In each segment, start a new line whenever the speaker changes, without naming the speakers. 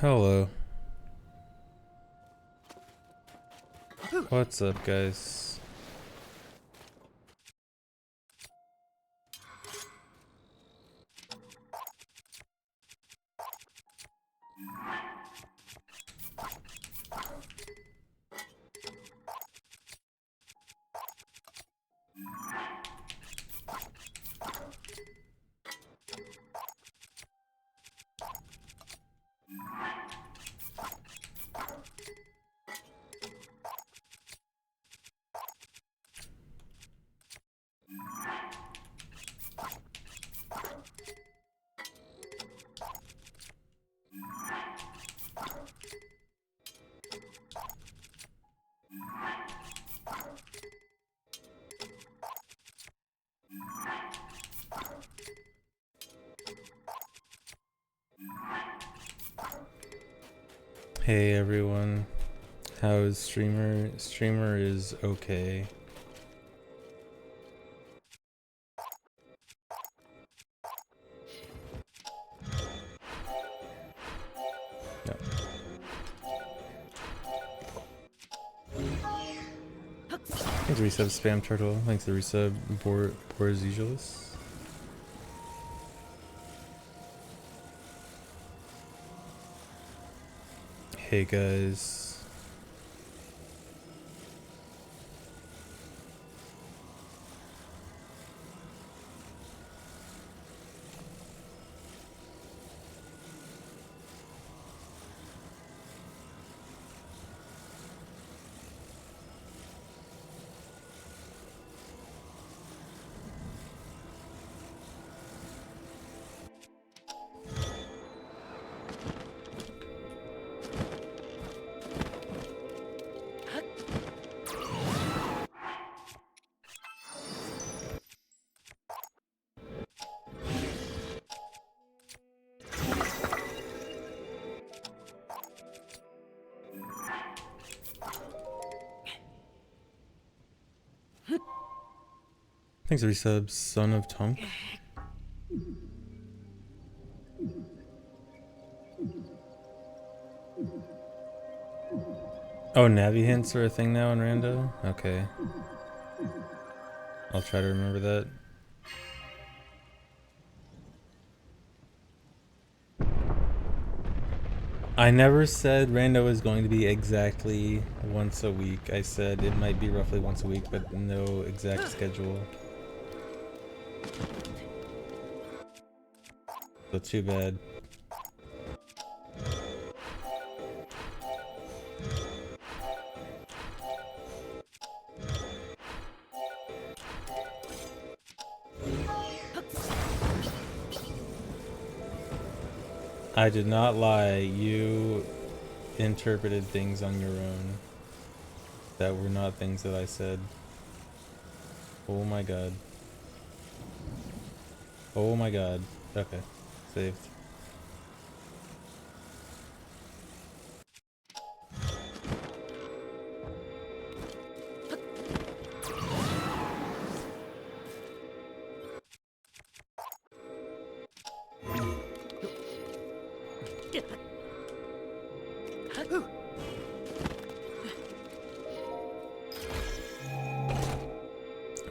Hello. What's up, guys? Hey everyone. How is streamer? Streamer is okay. No. Thanks for resub spam turtle. Thanks for resub Boris Usualist. Hey guys. Thanks for resubs, Son of Tonk. Oh, Navi hints are a thing now in Rando? Okay. I'll try to remember that. I never said Rando is going to be exactly once a week. I said it might be roughly once a week, but no exact schedule. So too bad. I did not lie. You interpreted things on your own that were not things that I said. Oh my god. Oh my god. Okay. Saved.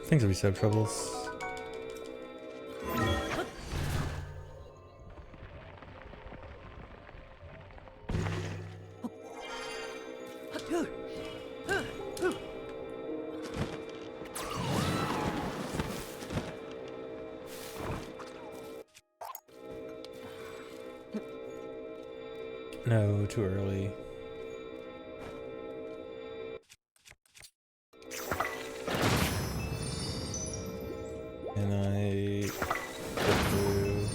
Things are resub troubles. No, too early. And I get through.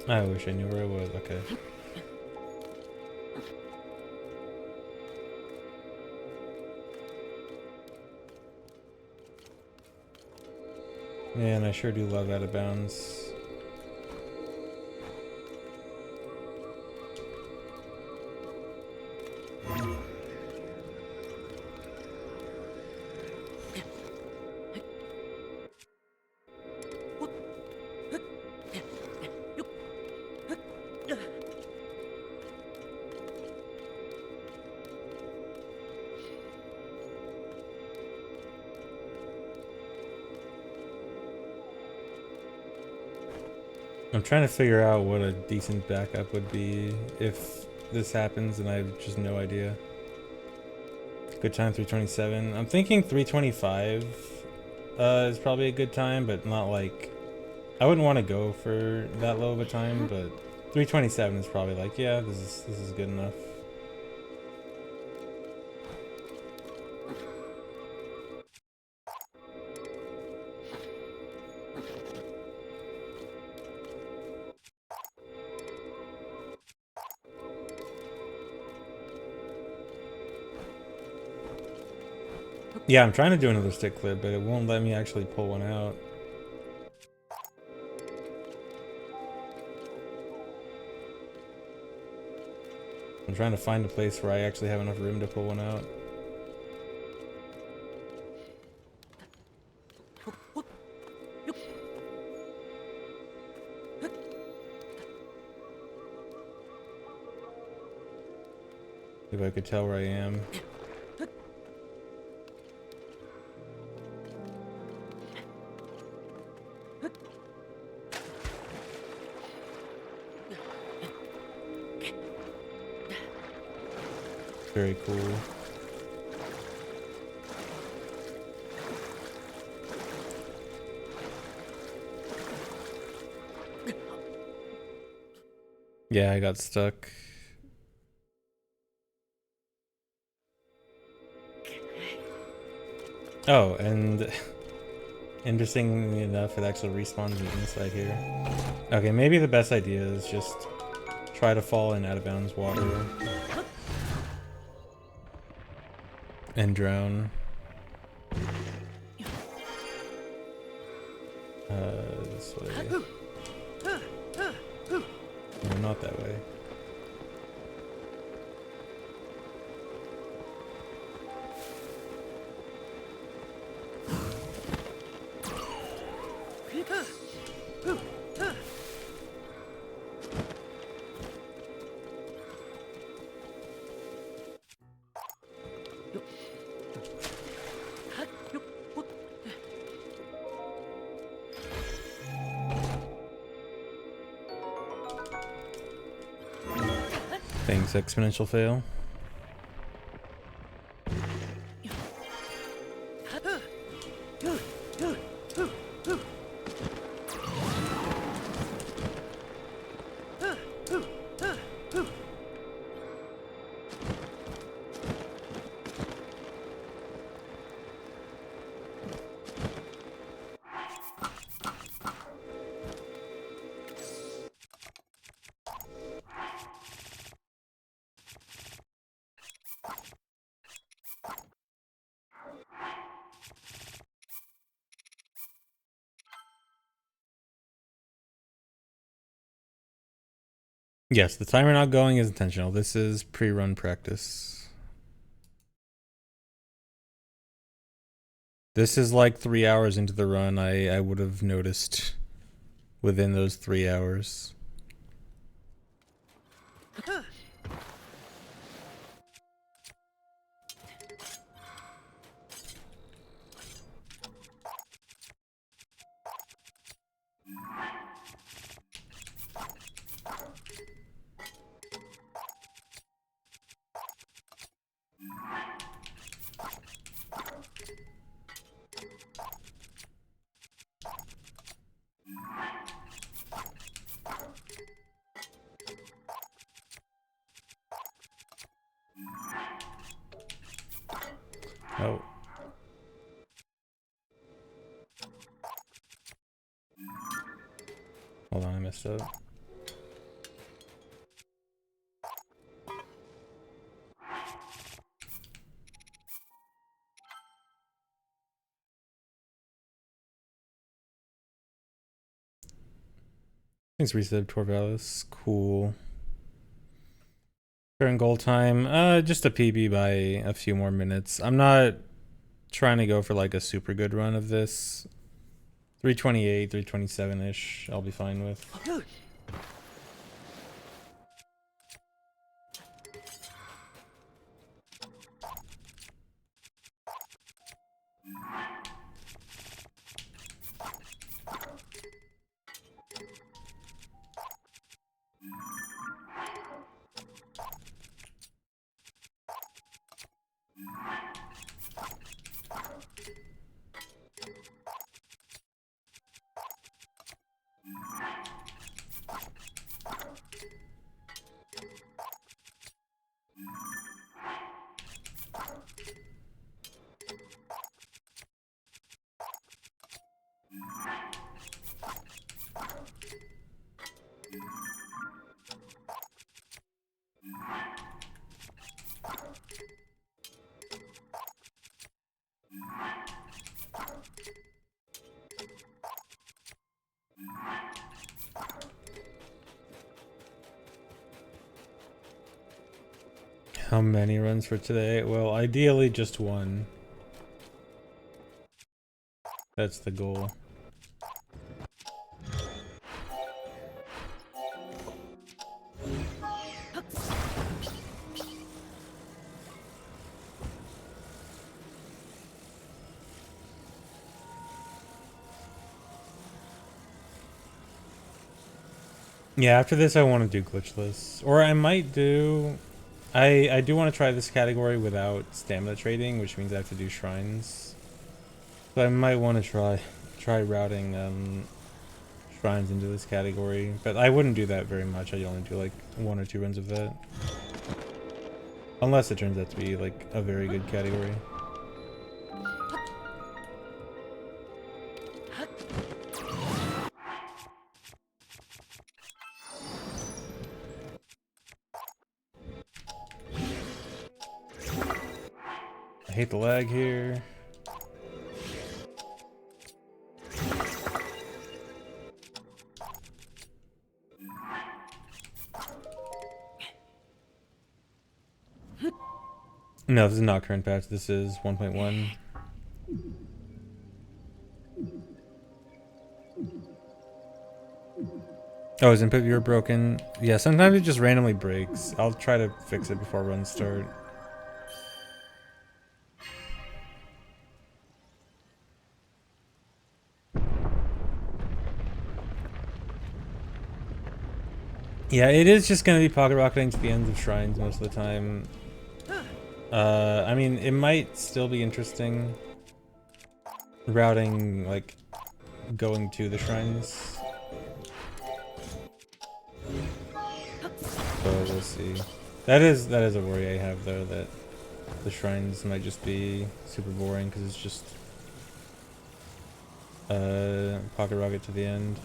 I wish I knew where it was. Okay. Man, I sure do love Out of Bounds. I'm trying to figure out what a decent backup would be if this happens and I have just no idea. Good time 327. I'm thinking 325 is probably a good time, but not like... I wouldn't want to go for that low of a time, but 327 is probably like, yeah, this is good enough. Yeah, I'm trying to do another stick clip, but it won't let me actually pull one out. I'm trying to find a place where I actually have enough room to pull one out. If I could tell where I am. Very cool. Yeah, I got stuck. Oh, and interestingly enough, it actually respawns me inside here. Okay, maybe the best idea is just try to fall in out of bounds water and drown. This way. No, not that way. Thanks, exponential fail. Yes, the timer not going is intentional. This is pre-run practice. This is like 3 hours into the run. I would have noticed within those 3 hours. Oh. Hold on, I messed up. Thanks, Resub Torvalis. Cool. Current goal time, just a PB by a few more minutes. I'm not trying to go for like a super good run of this. 328, 327-ish, I'll be fine with. How many runs for today? Well, ideally just one. That's the goal. Yeah, after this I want to do Glitchless. Or I might do... I do want to try this category without stamina trading, which means I have to do shrines. So I might want to try routing shrines into this category. But I wouldn't do that very much. I'd only do like 1 or 2 runs of that. Unless it turns out to be like a very good category. I hate the lag here. No, this is not current patch. This is 1.1. Oh, is input viewer broken? Yeah, sometimes it just randomly breaks. I'll try to fix it before runs start. Yeah, it is just going to be pocket rocketing to the ends of shrines most of the time. I mean, it might still be interesting routing, like, going to the shrines. So we'll see. That is a worry I have, though, that the shrines might just be super boring because it's just pocket rocket to the end.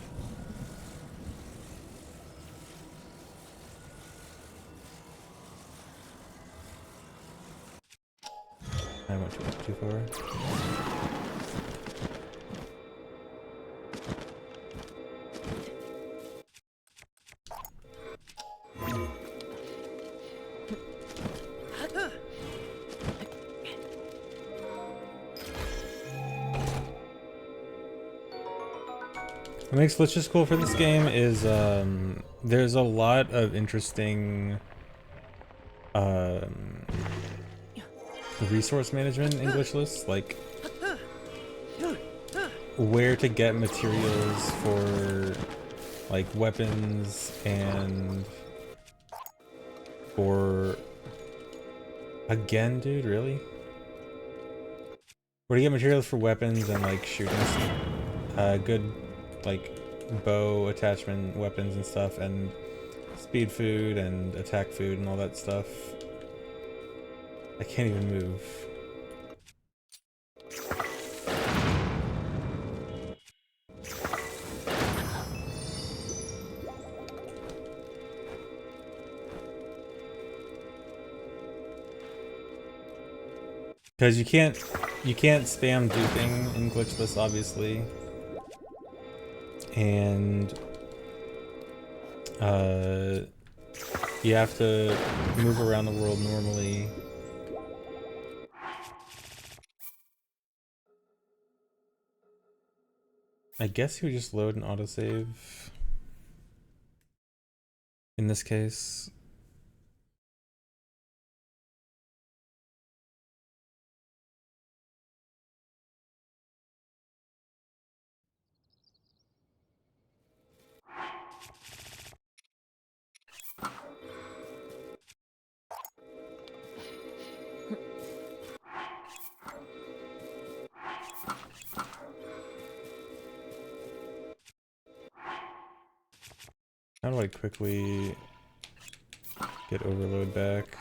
I went too far. What makes Glitchless cool for this game is there's a lot of interesting resource management in Glitchless, like where to get materials for like weapons and for again, dude, really? Where to get materials for weapons and like shooting good like bow attachment weapons and stuff, and speed food and attack food and all that stuff. I can't even move. Because you can't spam duping in Glitchless, obviously. And You have to move around the world normally. I guess you would just load an autosave in this case. How do I quickly get overload back?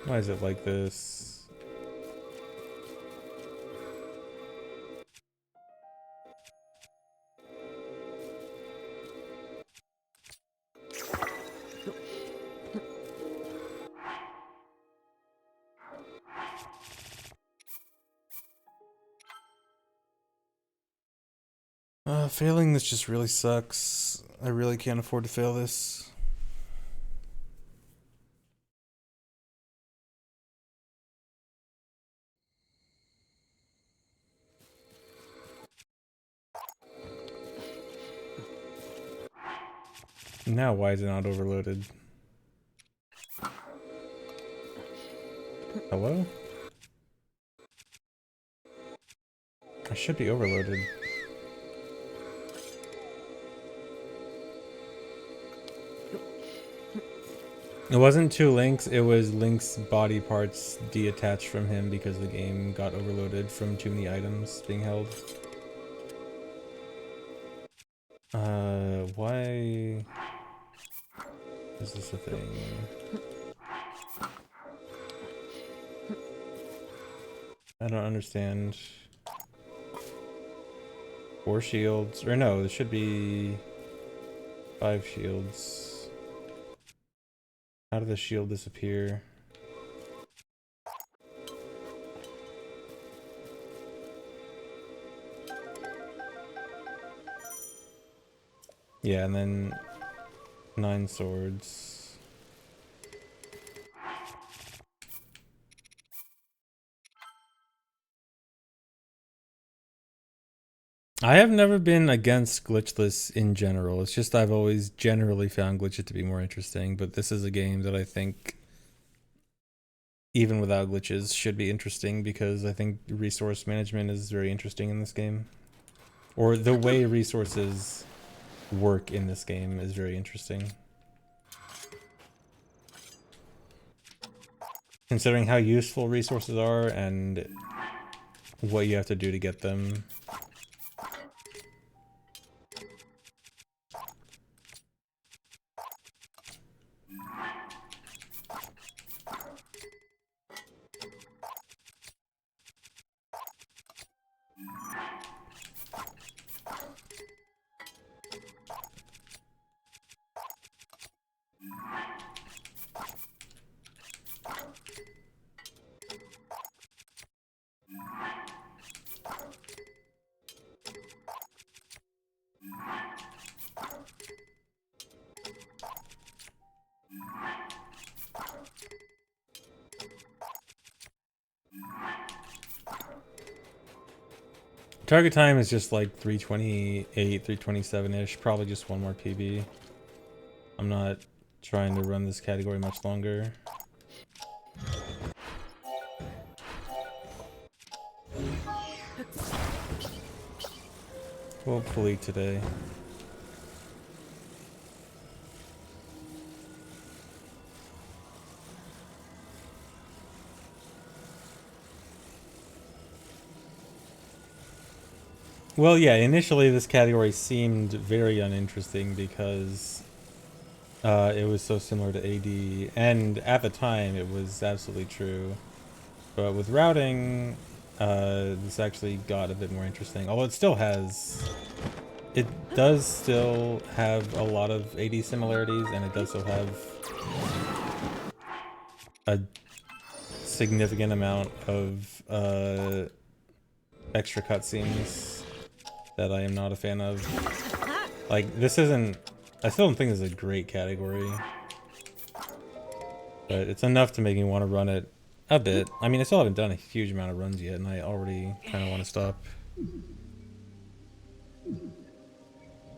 Why is it like this? Failing this just really sucks. I really can't afford to fail this. Now why is it not overloaded? Hello? I should be overloaded. It wasn't two Links, it was Link's body parts detached from him because the game got overloaded from too many items being held. Why is this a thing? I don't understand. 4 shields, or no, there should be 5 shields. How did the shield disappear? Yeah, and then 9 swords. I have never been against glitchless in general. It's just I've always generally found glitches to be more interesting, but this is a game that I think even without glitches should be interesting because I think resource management is very interesting in this game. Or the way resources work in this game is very interesting. Considering how useful resources are and what you have to do to get them. Target time is just like 328, 327-ish, probably just one more PB. I'm not trying to run this category much longer. Hopefully today. Well, yeah, initially this category seemed very uninteresting because it was so similar to AD, and at the time it was absolutely true. But with routing, this actually got a bit more interesting. Although it does still have a lot of AD similarities, and it does still have a significant amount of extra cutscenes that I am not a fan of. Like, this isn't... I still don't think this is a great category. But it's enough to make me want to run it a bit. I mean, I still haven't done a huge amount of runs yet, and I already kind of want to stop.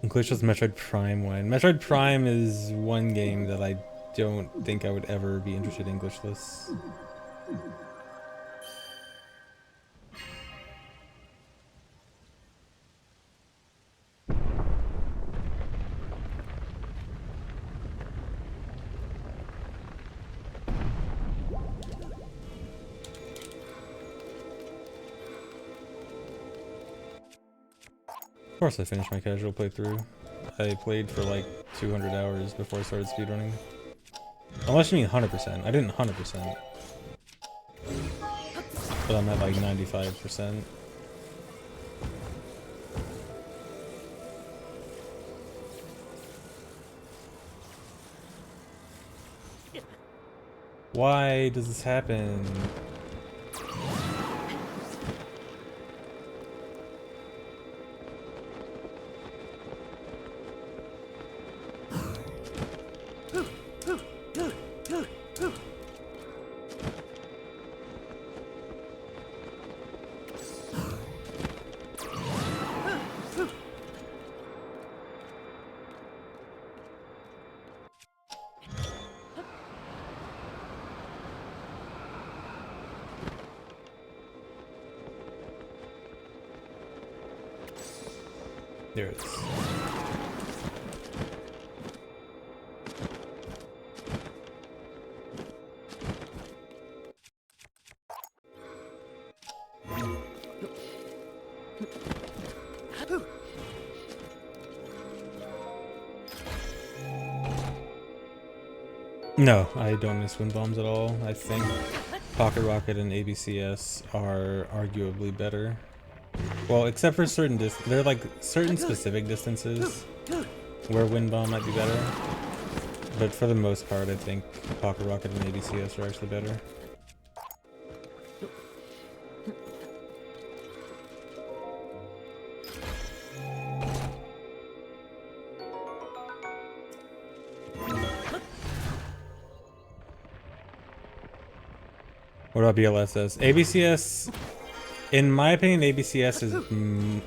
Glitchless Metroid Prime one. Metroid Prime is one game that I don't think I would ever be interested in glitchless. Of course I finished my casual playthrough. I played for like 200 hours before I started speedrunning. Unless you mean 100%. I didn't 100%. But I'm at like 95%. Why does this happen? There it is. No, I don't miss wind bombs at all. I think Pocket Rocket and ABCS are arguably better. Well, except for certain there are like certain specific distances where wind bomb might be better. But for the most part, I think Pocket Rocket and ABCS are actually better. What about BLSS? ABCS, in my opinion, ABCS is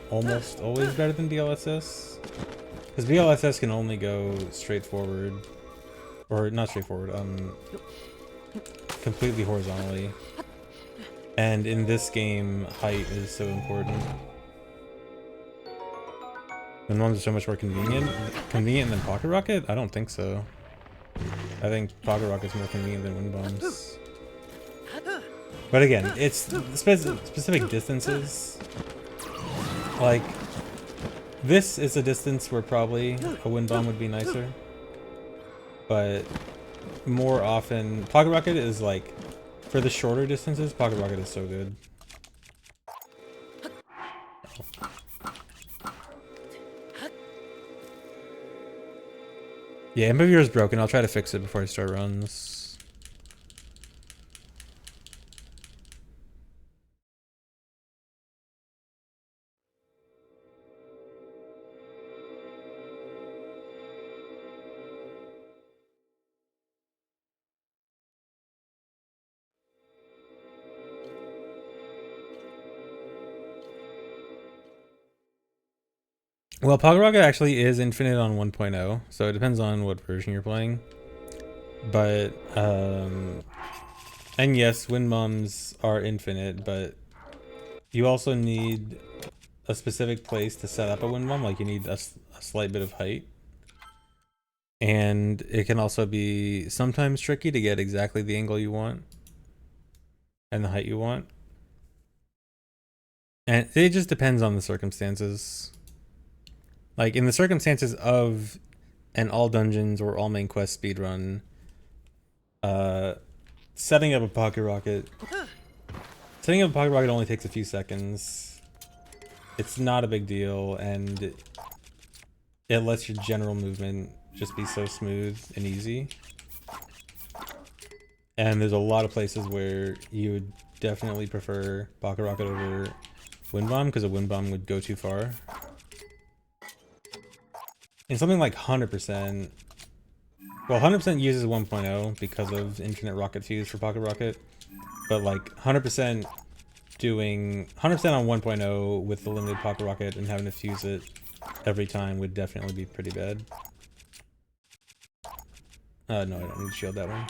almost always better than BLSS. Because BLSS can only go straight forward. Or not straightforward, completely horizontally. And in this game, height is so important. Wind bombs are so much more convenient. Convenient than Pocket Rocket? I don't think so. I think Pocket Rocket's more convenient than wind bombs. But again, it's specific distances. Like, this is a distance where probably a wind bomb would be nicer. But more often, Pocket Rocket is like, for the shorter distances, Pocket Rocket is so good. Yeah, Ambiviewer is broken. I'll try to fix it before I start runs. Well, Pocket Rocket actually is infinite on 1.0, so it depends on what version you're playing. But, and yes, wind bombs are infinite, but you also need a specific place to set up a wind bomb. Like, you need a slight bit of height. And it can also be sometimes tricky to get exactly the angle you want and the height you want. And it just depends on the circumstances. Like, in the circumstances of an all dungeons or all main quest speedrun, setting up a Pocket Rocket only takes a few seconds. It's not a big deal, and it lets your general movement just be so smooth and easy. And there's a lot of places where you would definitely prefer Pocket Rocket over Wind Bomb because a Wind Bomb would go too far. And something like 100%, well, 100% uses 1.0 because of Infinite Rocket Fuse for Pocket Rocket, but like 100% doing 100% on 1.0 with the limited Pocket Rocket and having to fuse it every time would definitely be pretty bad. No, I don't need to shield that one.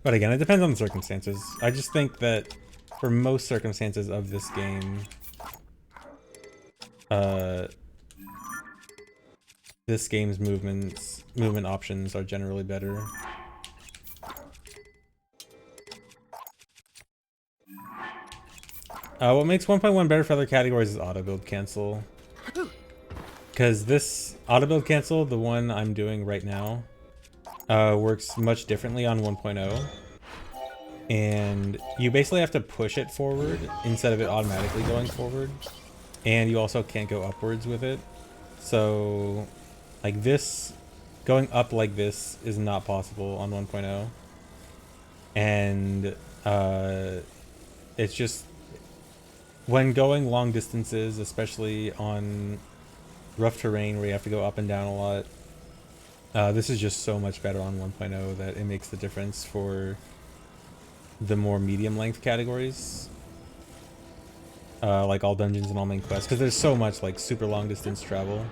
But again, it depends on the circumstances. I just think that for most circumstances of this game, this game's movement options are generally better. What makes 1.1 better for other categories is auto build cancel. Because this auto build cancel, the one I'm doing right now, works much differently on 1.0. And you basically have to push it forward instead of it automatically going forward. And you also can't go upwards with it. So, like this, going up like this is not possible on 1.0. And it's just, when going long distances, especially on rough terrain where you have to go up and down a lot, this is just so much better on 1.0 that it makes the difference for the more medium length categories, like all dungeons and all main quests, because there's so much like super long distance travel.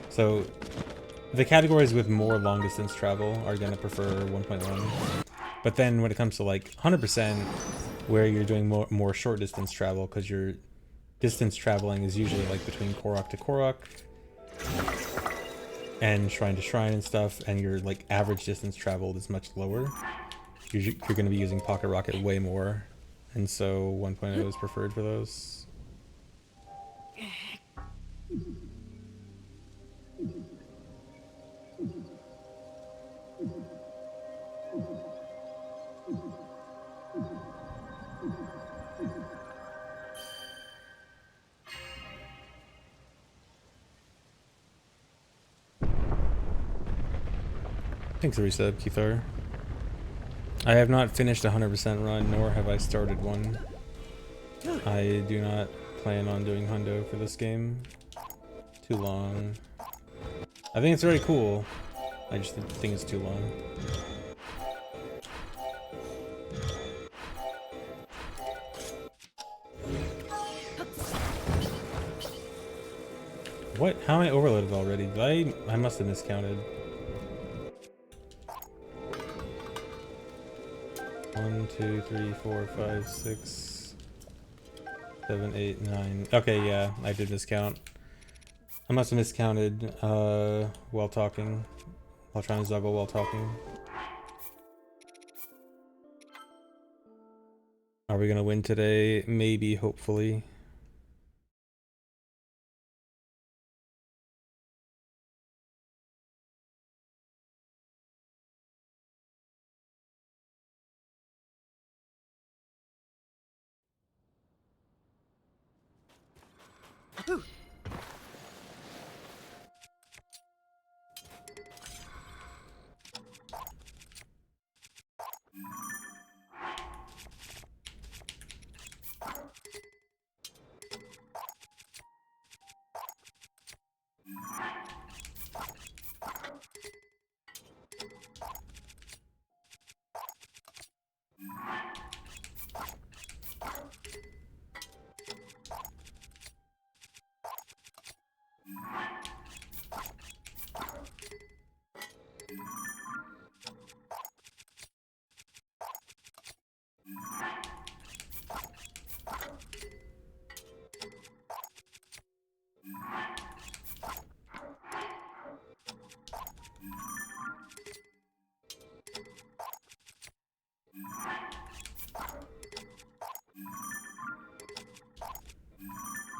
So the categories with more long distance travel are going to prefer 1.1, but then when it comes to like 100%, where you're doing more short distance travel, because your distance traveling is usually like between Korok to Korok and shrine to shrine and stuff, and your like average distance traveled is much lower, you're going to be using Pocket Rocket way more, and so 1.0 is preferred for those. Thanks for resub, Keithar. I have not finished a 100% run, nor have I started one. I do not plan on doing hundo for this game. Too long. I think it's very cool. I just think it's too long. What? How am I overloaded already? Did I must have miscounted. 1, 2, 3, 4, 5, 6, 7, 8, 9. Okay, yeah, I did miscount. I must have miscounted while talking. While trying to Zuggle while talking. Are we gonna win today? Maybe, hopefully.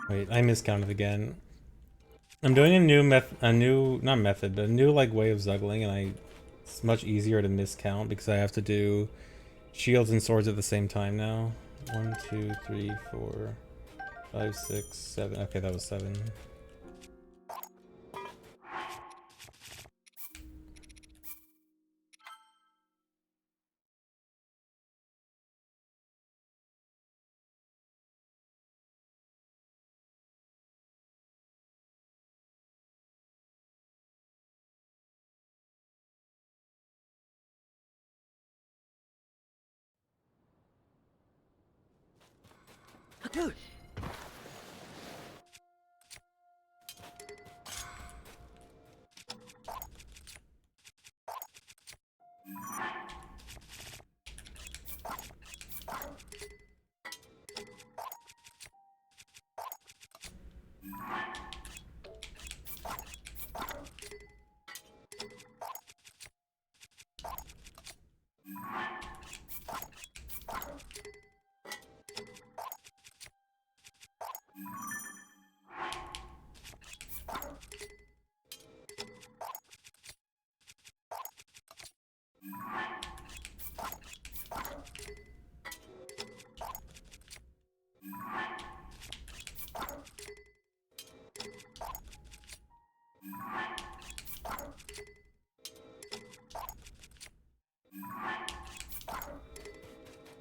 Wait, I miscounted again. I'm doing a new not method, but a new like way of Zuggling, and it's much easier to miscount because I have to do shields and swords at the same time now. 1, 2, 3, 4, 5, 6, 7. Okay, that was 7.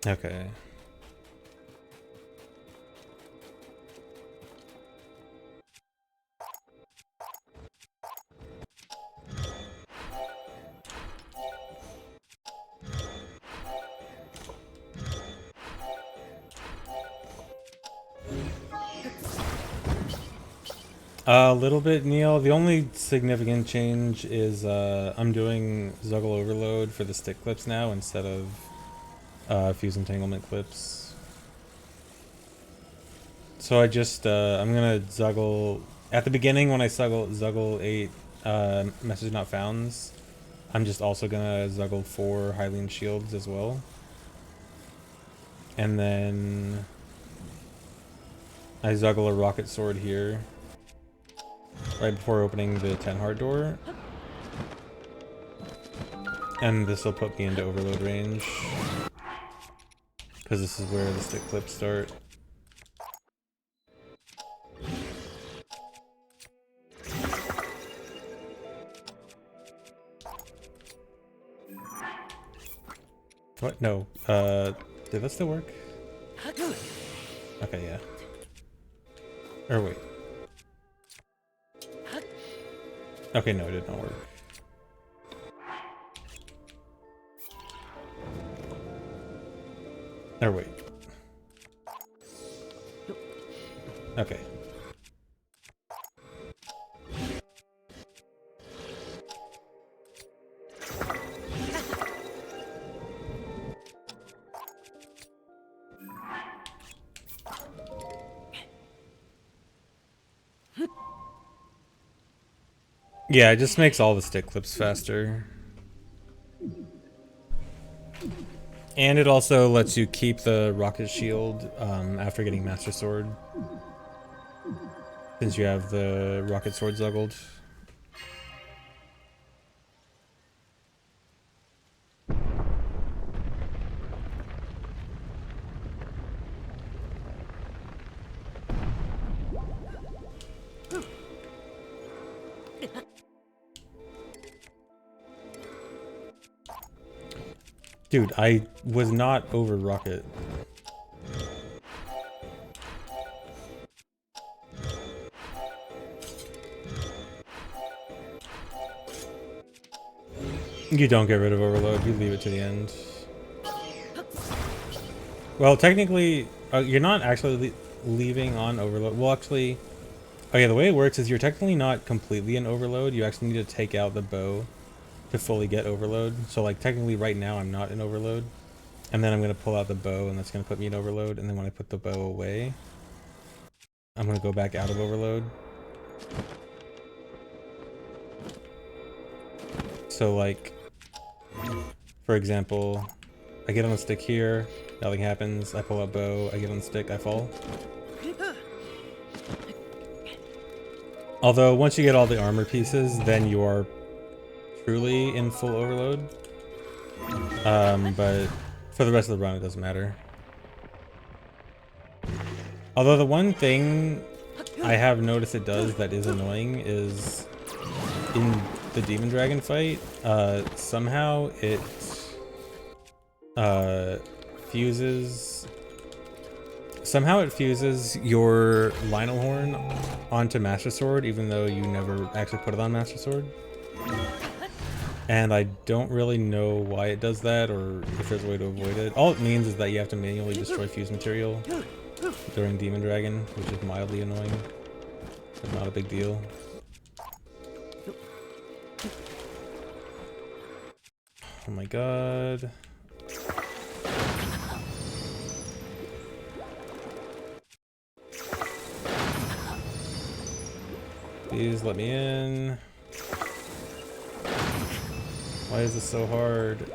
Okay. A little bit, Neil. The only significant change is I'm doing Zuggle overload for the stick clips now instead of fuse entanglement clips. So I just I'm gonna Zuggle at the beginning when I Zuggle 8 message not founds. I'm just also gonna Zuggle 4 Hylian shields as well, and then I Zuggle a rocket sword here right before opening the 10 hard door, and this will put me into overload range because this is where the stick clips start. What? No. Did that still work? Okay, yeah. Or wait. Okay, no, it did not work. Or wait. Okay. Yeah, it just makes all the stick clips faster. And it also lets you keep the rocket shield after getting Master Sword, since you have the rocket sword Zuggled. Dude, I was not over rocket. You don't get rid of overload, you leave it to the end. Well, technically, you're not actually leaving on overload. Well, actually, oh yeah, the way it works is you're technically not completely in overload. You actually need to take out the bow to fully get overload. So like technically right now I'm not in overload. And then I'm going to pull out the bow and that's going to put me in overload. And then when I put the bow away, I'm going to go back out of overload. So like, for example, I get on the stick here, nothing happens. I pull out bow, I get on the stick, I fall. Although once you get all the armor pieces, then you are truly in full overload. But for the rest of the run, it doesn't matter. Although the one thing I have noticed it does that is annoying is in the Demon Dragon fight, somehow it fuses your Lionel Horn onto Master Sword, even though you never actually put it on Master Sword. And I don't really know why it does that, or if there's a way to avoid it. All it means is that you have to manually destroy fuse material during Demon Dragon, which is mildly annoying, but not a big deal. Oh my god. Please let me in. Why is this so hard?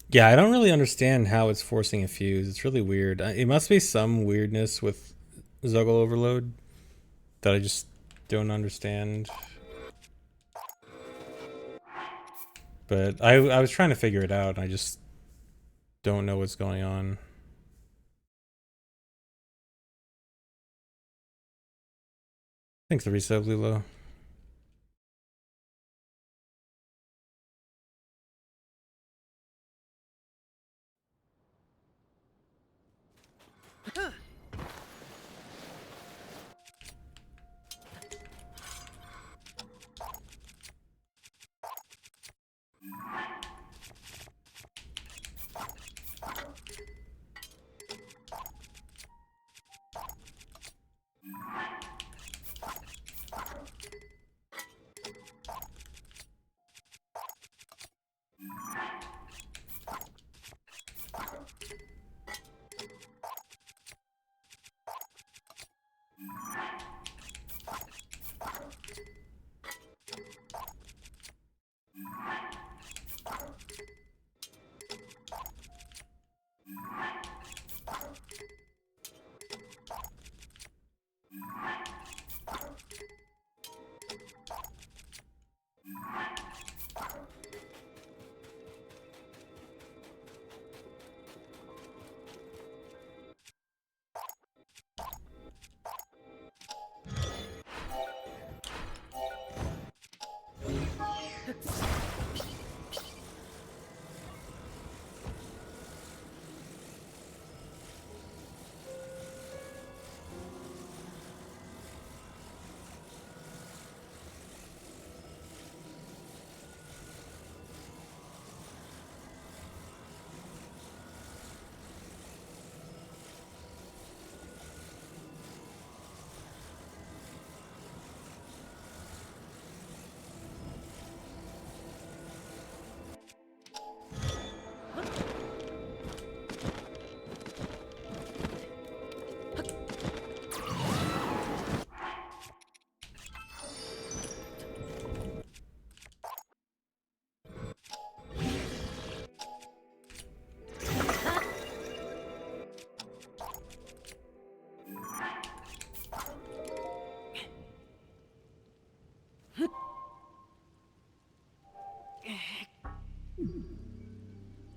Yeah, I don't really understand how it's forcing a fuse. It's really weird. It must be some weirdness with Zuggle overload that I just don't understand. But I was trying to figure it out, and I just don't know what's going on. Thanks for the resub, Lilo.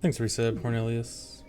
Thanks, resub, Cornelius.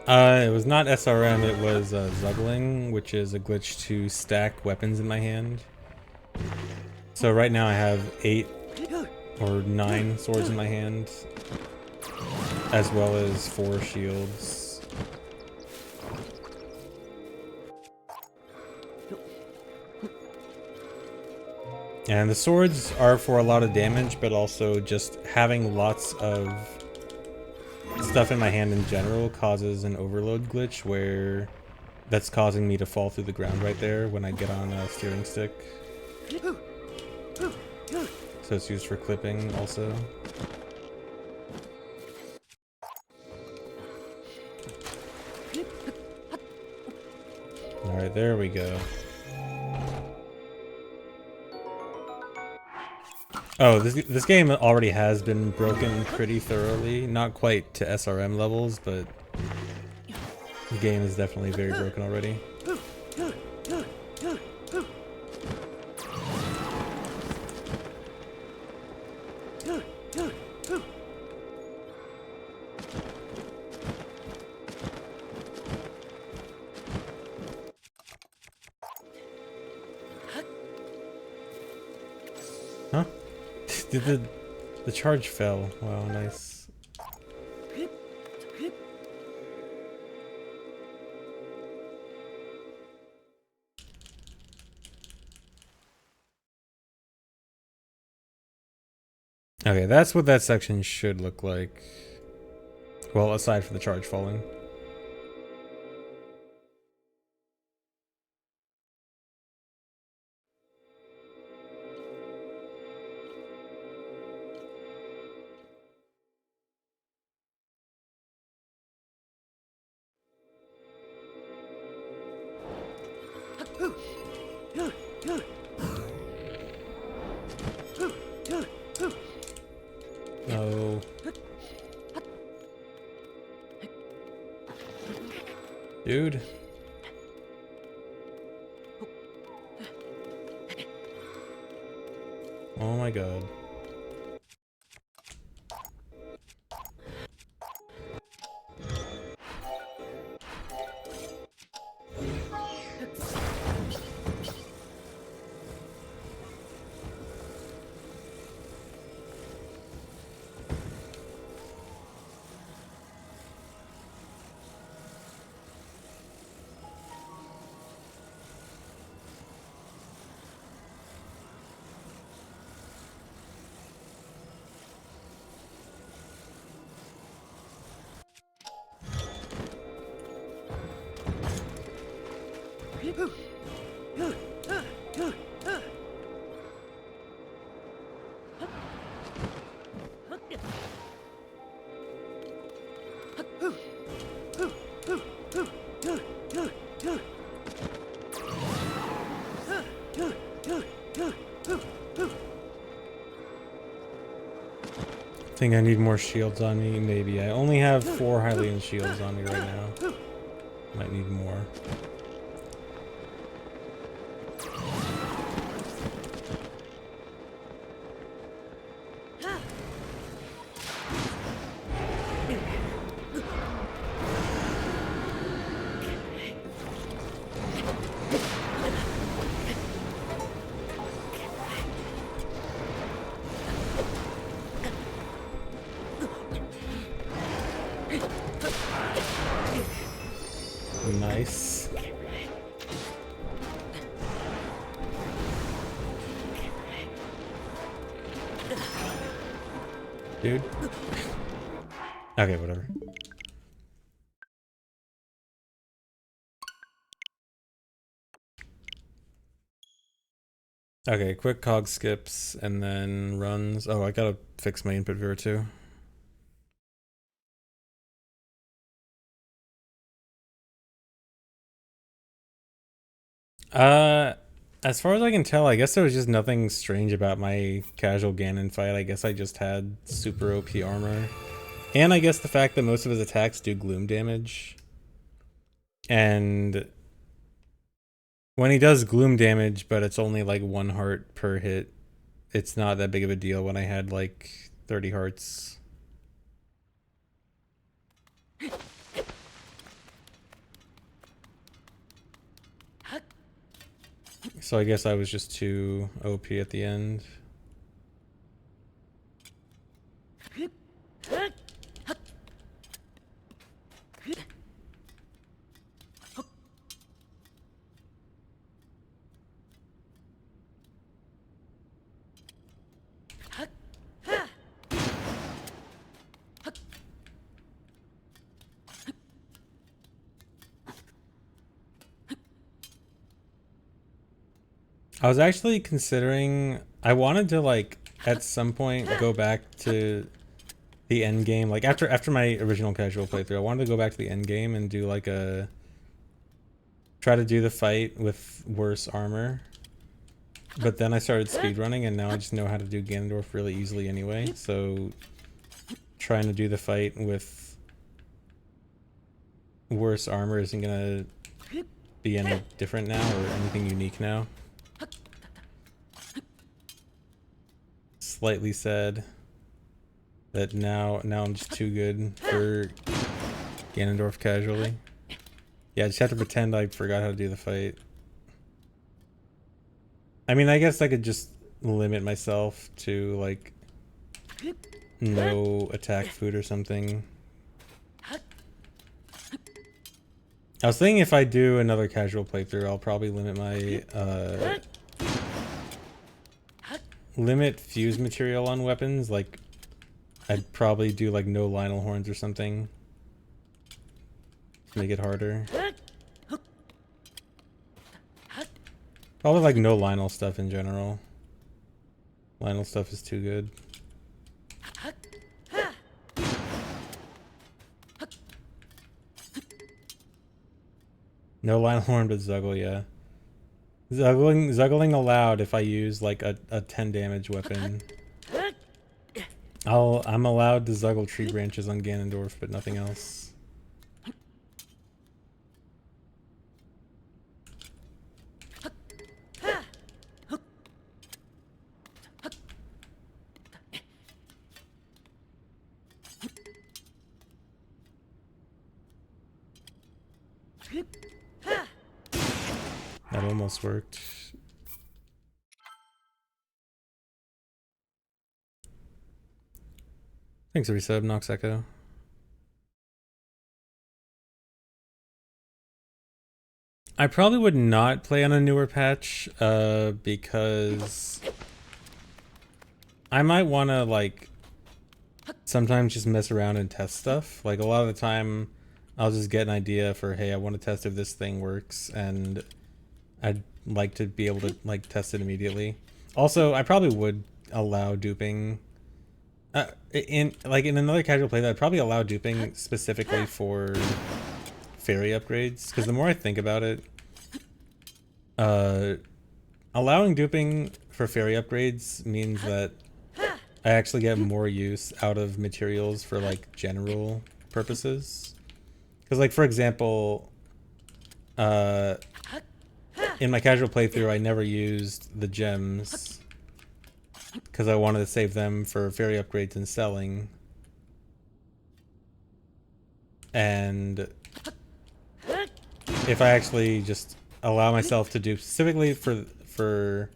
It was not SRM, it was Zuggling, which is a glitch to stack weapons in my hand. So right now I have 8 or 9 swords in my hand, as well as 4 shields. And the swords are for a lot of damage, but also just having lots of stuff in my hand in general causes an overload glitch where that's causing me to fall through the ground right there when I get on a steering stick. So it's used for clipping also. Alright, there we go. Oh, this game already has been broken pretty thoroughly. Not quite to SRM levels, but the game is definitely very broken already. Huh? Did the charge fell? Wow, nice. Okay, that's what that section should look like. Well, aside from the charge falling. Oh. Dude. Oh my god. I think I need more shields on me, maybe. I only have 4 Hylian shields on me right now. Might need more. Nice. Dude. Okay, whatever. Okay, quick cog skips and then runs. Oh, I gotta fix my input viewer too. As far as I can tell, I guess there was just nothing strange about my casual Ganon fight. I guess I just had super OP armor. And I guess the fact that most of his attacks do gloom damage. And when he does gloom damage, but it's only like 1 heart per hit, it's not that big of a deal when I had like 30 hearts. So I guess I was just too OP at the end. I was actually considering, I wanted to like at some point go back to the end game, like after my original casual playthrough. I wanted to go back to the end game and do like a try to do the fight with worse armor. But then I started speedrunning and now I just know how to do Ganondorf really easily anyway. So trying to do the fight with worse armor isn't gonna be any different now or anything unique now. Slightly sad that now I'm just too good for Ganondorf casually. Yeah, I just have to pretend I forgot how to do the fight. I mean, I guess I could just limit myself to like no attack food or something. I was thinking if I do another casual playthrough, I'll probably limit my limit fuse material on weapons. Like I'd probably do like no Lionel horns or something to make it harder. Probably like no Lionel stuff in general. Lionel stuff is too good. No Lionel horn, but Zuggle, yeah. Zuggling allowed if I use like a 10 damage weapon. I'm allowed to Zuggle tree branches on Ganondorf, but nothing else. That almost worked. Thanks, resub, Nox Echo. I probably would not play on a newer patch, because I might want to like sometimes just mess around and test stuff. Like a lot of the time, I'll just get an idea for, hey, I want to test if this thing works, and I'd like to be able to like test it immediately. Also, I probably would allow duping. In another casual play, I'd probably allow duping specifically for fairy upgrades, because the more I think about it, allowing duping for fairy upgrades means that I actually get more use out of materials for like general purposes. Because like for example, in my casual playthrough I never used the gems because I wanted to save them for fairy upgrades and selling. And if I actually just allow myself to dupe specifically for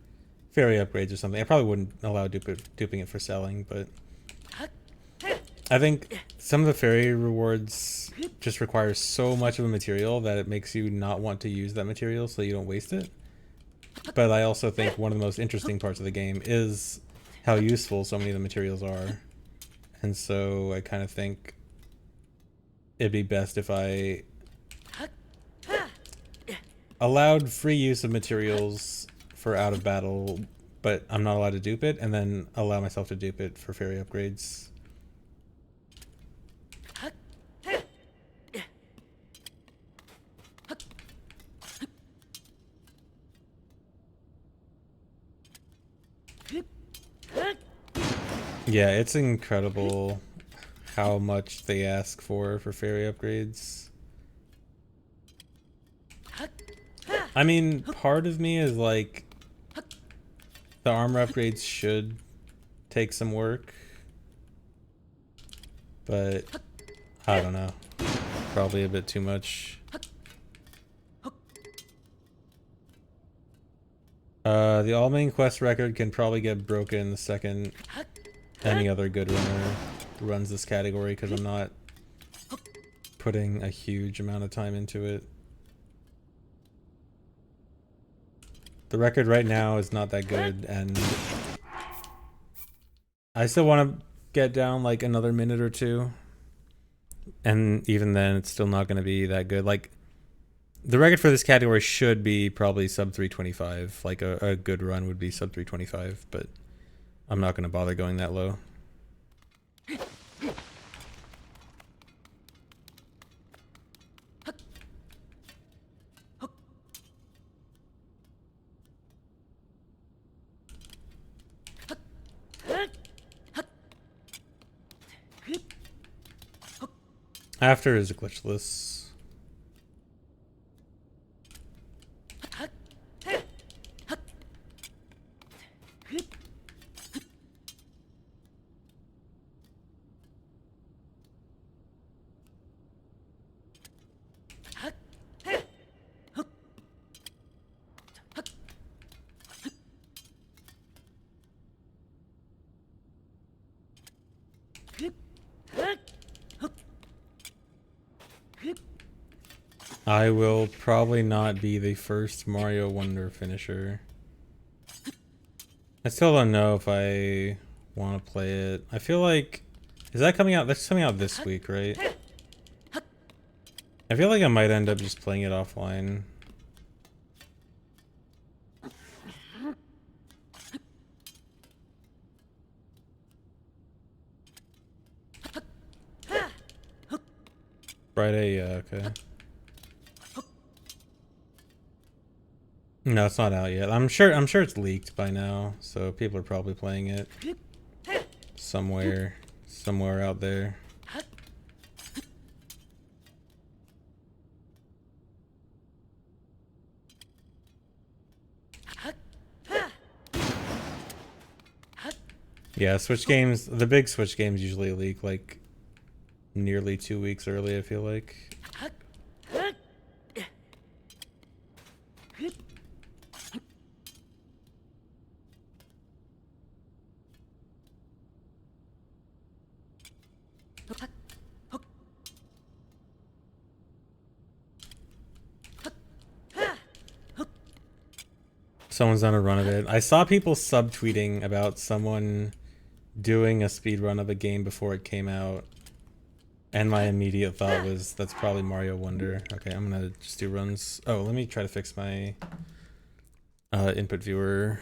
fairy upgrades or something, I probably wouldn't allow duping it for selling, but I think some of the fairy rewards just require so much of a material that it makes you not want to use that material so you don't waste it. But I also think one of the most interesting parts of the game is how useful so many of the materials are. And so I kind of think it'd be best if I allowed free use of materials for out of battle, but I'm not allowed to dupe it, and then allow myself to dupe it for fairy upgrades. Yeah, it's incredible how much they ask for fairy upgrades. I mean, part of me is like, the armor upgrades should take some work, but I don't know, probably a bit too much. The all main quest record can probably get broken the second any other good runner runs this category, because I'm not putting a huge amount of time into it. The record right now is not that good, and I still want to get down like another minute or two, and even then it's still not going to be that good. Like, the record for this category should be probably sub 325. Like a good run would be sub 325, but I'm not going to bother going that low. After is Glitchless. I will probably not be the first Mario Wonder finisher. I still don't know if I want to play it. I feel like... Is that coming out? That's coming out this week, right? I feel like I might end up just playing it offline. Friday, yeah, okay. No, it's not out yet. I'm sure it's leaked by now, so people are probably playing it somewhere out there. Yeah, Switch games, the big Switch games usually leak like nearly 2 weeks early, I feel like. Someone's on a run of it. I saw people subtweeting about someone doing a speedrun of a game before it came out, and my immediate thought was, that's probably Mario Wonder. Okay, I'm gonna just do runs. Oh, let me try to fix my input viewer.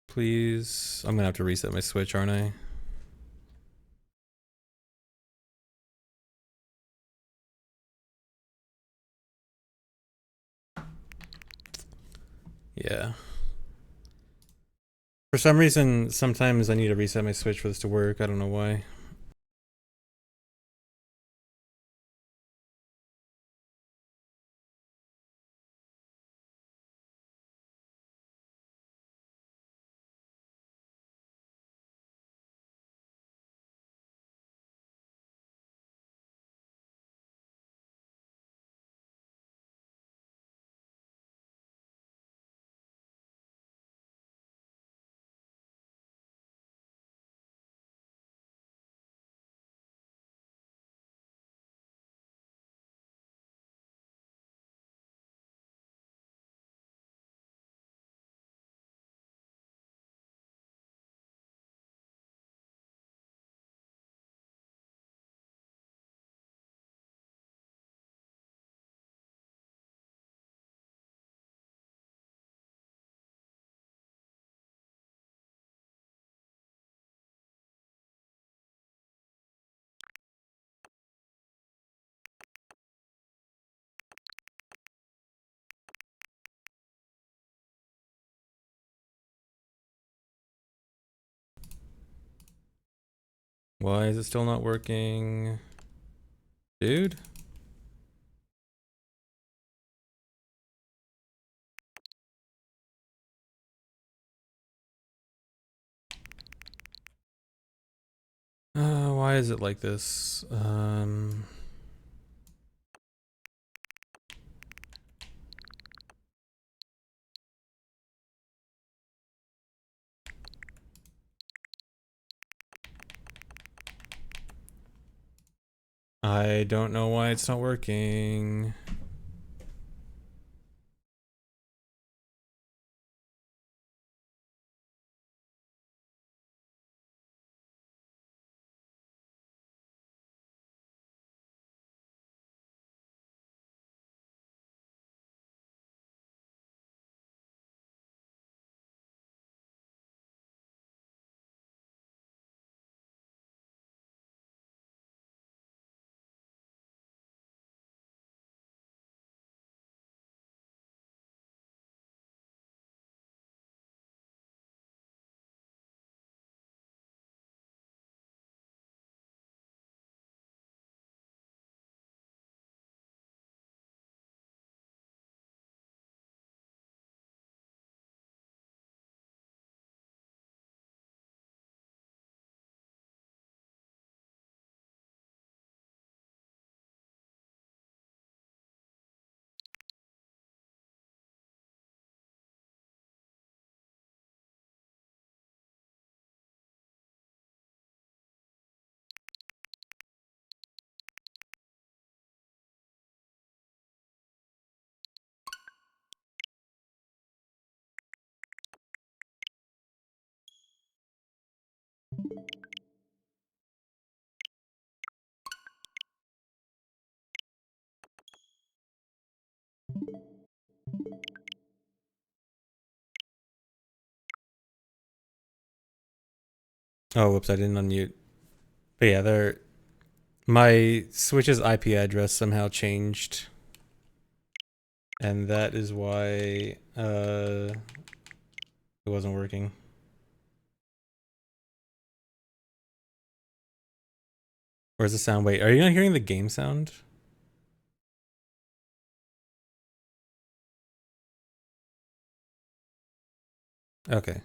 Please. I'm gonna have to reset my Switch, aren't I? Yeah. For some reason, sometimes I need to reset my Switch for this to work. I don't know why. Why is it still not working? Dude? Why is it like this? I don't know why it's not working. Oh, whoops, I didn't unmute. But yeah, my Switch's IP address somehow changed. And that is why it wasn't working. Where's the sound? Wait, are you not hearing the game sound? Okay.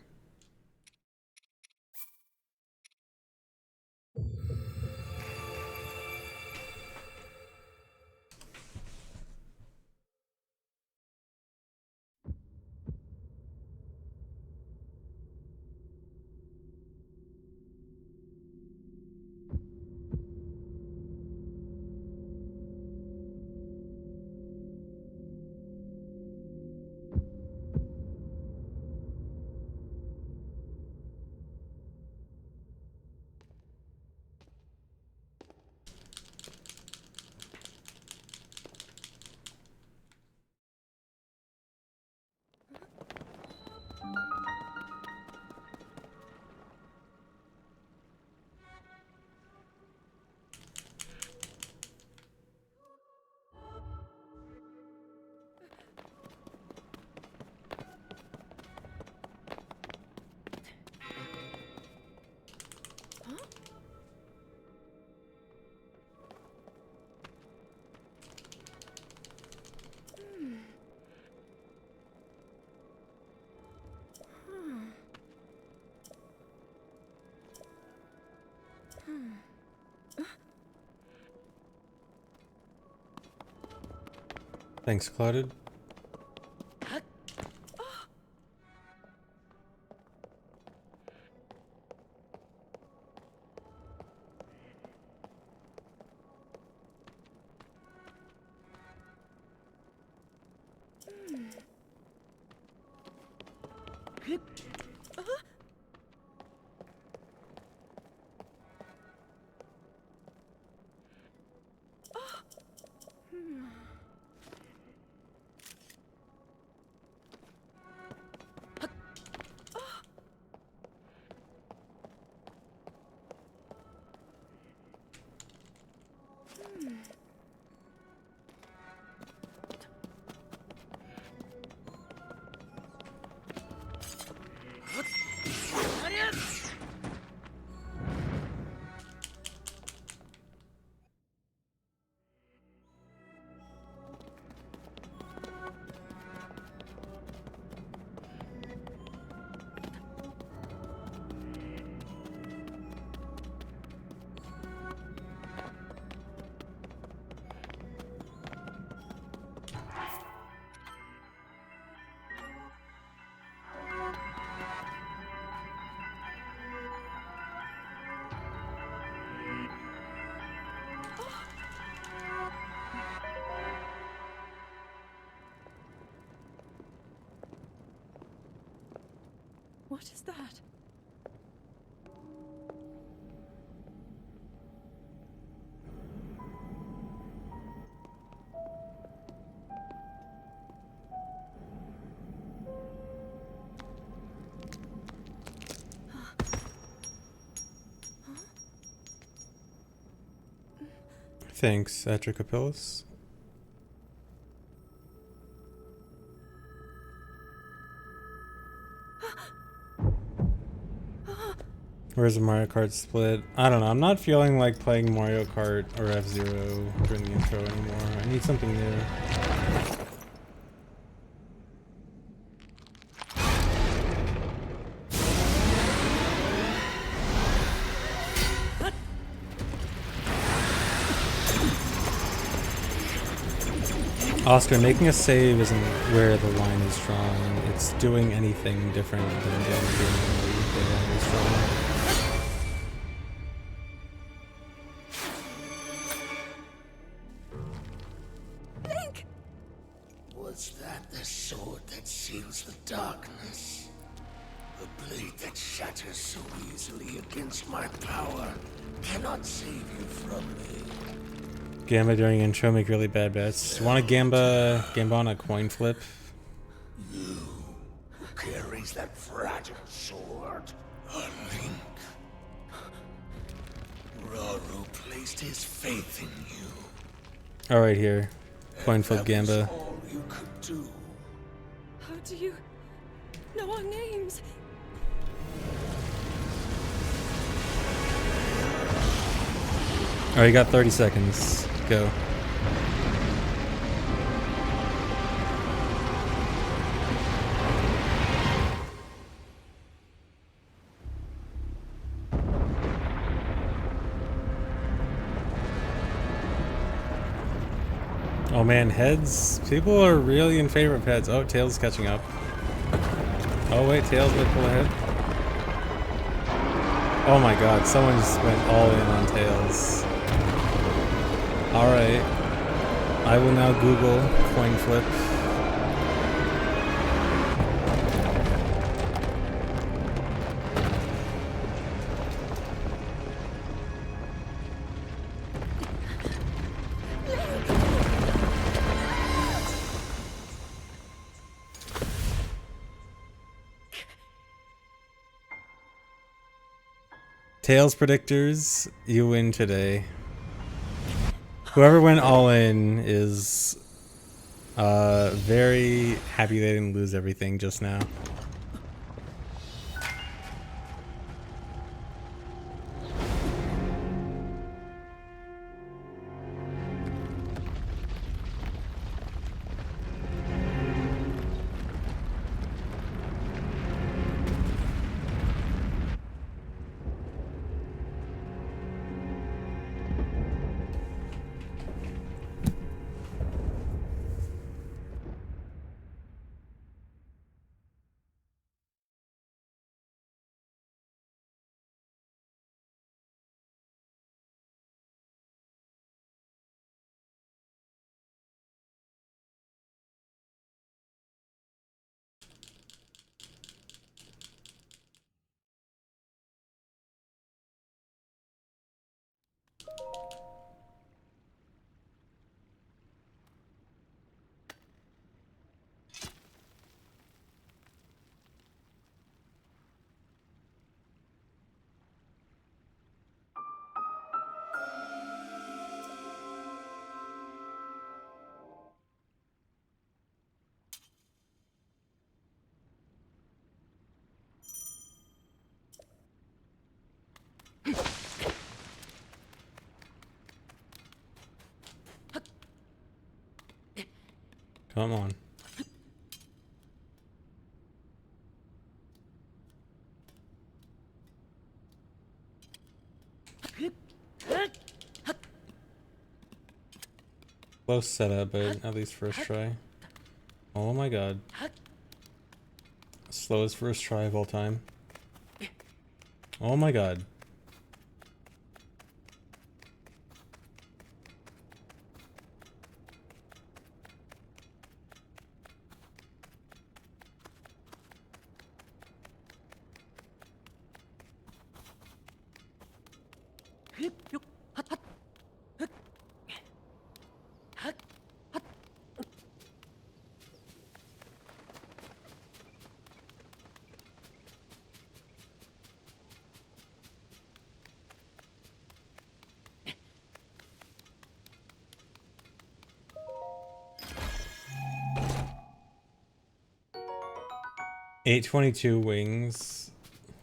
Thanks, Clouded.
What is that?
Thanks, Atricopilus. Where's the Mario Kart split? I don't know. I'm not feeling like playing Mario Kart or F-Zero during the intro anymore. I need something new. Oscar, making a save isn't where the line is drawn. It's doing anything different than doing the line is drawn.
Link!
Was that the sword that seals the darkness? The blade that shatters so easily against my power cannot save you from me.
Gamba during intro, make really bad bets. Want a Gamba on a coin flip?
You, who carries that fragile sword, a Link. Raru placed his faith in you.
Alright, here. Coin flip
That
Gamba.
was all you could do.
How do you know our names?
Alright, you got 30 seconds. Go. Oh man, heads. People are really in favor of heads. Oh, Tails is catching up. Oh wait, Tails might pull ahead. Oh my god, someone just went all in on Tails. Alright. I will now Google coin flip. Tails predictors, you win today. Whoever went all in is very happy they didn't lose everything just now. Come on. Close setup, but at least first try. Oh my god. Slowest first try of all time. Oh my god. 822 wings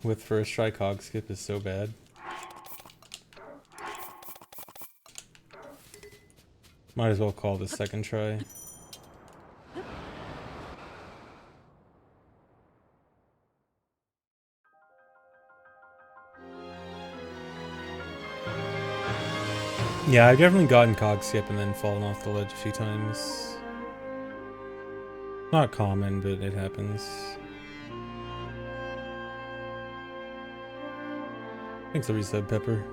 with first try cog skip is so bad. Might as well call this second try. Yeah, I've definitely gotten cog skip and then fallen off the ledge a few times. Not common, but it happens. Thanks for resub, Pepper.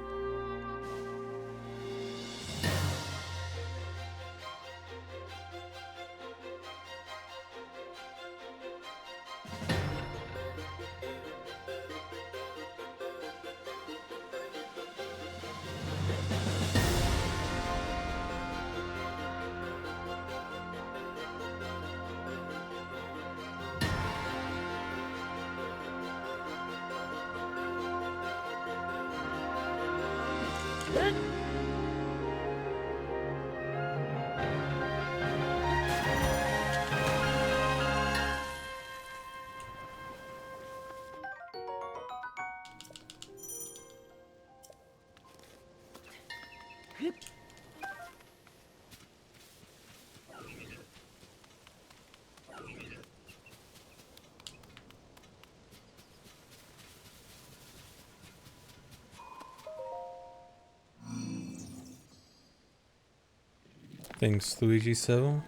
Thanks, Luigi So.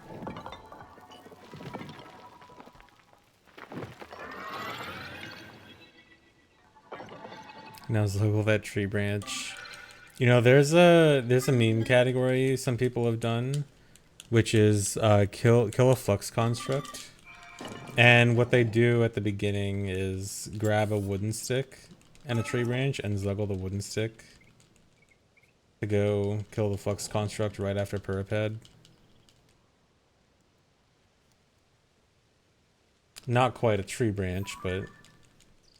Now Zuggle that tree branch. You know, there's a meme category some people have done, which is kill a flux construct. And what they do at the beginning is grab a wooden stick and a tree branch and Zuggle the wooden stick to go kill the flux construct right after Puripad. Not quite a tree branch, but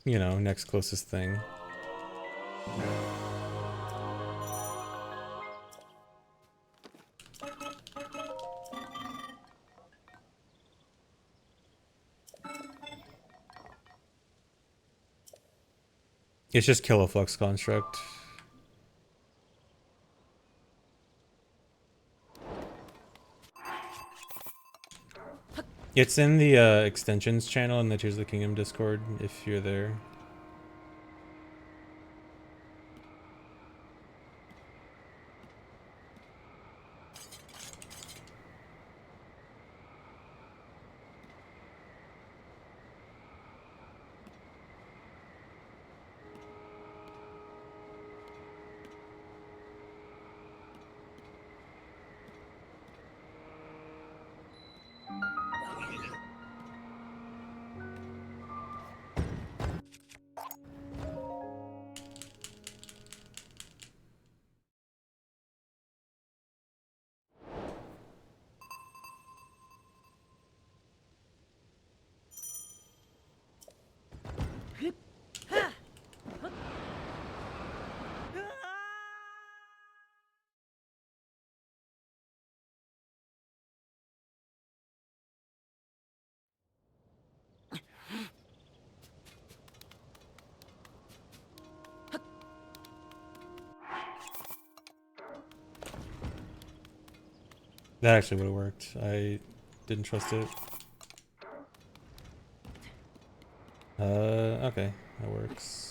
you know, next closest thing. It's just kill a flux construct. It's in the extensions channel in the Tears of the Kingdom Discord if you're there. That actually would have worked. I didn't trust it. Okay, that works.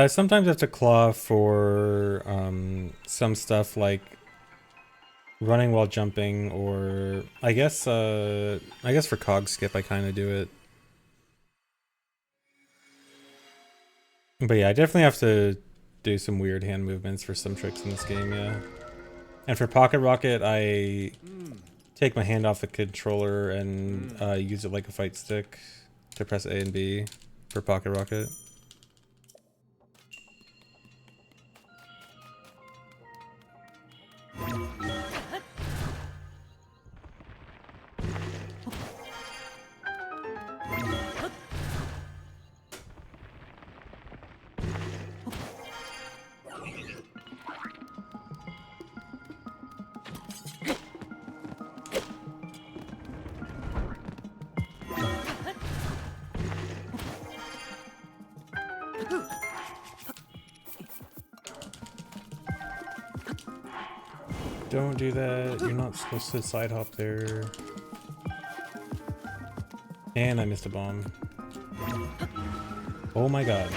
Sometimes I have to claw for some stuff like running while jumping, or I guess for cog skip I kind of do it. But yeah, I definitely have to do some weird hand movements for some tricks in this game, yeah. And for Pocket Rocket, I take my hand off the controller and use it like a fight stick to press A and B for Pocket Rocket. Don't do that. You're not supposed to side hop there. And I missed a bomb. Oh my god.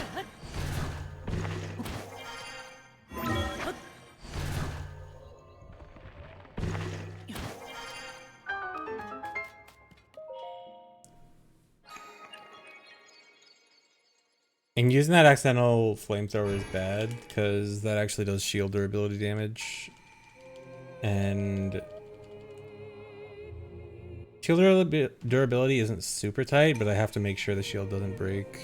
And using that accidental flamethrower is bad, because that actually does shield durability damage. And shield durability isn't super tight, but I have to make sure the shield doesn't break.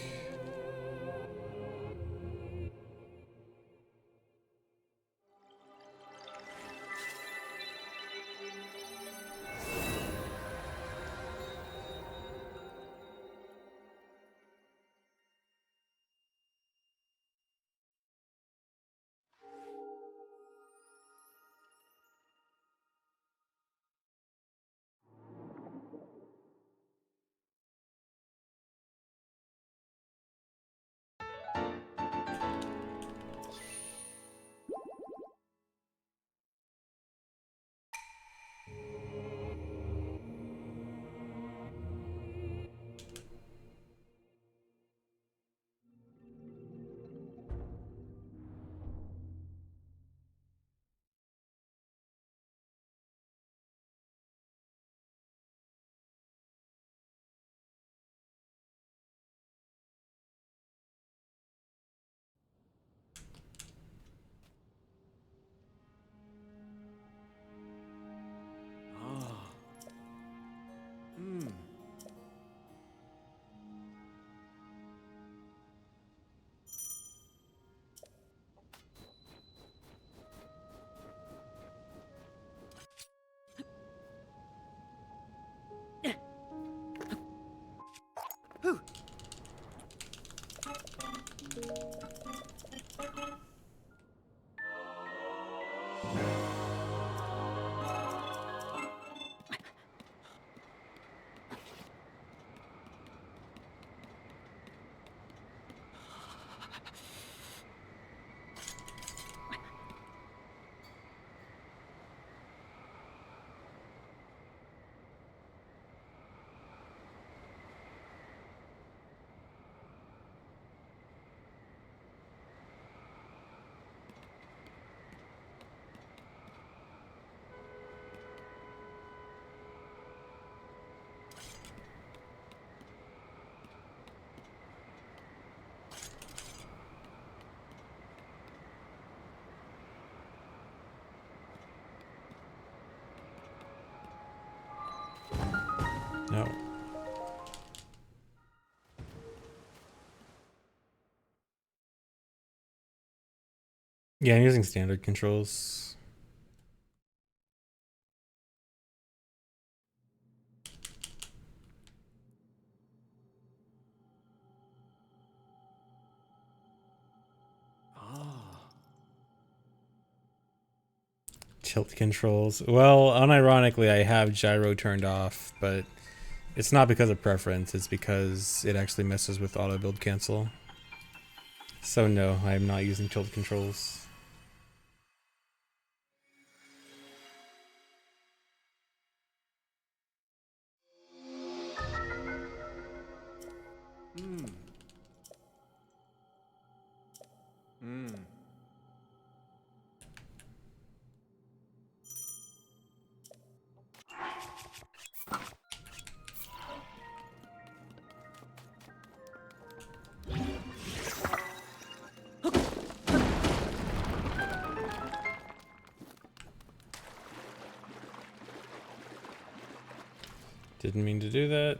Yeah, I'm using standard controls. Tilt controls. Well, unironically, I have gyro turned off, but it's not because of preference. It's because it actually messes with auto build cancel. So no, I am not using tilt controls. Didn't mean to do that.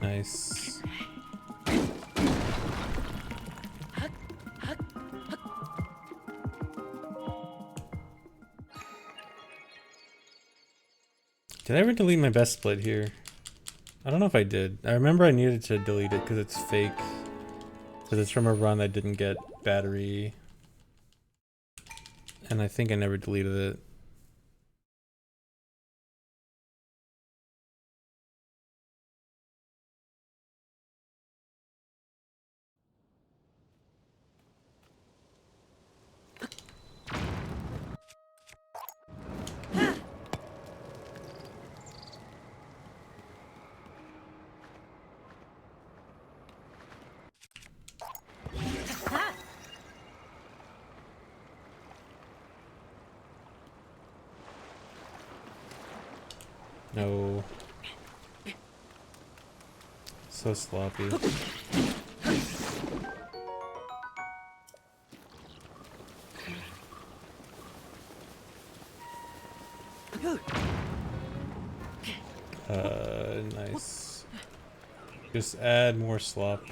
Nice. Did I ever delete my best split here? I don't know if I did. I remember I needed to delete it because it's fake. Because it's from a run that didn't get battery. And I think I never deleted it. No. So sloppy. Nice. Just add more slop.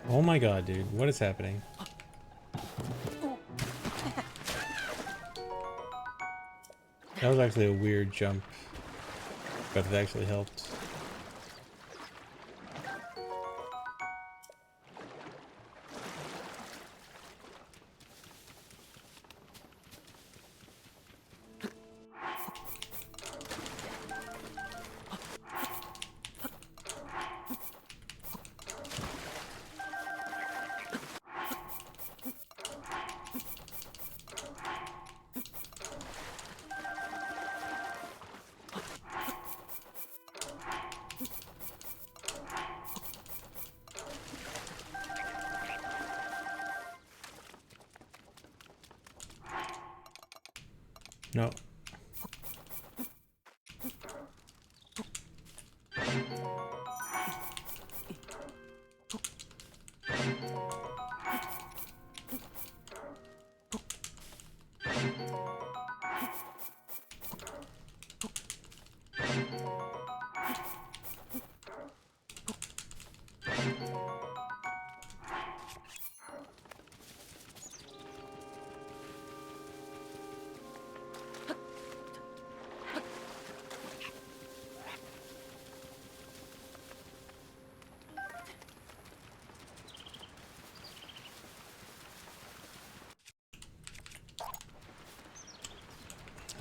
Oh my god, dude. What is happening? That was actually a weird jump, but it actually helped. No.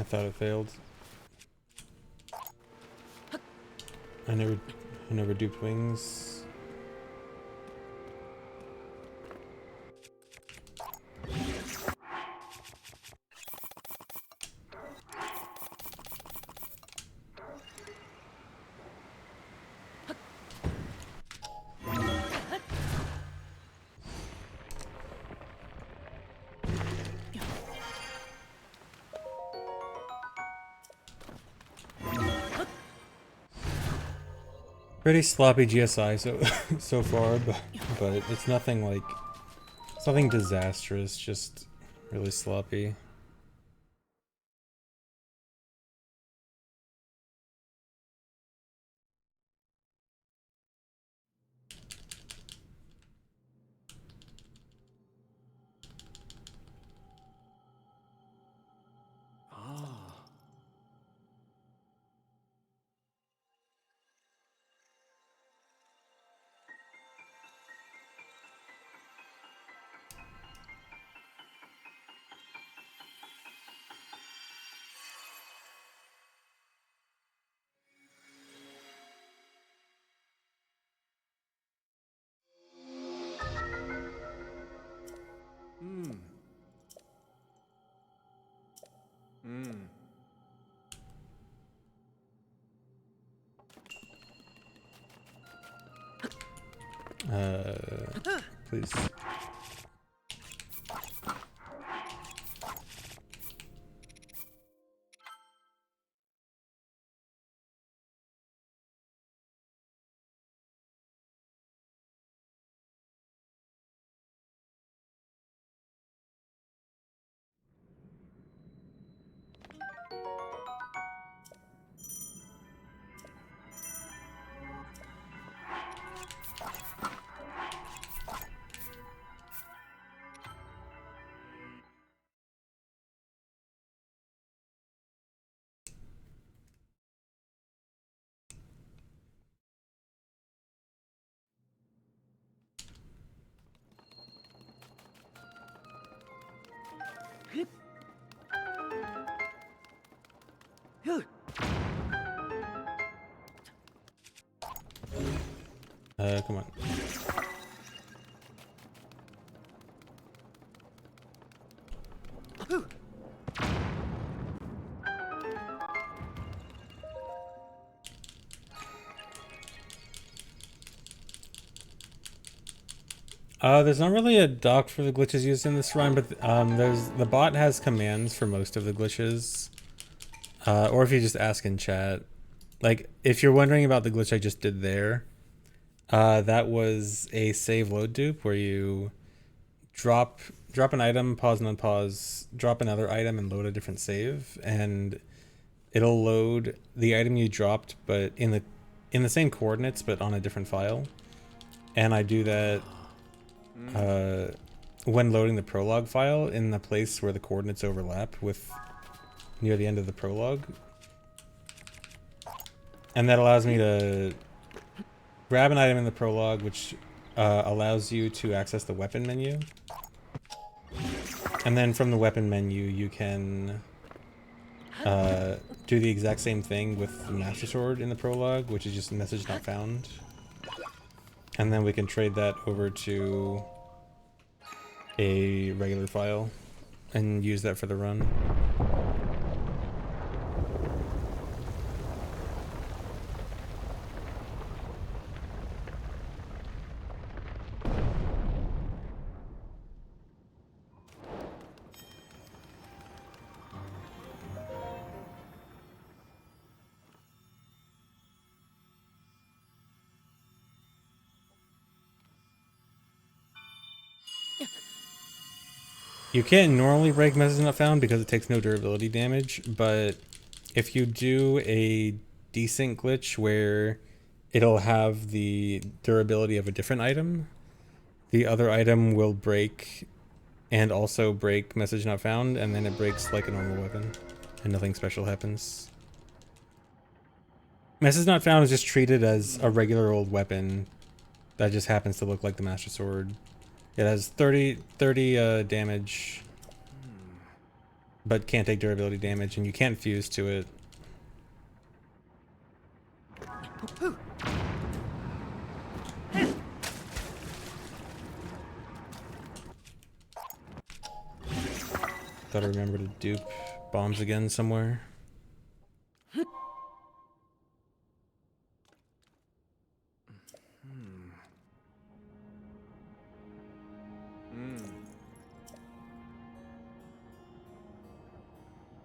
thought it failed. I never duped wings. Pretty sloppy GSI so far, but it's nothing like it's nothing disastrous, just really sloppy. Please. Come on. There's not really a doc for the glitches used in this run, but the bot has commands for most of the glitches. Or if you just ask in chat. Like, if you're wondering about the glitch I just did there, that was a save load dupe where you drop an item, pause and unpause, drop another item and load a different save, and it'll load the item you dropped but in the same coordinates but on a different file. And I do that when loading the prologue file in the place where the coordinates overlap with near the end of the prologue. And that allows me to grab an item in the prologue, which allows you to access the weapon menu. And then from the weapon menu, you can do the exact same thing with the Master Sword in the prologue, which is just a message not found. And then we can trade that over to a regular file and use that for the run. You can't normally break message not found because it takes no durability damage, but if you do a decent glitch where it'll have the durability of a different item, the other item will break and also break message not found, and then it breaks like a normal weapon and nothing special happens. Message not found is just treated as a regular old weapon that just happens to look like the Master Sword. It has 30 damage but can't take durability damage, and you can't fuse to it. Gotta remember to dupe bombs again somewhere.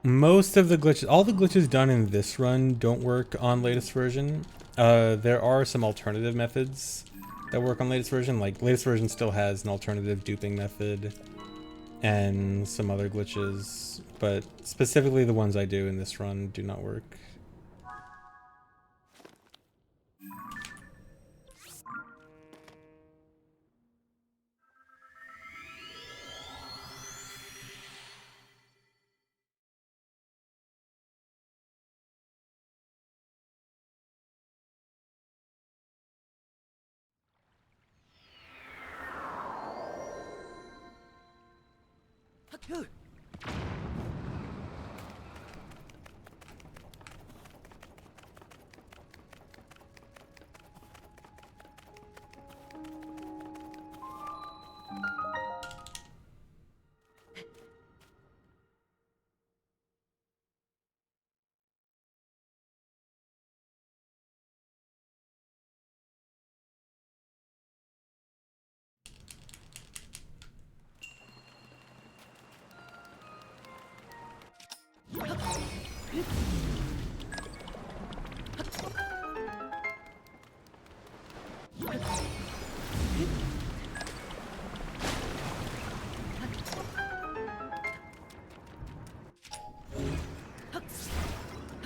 Most of the glitches, all the glitches done in this run don't work on latest version. There are some alternative methods that work on latest version, like latest version still has an alternative duping method and some other glitches, but specifically the ones I do in this run do not work.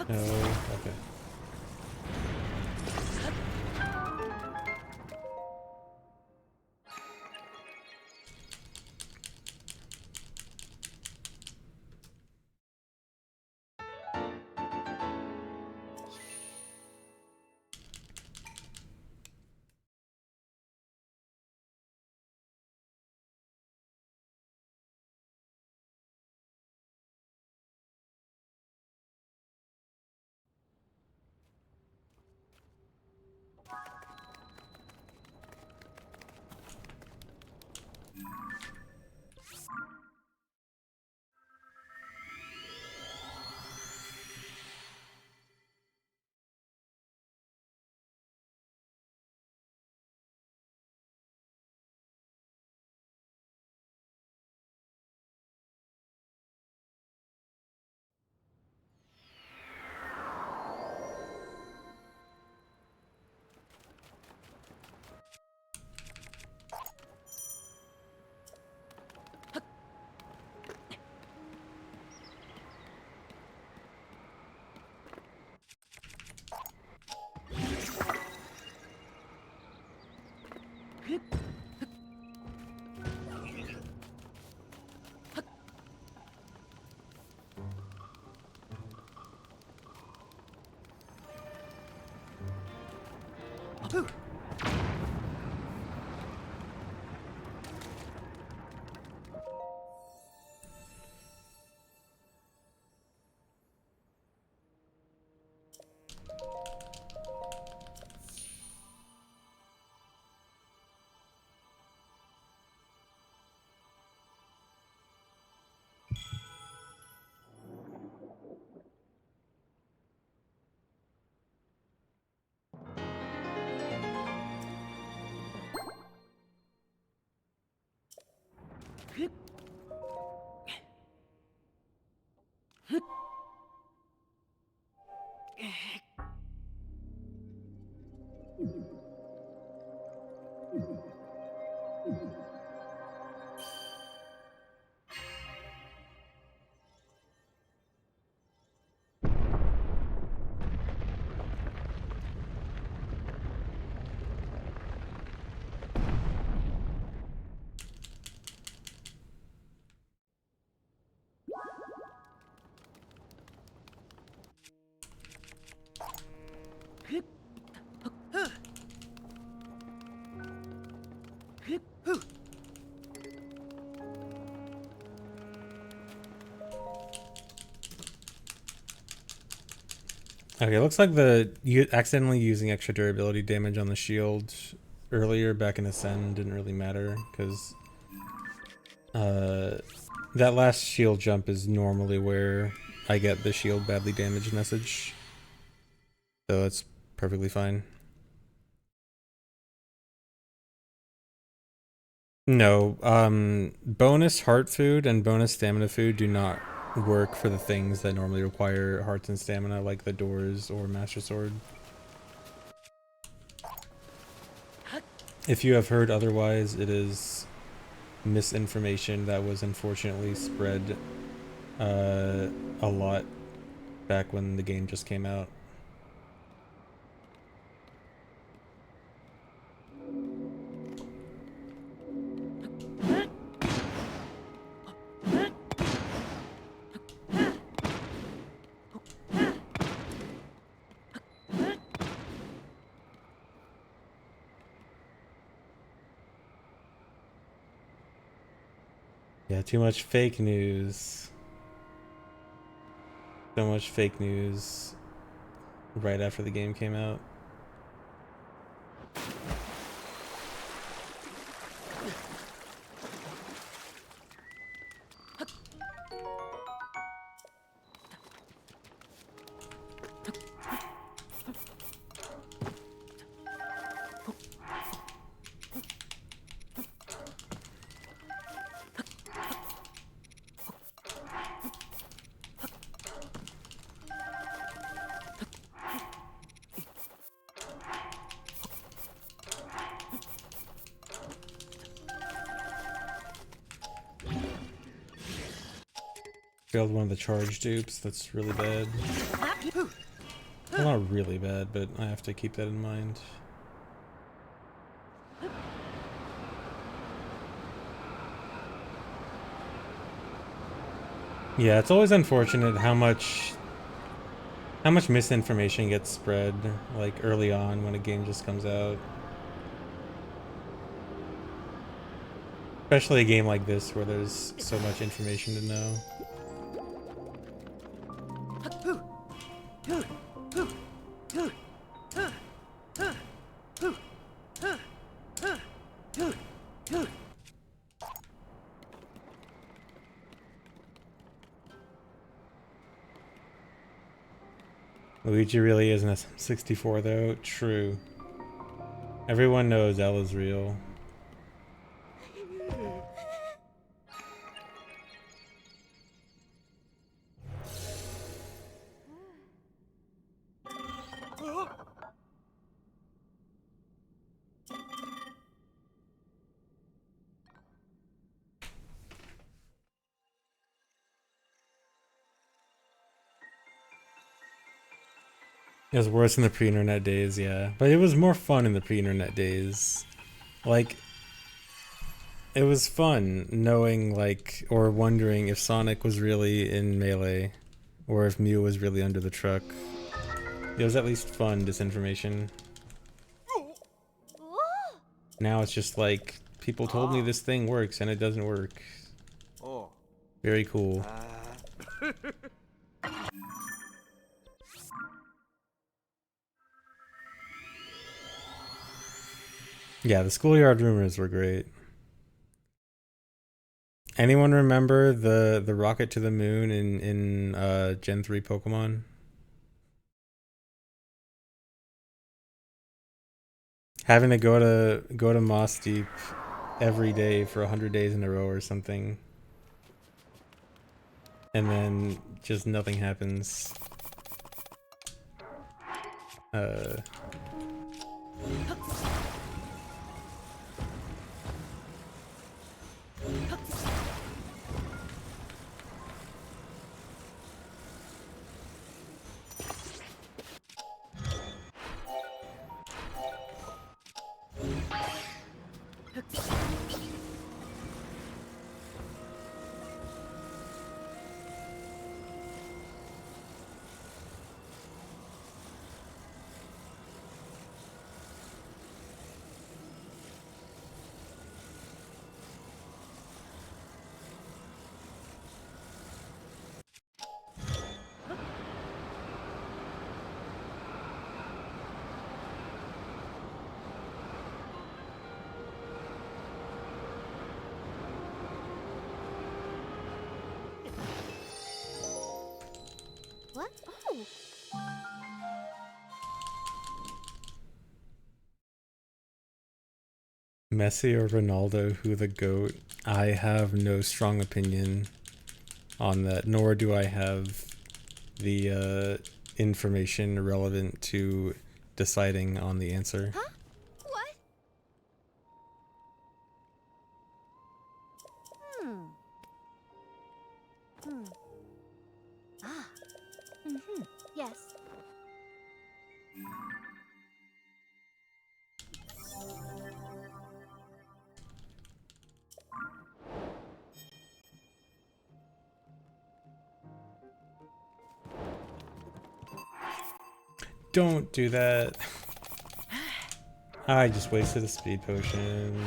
No, okay. Okay, looks like you accidentally using extra durability damage on the shield earlier back in Ascend didn't really matter because that last shield jump is normally where I get the shield badly damaged message, so it's perfectly fine. No, bonus heart food and bonus stamina food do not work for the things that normally require hearts and stamina, like the doors or Master Sword. If you have heard otherwise, it is misinformation that was unfortunately spread a lot back when the game just came out. Yeah, too much fake news. So much fake news right after the game came out. Failed one of the charge dupes. That's really bad. Well, not really bad, but I have to keep that in mind. Yeah, it's always unfortunate how much misinformation gets spread like early on when a game just comes out. Especially a game like this where there's so much information to know. Luigi really is an SM64 though. True. Everyone knows L is real. It was worse in the pre-internet days, yeah. But it was more fun in the pre-internet days. Like, it was fun knowing, like, or wondering if Sonic was really in Melee, or if Mew was really under the truck. It was at least fun disinformation. Now it's just like, people told me this thing works and it doesn't work. Very cool. Yeah, the schoolyard rumors were great. Anyone remember the rocket to the moon in Gen 3 Pokemon? Having to go to Moss Deep every day for 100 days in a row or something. And then just nothing happens.
No!
Messi or Ronaldo, who the GOAT? I have no strong opinion on that, nor do I have the information relevant to deciding on the answer.
Huh? What? Ah. Yes.
Don't do that. I just wasted a speed potion.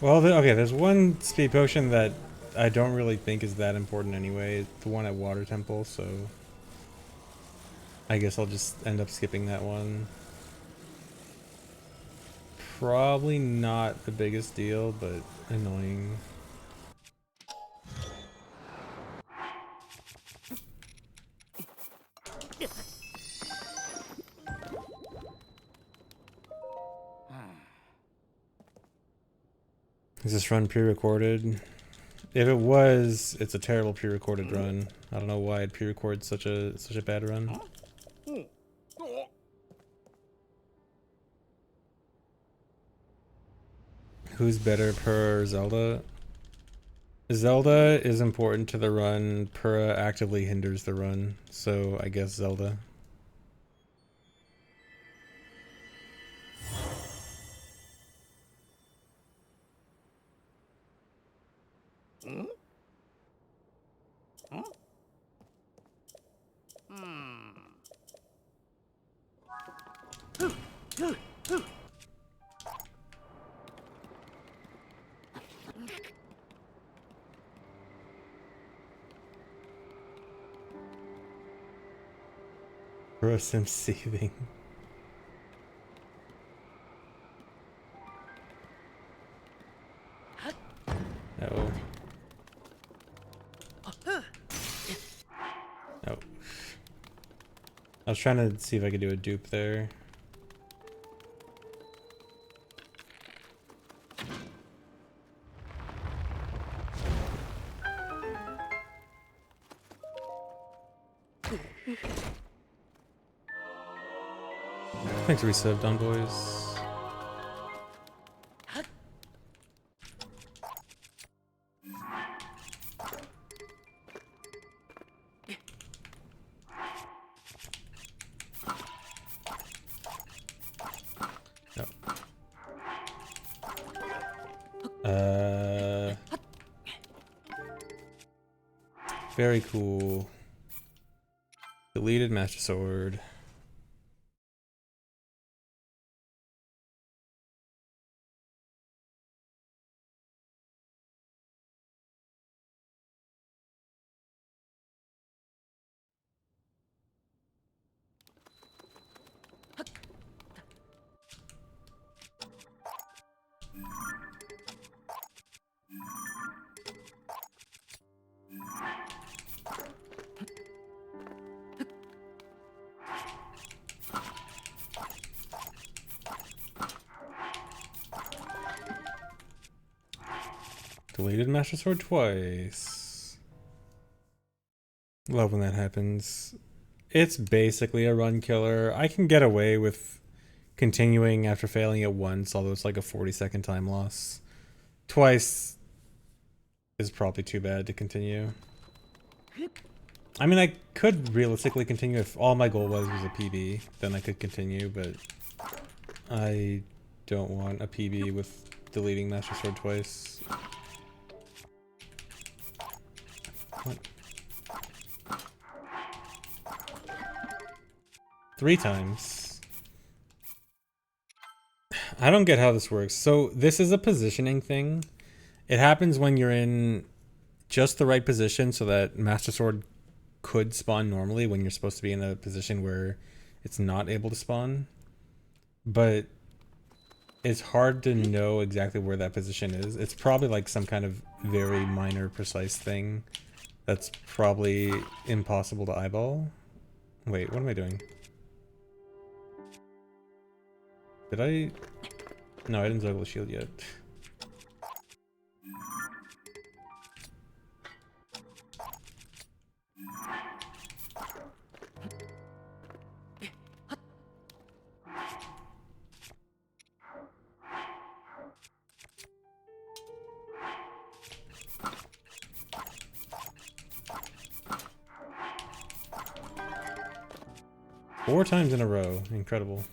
Well, okay, there's one speed potion that I don't really think is that important anyway. The one at Water Temple, so I guess I'll just end up skipping that one. Probably not the biggest deal, but annoying. Is this run pre-recorded? If it was, it's a terrible pre-recorded run. I don't know why I'd pre-record such a bad run. Who's better, Purah or Zelda? Zelda is important to the run. Purah actively hinders the run, so I guess Zelda. Purah Sim seething. No. No. I was trying to see if I could do a dupe there. Thanks for resubbed on, boys. Very cool. Deleted Master Sword. Deleted Master Sword twice. Love when that happens. It's basically a run killer. I can get away with continuing after failing it once, although it's like a 40-second time loss. Twice is probably too bad to continue. I mean, I could realistically continue if all my goal was a PB, then I could continue, but I don't want a PB with deleting Master Sword twice. What? 3 times. I don't get how this works. So this is a positioning thing. It happens when you're in just the right position so that Master Sword could spawn normally when you're supposed to be in a position where it's not able to spawn. But it's hard to know exactly where that position is. It's probably like some kind of very minor, precise thing that's probably impossible to eyeball. Wait, what am I doing? Did I? No, I didn't Zuggle the shield yet. Four times in a row. Incredible.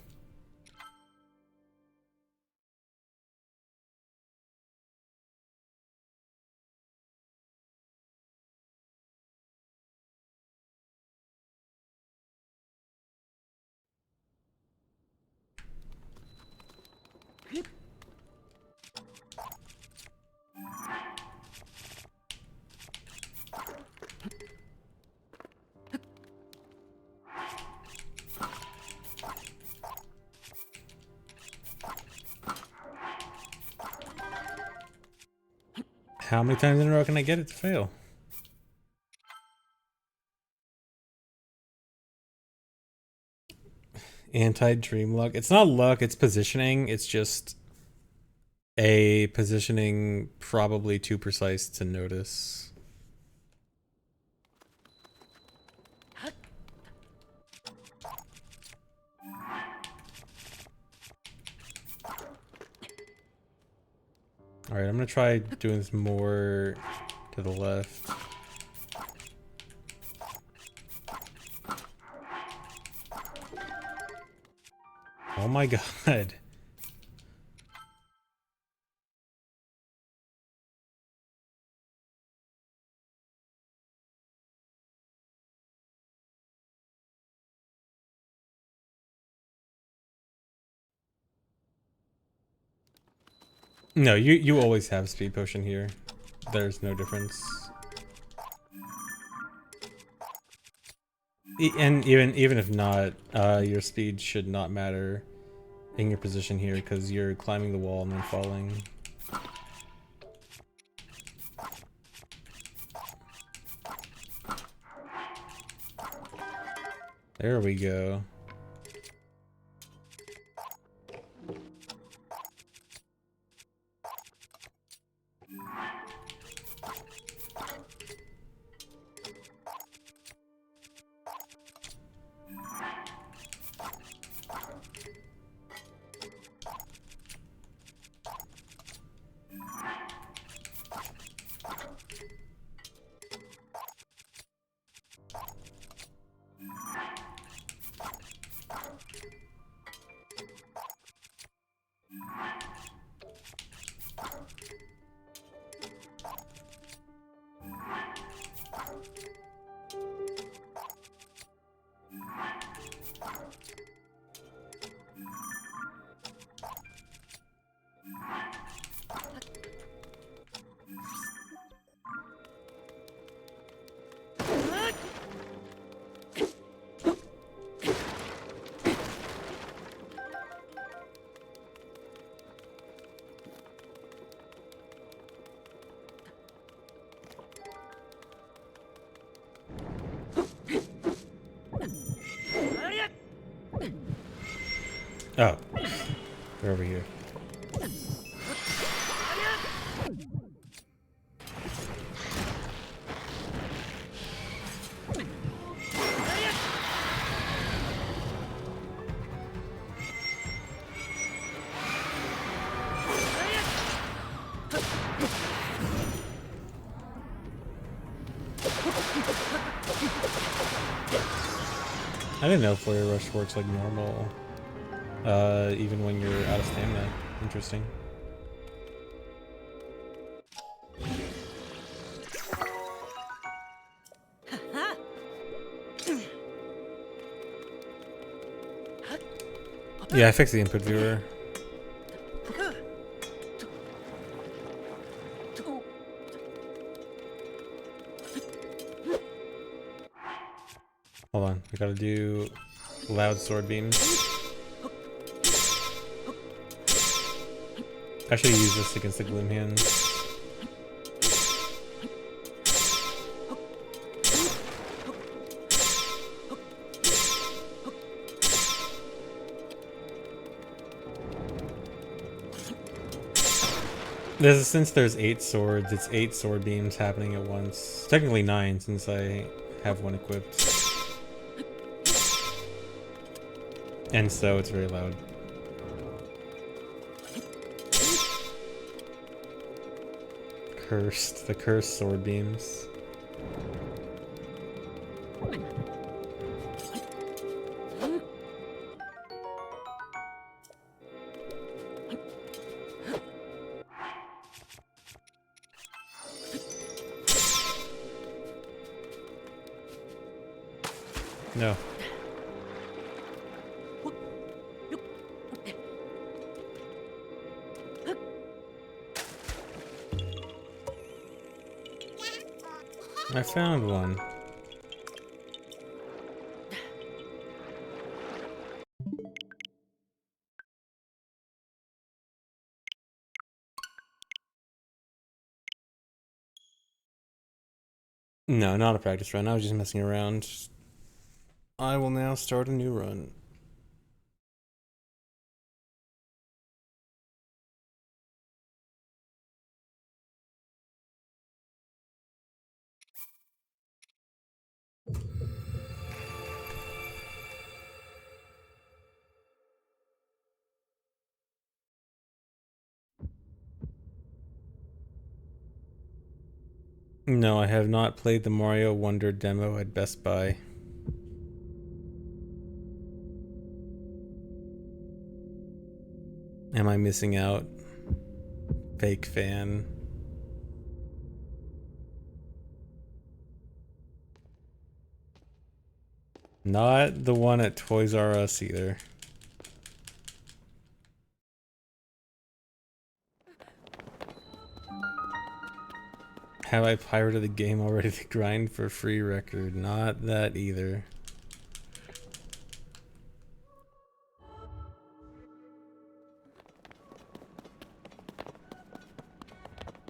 How many times in a row can I get it to fail? Anti-dream luck. It's not luck, it's positioning. It's just a positioning probably too precise to notice. Alright, I'm gonna try doing this more to the left. Oh my god. No, you always have speed potion here. There's no difference. And even if not, your speed should not matter in your position here because you're climbing the wall and then falling. There we go. Oh, they're over here. I didn't know Flurry Rush works like normal, even when you're out of stamina. Interesting. Yeah, I fixed the input viewer. Hold on, we gotta do loud sword beams. I should use this against the Gloom hands. Since there's 8 swords, it's 8 sword beams happening at once. Technically 9 since I have one equipped. And so it's very loud. The cursed sword beams. No. I found one. No, not a practice run. I was just messing around. I will now start a new run. No, I have not played the Mario Wonder demo at Best Buy. Am I missing out? Fake fan. Not the one at Toys R Us either. Have I pirated the game already to grind for free record? Not that either.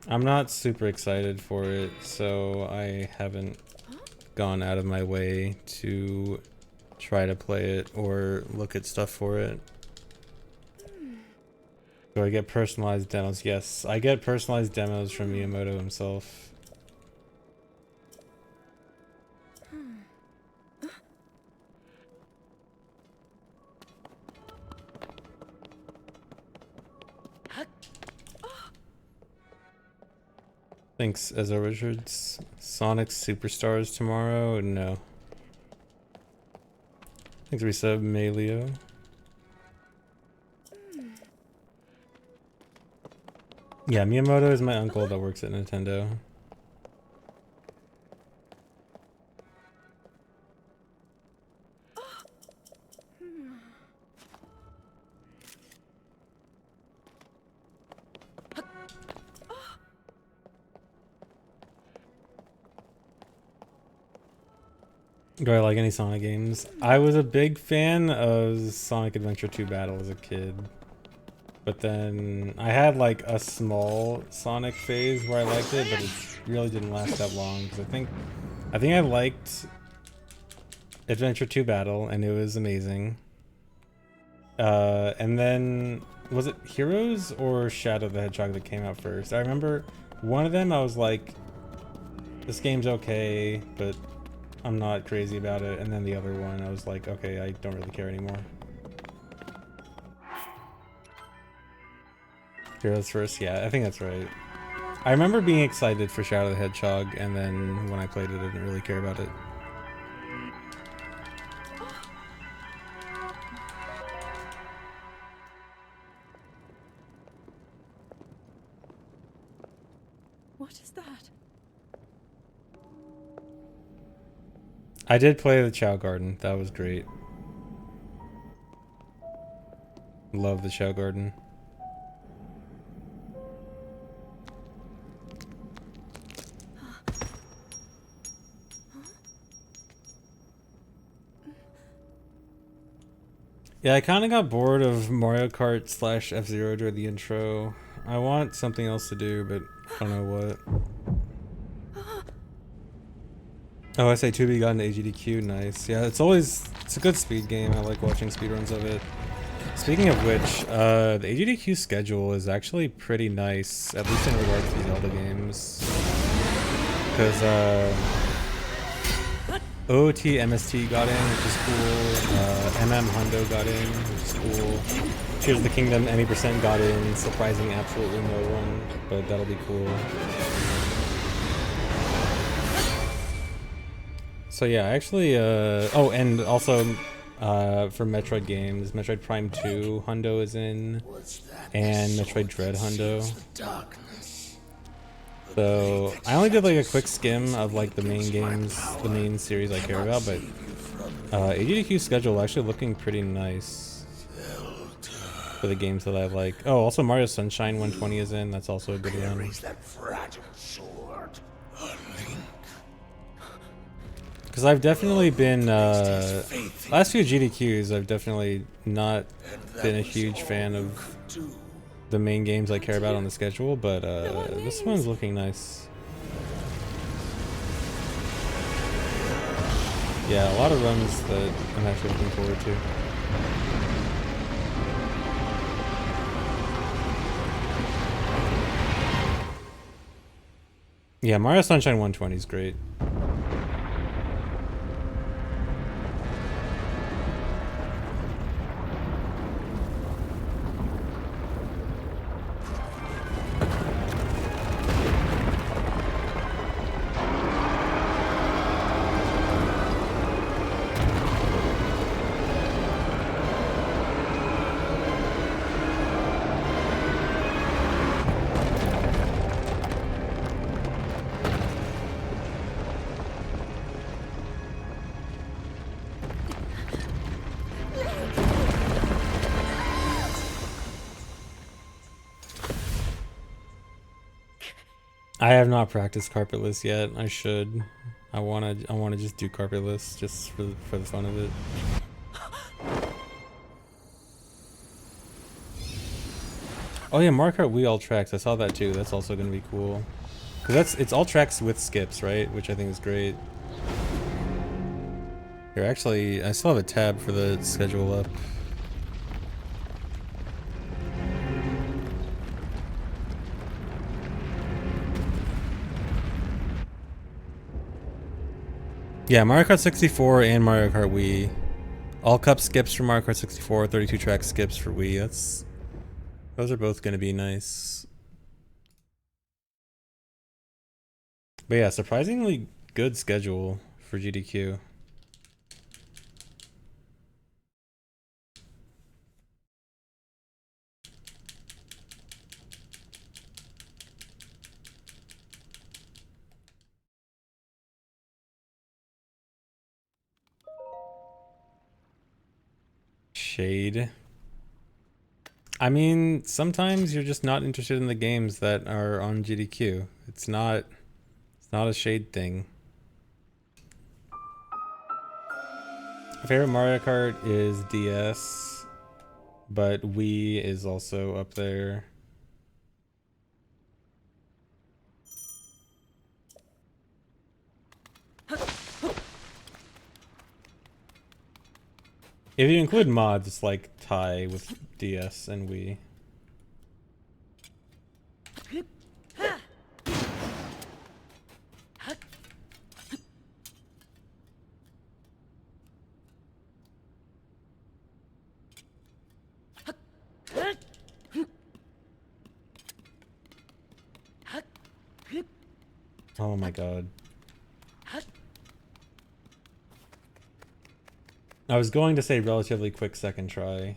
I'm not super excited for it, so I haven't gone out of my way to try to play it or look at stuff for it. Do I get personalized demos? Yes, I get personalized demos from Miyamoto himself. Thanks, Ezra Richards. Sonic Superstars tomorrow? No. Thanks, resub, Maleo. Yeah, Miyamoto is my uncle that works at Nintendo. Do I like any Sonic games? I was a big fan of Sonic Adventure 2 Battle as a kid. But then I had like a small Sonic phase where I liked it, but it really didn't last that long. Because I think I liked Adventure 2 Battle and it was amazing. And then was it Heroes or Shadow the Hedgehog that came out first? I remember one of them I was like, this game's okay, but I'm not crazy about it. And then the other one I was like, okay, I don't really care anymore. Heroes first, yeah, I think that's right. I remember being excited for Shadow the Hedgehog, and then when I played it, I didn't really care about it.
What is that?
I did play the Chow Garden. That was great. Love the Chow Garden. Yeah, I kind of got bored of Mario Kart / F-Zero during the intro. I want something else to do, but I don't know what. Oh, I say 2B got an AGDQ, nice. Yeah, it's a good speed game. I like watching speedruns of it. Speaking of which, the AGDQ schedule is actually pretty nice, at least in regards to Zelda games. Because, OOT MST got in, which is cool. MM Hundo got in, which is cool. Tears of the Kingdom, any percent got in, surprising absolutely no one, but that'll be cool. So yeah, actually, oh, and also, for Metroid games, Metroid Prime 2 Hundo is in, and Metroid Dread Hundo. So, I only did like a quick skim of like the main games, the main series I care about, but AGDQ schedule actually looking pretty nice for the games that I like. Oh, also Mario Sunshine 120 is in, that's also a good one. Because I've definitely been, last few GDQs, I've definitely not been a huge fan of the main games I care about on the schedule, but this one's looking nice. Yeah, a lot of runs that I'm actually looking forward to. Yeah, Mario Sunshine 120 is great. I have not practiced carpetless yet. I should. I wanna just do carpetless just for the fun of it. Oh yeah, Mario Kart Wii all tracks. I saw that too. That's also gonna be cool. Cause it's all tracks with skips, right? Which I think is great. Here, actually, I still have a tab for the schedule up. Yeah, Mario Kart 64 and Mario Kart Wii. All cup skips for Mario Kart 64, 32 track skips for Wii. Those are both going to be nice. But yeah, surprisingly good schedule for GDQ. Shade. I mean, sometimes you're just not interested in the games that are on GDQ. It's not a shade thing. My favorite Mario Kart is DS, but Wii is also up there. If you include mods, it's like tie with DS and Wii. Oh my god. I was going to say relatively quick second try.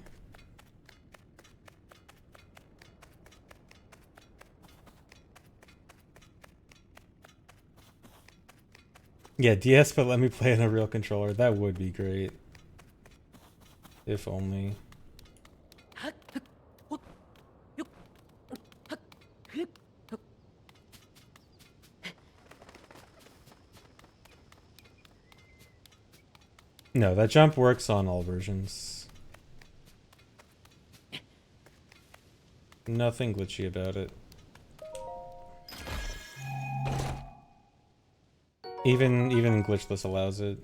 Yeah, DS, but let me play on a real controller. That would be great. If only. No, that jump works on all versions. nothing glitchy about it. Even Glitchless allows it.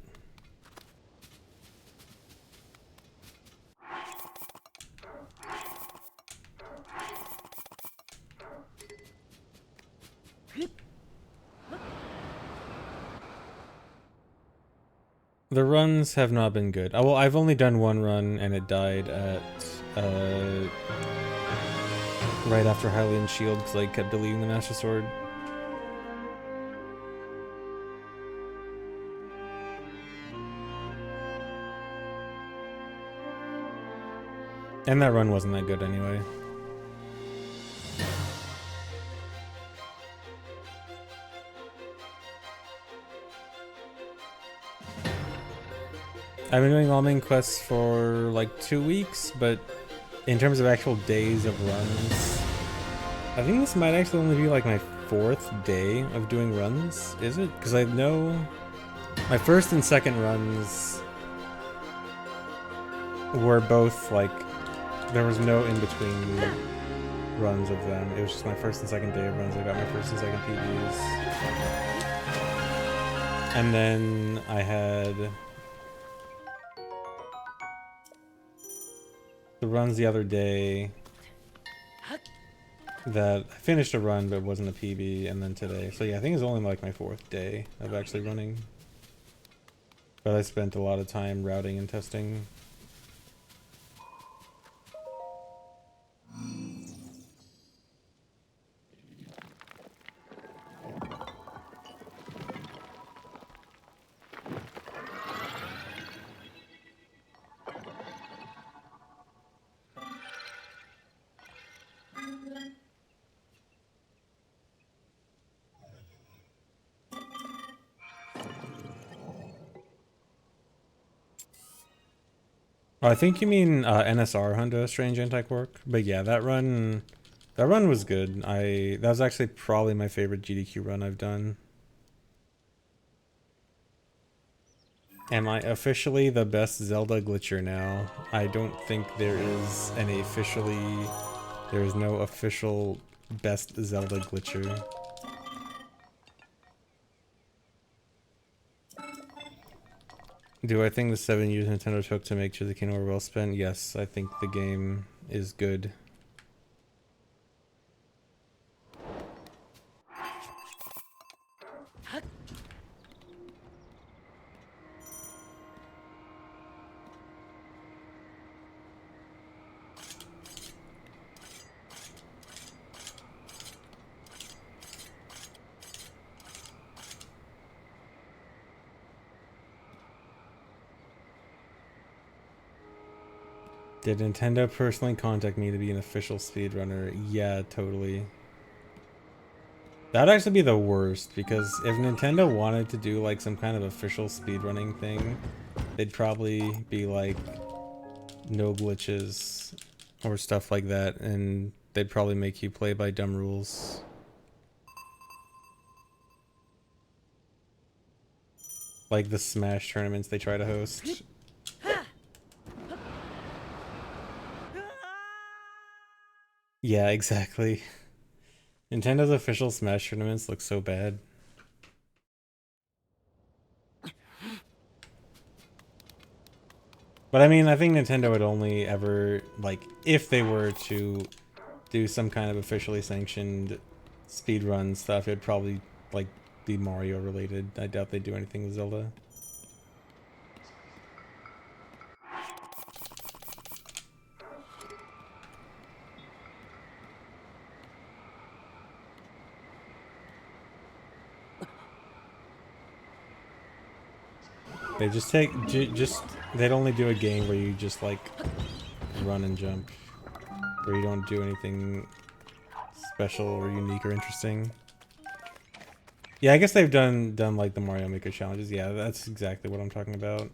The runs have not been good. Oh, well, I've only done one run and it died at right after Hylian Shield because I kept deleting the Master Sword. And that run wasn't that good anyway. I've been doing all main quests for like 2 weeks, but in terms of actual days of runs, I think this might actually only be like my 4th day of doing runs, is it? Because I know my first and second runs were both like, there was no in-between runs of them. It was just my first and second day of runs. I got my first and second PBs. And then I had the runs the other day that I finished a run but wasn't a PB, and then today. So yeah, I think it's only like my 4th day of actually running. But I spent a lot of time routing and testing. Oh, I think you mean NSR Honda Strange Anti-Quirk, but yeah, that run was good. That was actually probably my favorite GDQ run I've done. Am I officially the best Zelda glitcher now? I don't think there is no official best Zelda glitcher. Do I think the 7 years Nintendo took to make sure the Kingdom were well spent? Yes, I think the game is good. Did Nintendo personally contact me to be an official speedrunner? Yeah, totally. That'd actually be the worst, because if Nintendo wanted to do like some kind of official speedrunning thing, they'd probably be like, no glitches or stuff like that, and they'd probably make you play by dumb rules. Like the Smash tournaments they try to host. Yeah, exactly. Nintendo's official Smash tournaments look so bad. But I mean, I think Nintendo would only ever, like, if they were to do some kind of officially sanctioned speedrun stuff, it'd probably, like, be Mario related. I doubt they'd do anything with Zelda. They just take, they'd only do a game where you just, like, run and jump. Where you don't do anything special or unique or interesting. Yeah, I guess they've done like the Mario Maker challenges. Yeah, that's exactly what I'm talking about.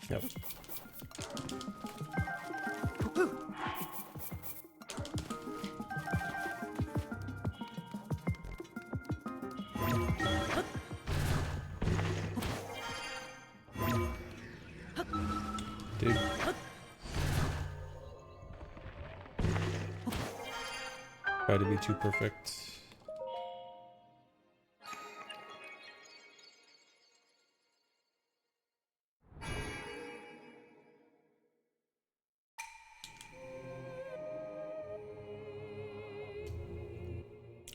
Yep. Dude. Try to be too perfect.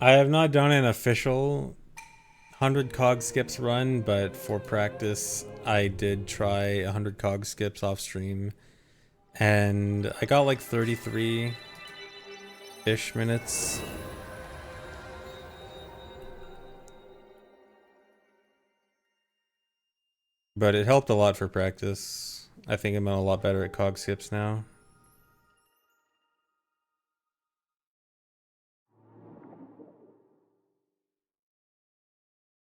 I have not done an official 100 cog skips run, but for practice, I did try 100 cog skips off stream, and I got like 33-ish minutes. But it helped a lot for practice. I think I'm a lot better at cog skips now.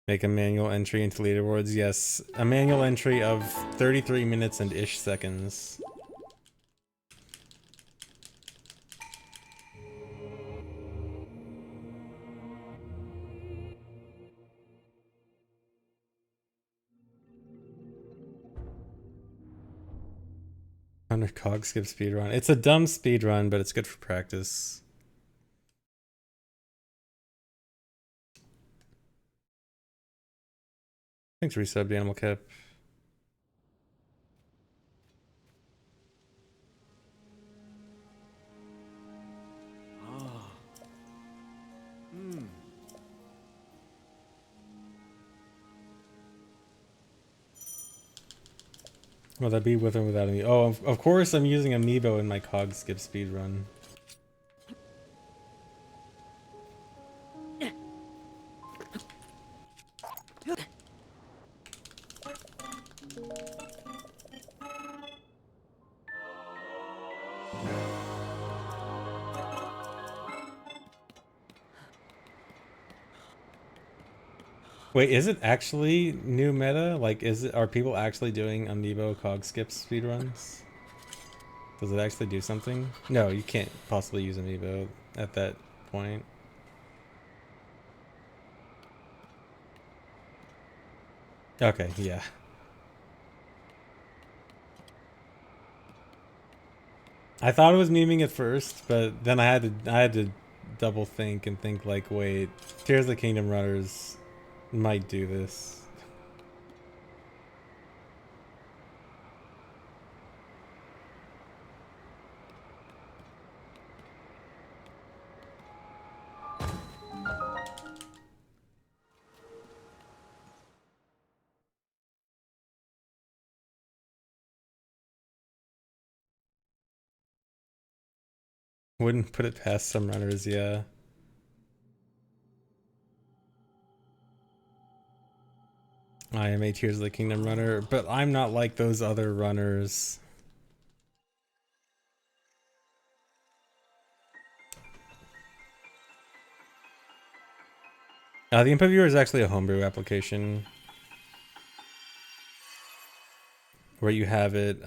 Make a manual entry into leaderboards. Yes, a manual entry of 33 minutes and ish seconds. Under cog skip speedrun. It's a dumb speedrun, but it's good for practice. Thanks, resubbed Animal Cap. Will that be with or without me? Oh, of course I'm using Amiibo in my cog skip speedrun. Wait, is it actually new meta? Like, are people actually doing Amiibo cog skip speedruns? Does it actually do something? No, you can't possibly use Amiibo at that point. Okay, yeah. I thought it was memeing at first, but then I had to double think and think like, wait, Tears of the Kingdom runners might do this. Wouldn't put it past some runners, yeah. I am a Tears of the Kingdom runner, but I'm not like those other runners. The Input Viewer is actually a homebrew application where you have it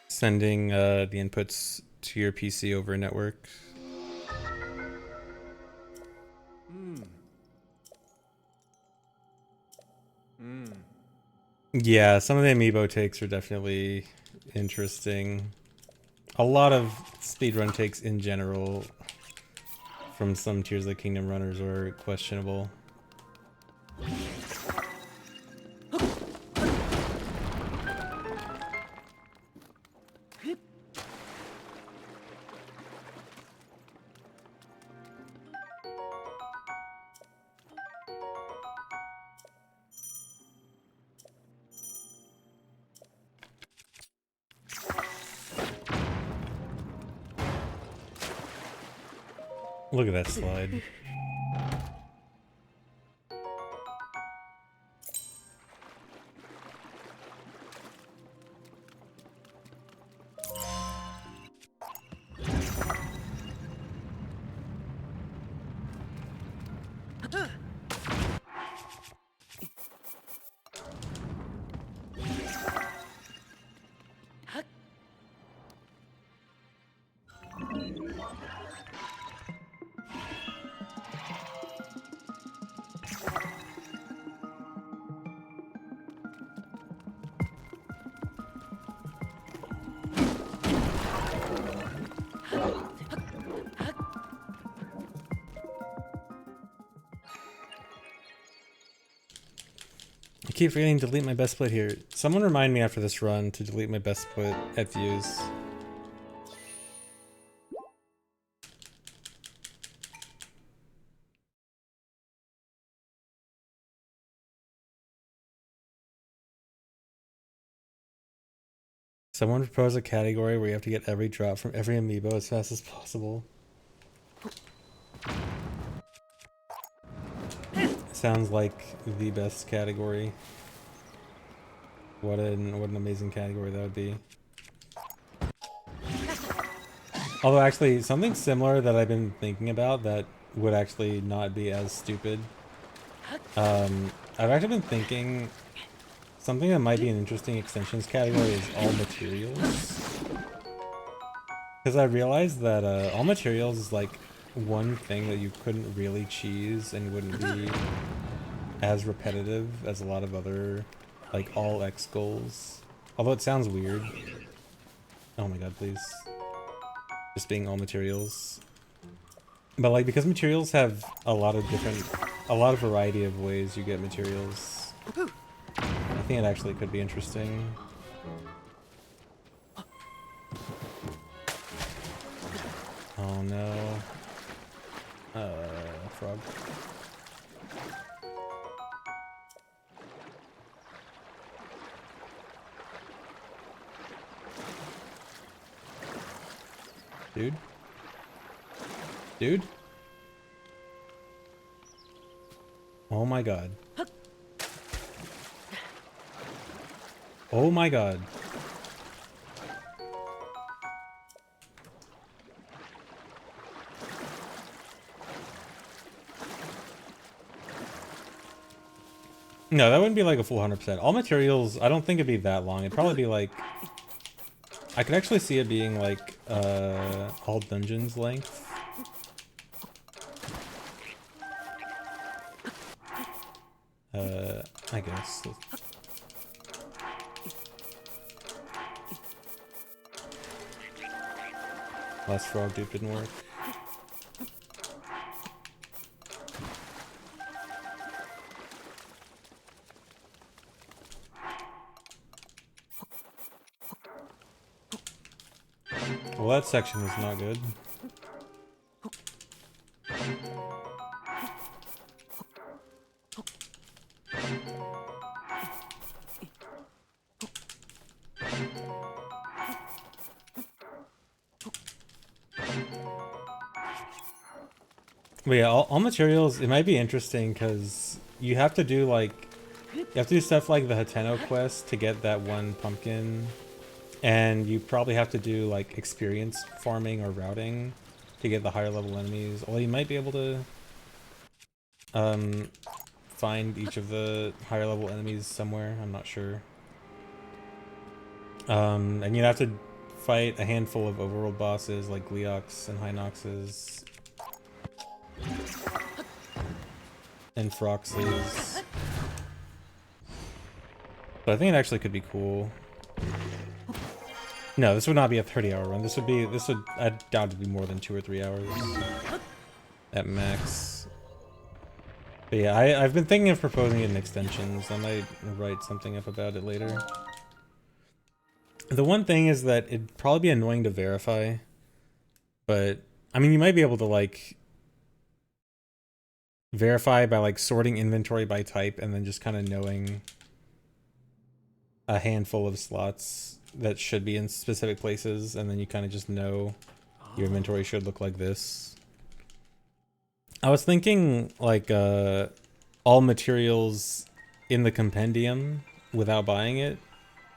sending the inputs to your PC over a network. Yeah, some of the amiibo takes are definitely interesting. A lot of speedrun takes in general from some Tears of the Kingdom runners are questionable. Look at that slide. I keep forgetting to delete my best split here. Someone remind me after this run to delete my best split at views. Someone propose a category where you have to get every drop from every amiibo as fast as possible. Sounds like the best category. What an amazing category that would be. Although actually, something similar that I've been thinking about that would actually not be as stupid. I've actually been thinking something that might be an interesting extensions category is all materials. Because I realized that all materials is like one thing that you couldn't really cheese and wouldn't be as repetitive as a lot of other like all X goals. Although it sounds weird. Oh my god, please. Just being all materials. But like because materials have a lot of variety of ways you get materials. I think it actually could be interesting. Oh no. Frog. Dude? Dude? Oh my god. Oh my god. No, that wouldn't be like a full 100%. All materials, I don't think it'd be that long. It'd probably be like... I could actually see it being like, all dungeons length. I guess. Last frog dupe didn't work. Well, that section was not good. But yeah, all materials, it might be interesting because you have to do like, you have to do stuff like the Hateno quest to get that one pumpkin. And you probably have to do like experience farming or routing to get the higher level enemies. Although you might be able to find each of the higher level enemies somewhere, I'm not sure. And you'd have to fight a handful of overworld bosses like Gleox and Hinoxes and Froxes. But I think it actually could be cool. No, this would not be a 30-hour run. This would, I doubt it'd be more than 2 or 3 hours at max. But yeah, I've been thinking of proposing it in extensions. I might write something up about it later. The one thing is that it'd probably be annoying to verify, but I mean, you might be able to like verify by like sorting inventory by type and then just kind of knowing a handful of slots that should be in specific places, and then you kind of just know your inventory should look like this. I was thinking like all materials in the compendium without buying it,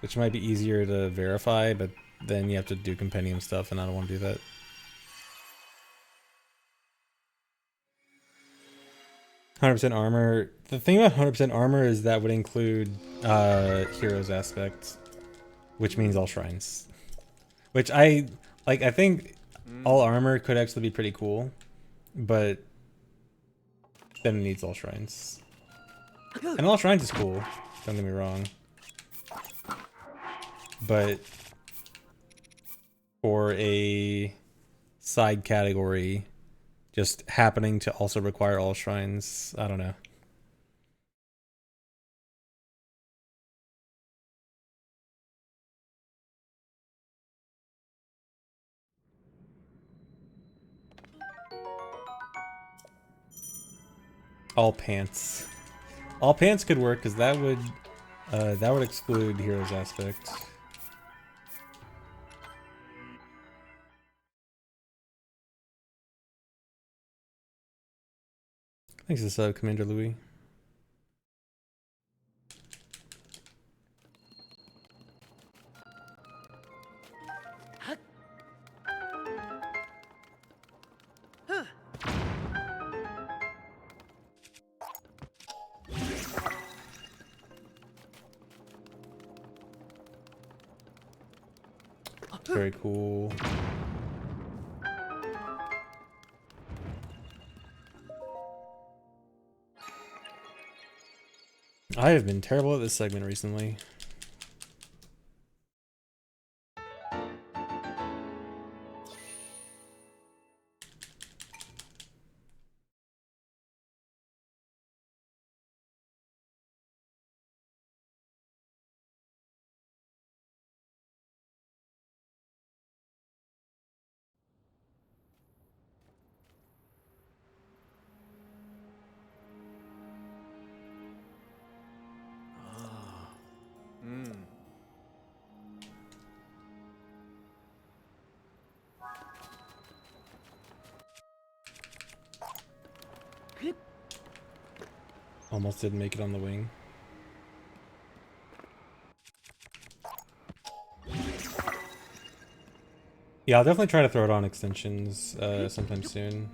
which might be easier to verify, but then you have to do compendium stuff and I don't want to do that. "100% armor." The thing about 100% armor is that would include heroes aspect, which means all shrines. Which I think all armor could actually be pretty cool, but then it needs all shrines. And all shrines is cool, don't get me wrong. But for a side category, just happening to also require all shrines, I don't know. All pants. All pants could work because that would exclude heroes aspect. Thanks for the sub, Commander Louis. Very cool. I have been terrible at this segment recently. Almost didn't make it on the wing. Yeah, I'll definitely try to throw it on extensions sometime soon.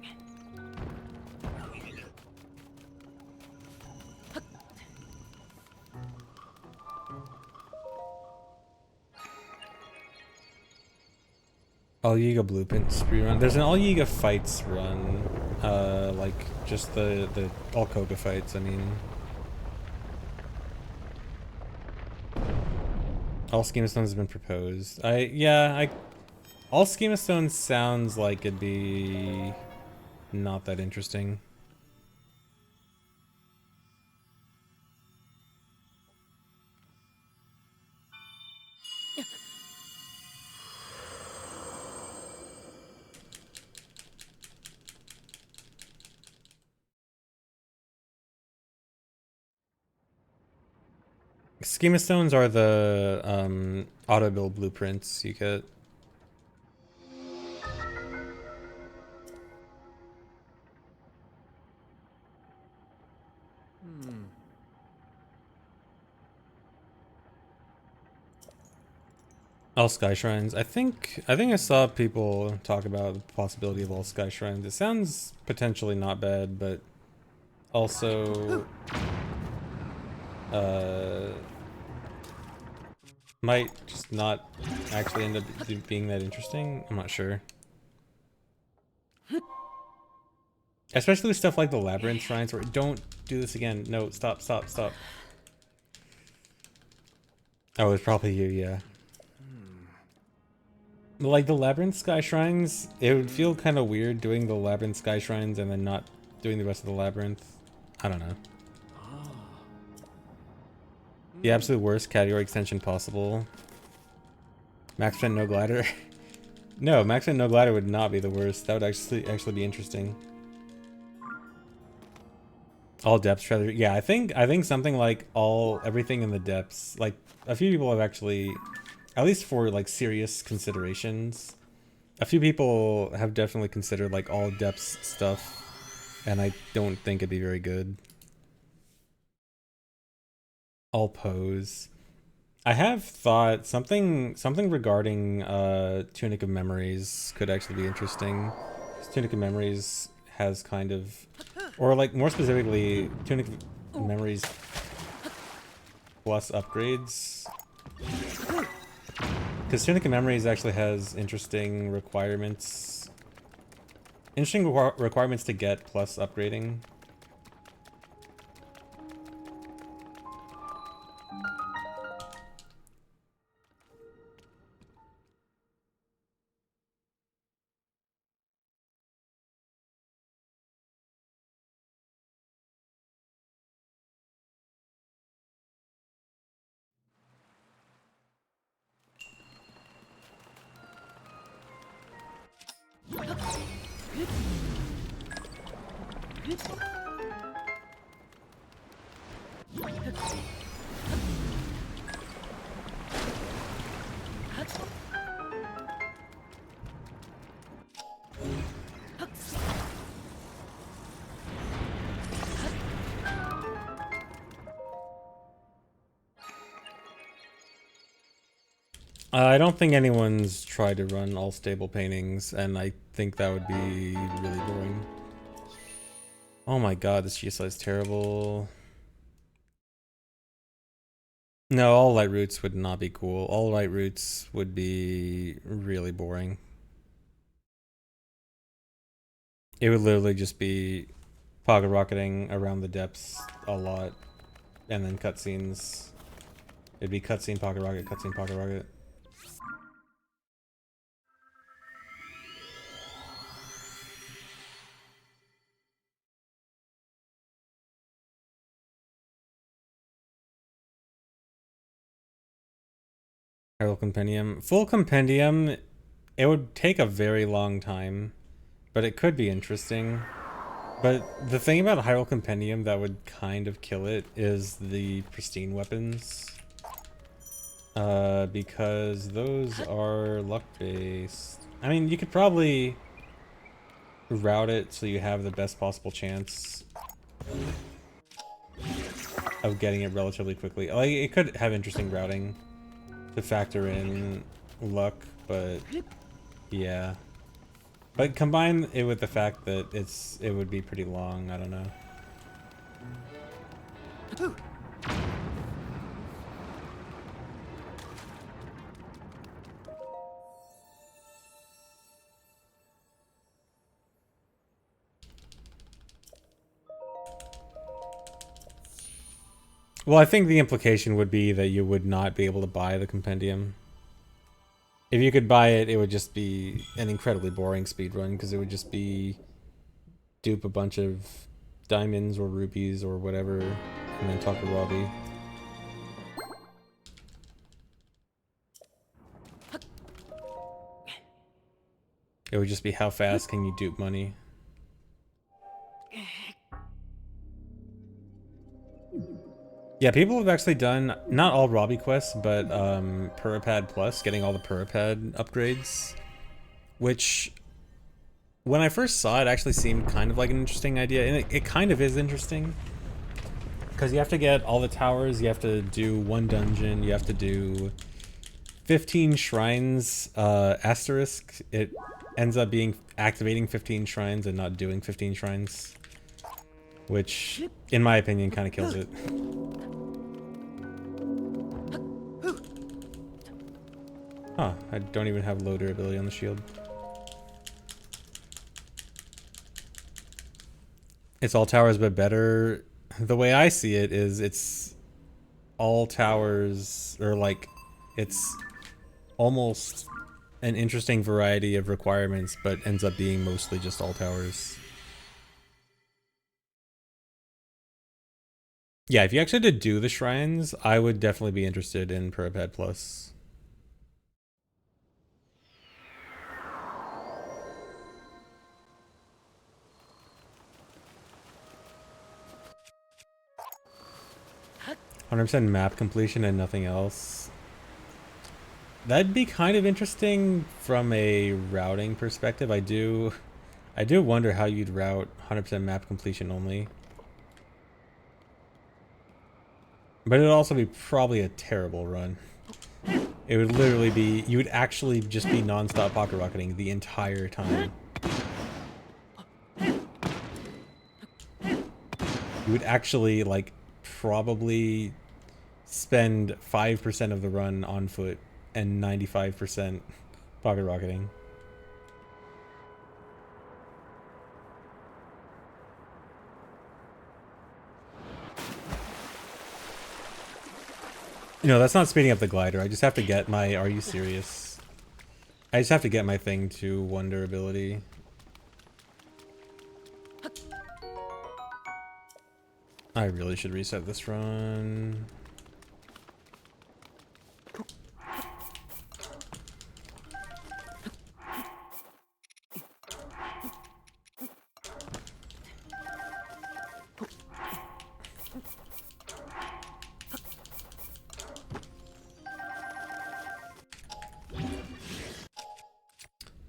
All Yiga Blueprint Speedrun. There's an All Yiga Fights run. Like just the All Koga fights, I mean. All Schema Stones have been proposed. All Schema Stones sounds like it'd be not that interesting. Schema Stones are the auto build blueprints you get. All sky shrines. I think I saw people talk about the possibility of all sky shrines. It sounds potentially not bad, but also might just not actually end up being that interesting. I'm not sure. Especially with stuff like the labyrinth shrines where don't do this again. No, stop, stop, stop. Oh, it's probably you, yeah. Like the labyrinth sky shrines, it would feel kind of weird doing the labyrinth sky shrines and then not doing the rest of the labyrinth. I don't know. The absolute worst category extension possible. Max Percent No Glider. No, Max Percent No Glider would not be the worst. That would actually be interesting. All depths treasure. Yeah, I think something like everything in the depths. Like a few people have actually, at least for like serious considerations, a few people have definitely considered like all depths stuff, and I don't think it'd be very good. All pose. I have thought something regarding Tunic of Memories could actually be interesting. 'Cause Tunic of Memories has kind of, or like more specifically, Tunic of Memories plus upgrades. Because Tunic of Memories actually has interesting requirements. Requirements to get plus upgrading. I don't think anyone's tried to run all stable paintings, and I think that would be really boring. Oh my god, this GSI is terrible. No, all light routes would not be cool. All light routes would be really boring. It would literally just be pocket rocketing around the depths a lot, and then cutscenes. It'd be cutscene, pocket rocket, cutscene, pocket rocket. Hyrule Compendium. Full Compendium, it would take a very long time, but it could be interesting. But the thing about Hyrule Compendium that would kind of kill it is the pristine weapons. Because those are luck-based. I mean, you could probably route it so you have the best possible chance of getting it relatively quickly. Like, it could have interesting routing to factor in luck, but yeah. But combine it with the fact that it would be pretty long, I don't know. Well, I think the implication would be that you would not be able to buy the compendium. If you could buy it, it would just be an incredibly boring speedrun, because it would just be dupe a bunch of diamonds or rupees or whatever, and then talk to Robbie. It would just be how fast can you dupe money. Yeah, people have actually done, not all Robbie quests, but Puripad Plus, getting all the Puripad upgrades, which, when I first saw it, actually seemed kind of like an interesting idea, and it kind of is interesting, because you have to get all the towers, you have to do one dungeon, you have to do 15 shrines asterisk, it ends up being activating 15 shrines and not doing 15 shrines, which in my opinion kind of kills it. Huh, I don't even have low durability on the shield. It's all towers but better. The way I see it is it's all towers, or like it's almost an interesting variety of requirements, but ends up being mostly just all towers. Yeah, if you actually had to do the shrines, I would definitely be interested in Pad Plus. "100% map completion and nothing else." That'd be kind of interesting from a routing perspective. I do wonder how you'd route 100% map completion only. But it'd also be probably a terrible run. It would literally be, you would actually just be non-stop pocket rocketing the entire time. You would actually, like, probably spend 5% of the run on foot and 95% pocket rocketing. No, that's not speeding up the glider. I just have to get my, are you serious? I just have to get my thing to 1 durability. I really should reset this run.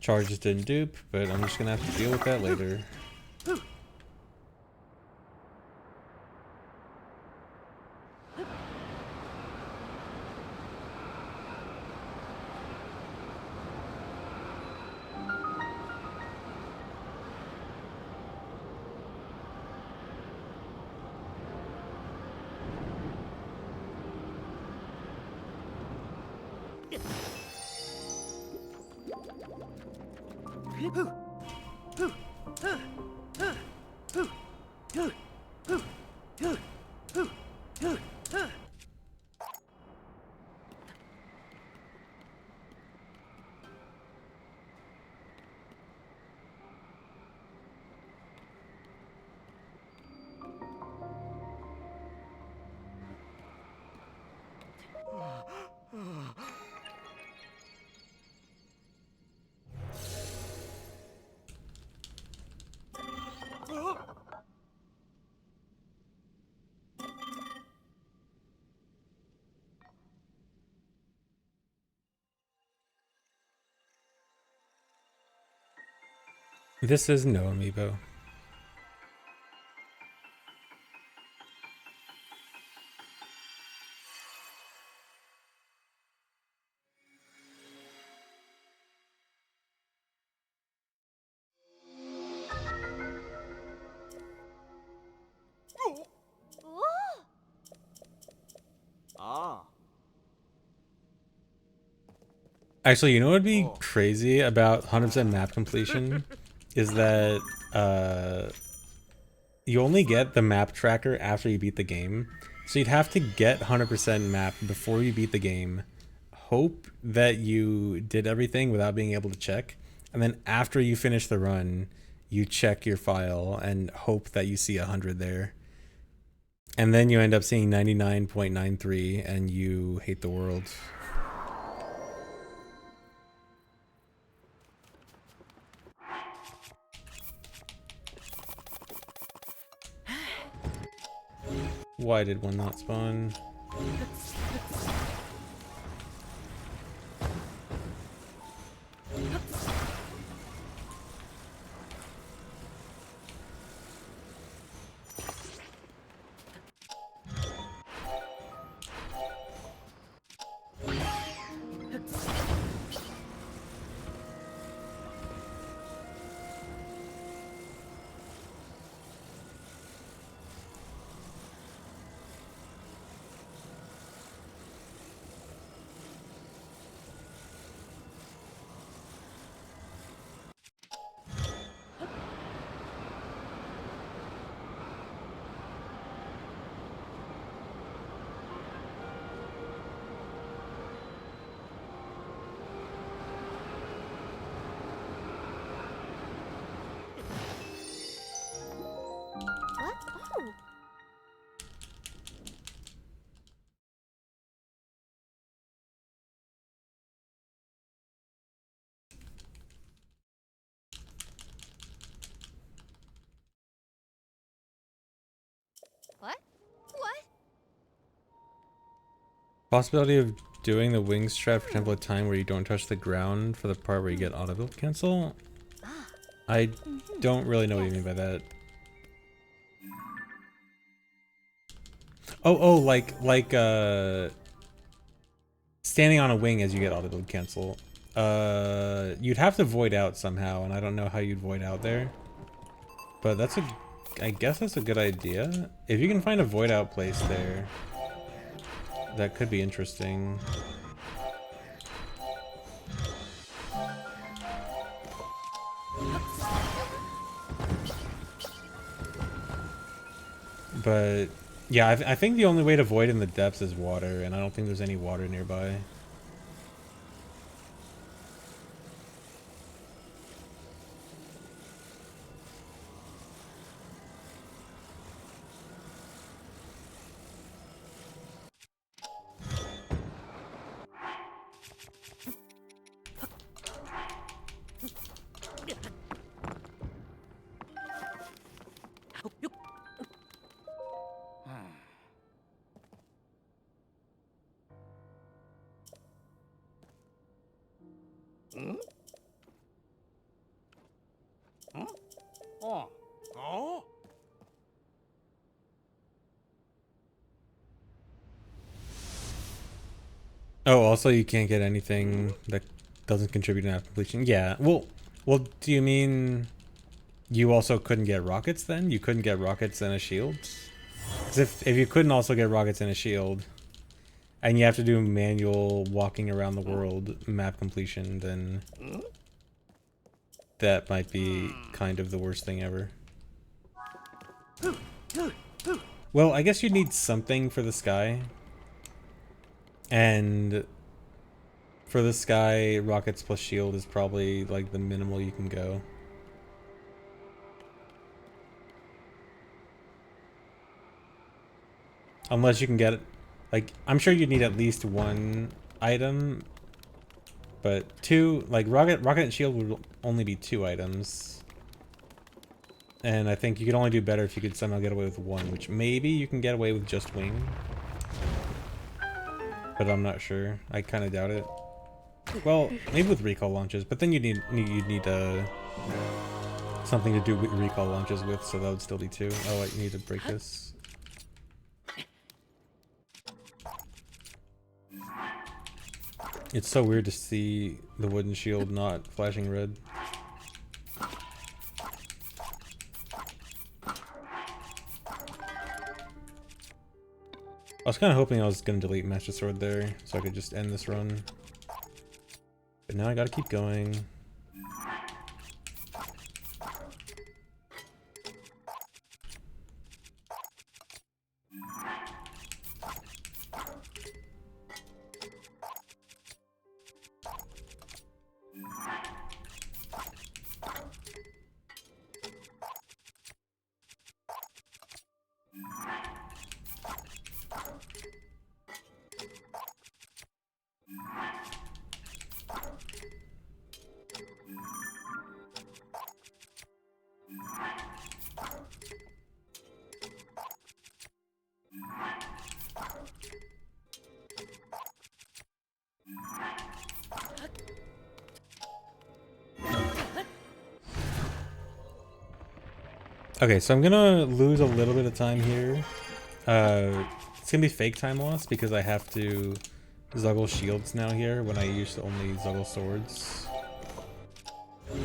Charges didn't dupe, but I'm just gonna have to deal with that later. This is no amiibo. Actually, you know what would be crazy about 100% map completion is that you only get the map tracker after you beat the game. So you'd have to get 100% map before you beat the game, hope that you did everything without being able to check, and then after you finish the run, you check your file and hope that you see 100 there. And then you end up seeing 99.93 and you hate the world. Why did one not spawn?
What? What?
Possibility of doing the wing strat for Temple of Time where you don't touch the ground for the part where you get auto build cancel? I don't really know what you mean by that. Oh, like standing on a wing as you get auto build cancel. You'd have to void out somehow, and I don't know how you'd void out there. But that's I guess that's a good idea. If you can find a void out place there, that could be interesting. But yeah, I think the only way to void in the depths is water, and I don't think there's any water nearby. Oh, also you can't get anything that doesn't contribute to map completion. Yeah, well, do you mean you also couldn't get rockets then? You couldn't get rockets and a shield? Because if you couldn't also get rockets and a shield, and you have to do manual walking around the world map completion, then that might be kind of the worst thing ever. Well, I guess you'd need something for the sky. And for the sky, rockets plus shield is probably like the minimal you can go. Unless you can get, like, I'm sure you'd need at least one item, but two, like rocket and shield would only be 2 items. And I think you could only do better if you could somehow get away with 1, which maybe you can get away with just wing. But I'm not sure. I kind of doubt it. Well, maybe with recall launches, but then you'd need something to do with recall launches with, so that would still be 2. Oh, wait, you need to break this. It's so weird to see the wooden shield not flashing red. I was kind of hoping I was going to delete Master Sword there, so I could just end this run. But now I gotta keep going. Okay, so I'm gonna lose a little bit of time here. It's gonna be fake time loss because I have to Zuggle shields now here when I used to only Zuggle swords.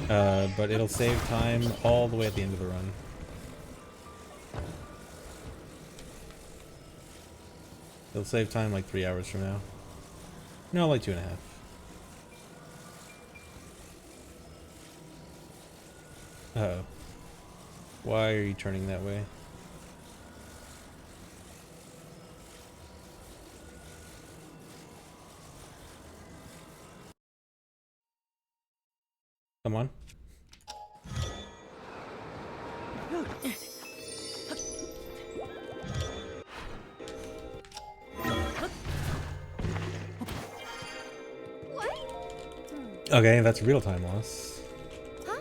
But it'll save time all the way at the end of the run. It'll save time like 3 hours from now. No, like 2.5. Uh-oh. Why are you turning that way? Come on. Okay, that's real time loss.
Huh?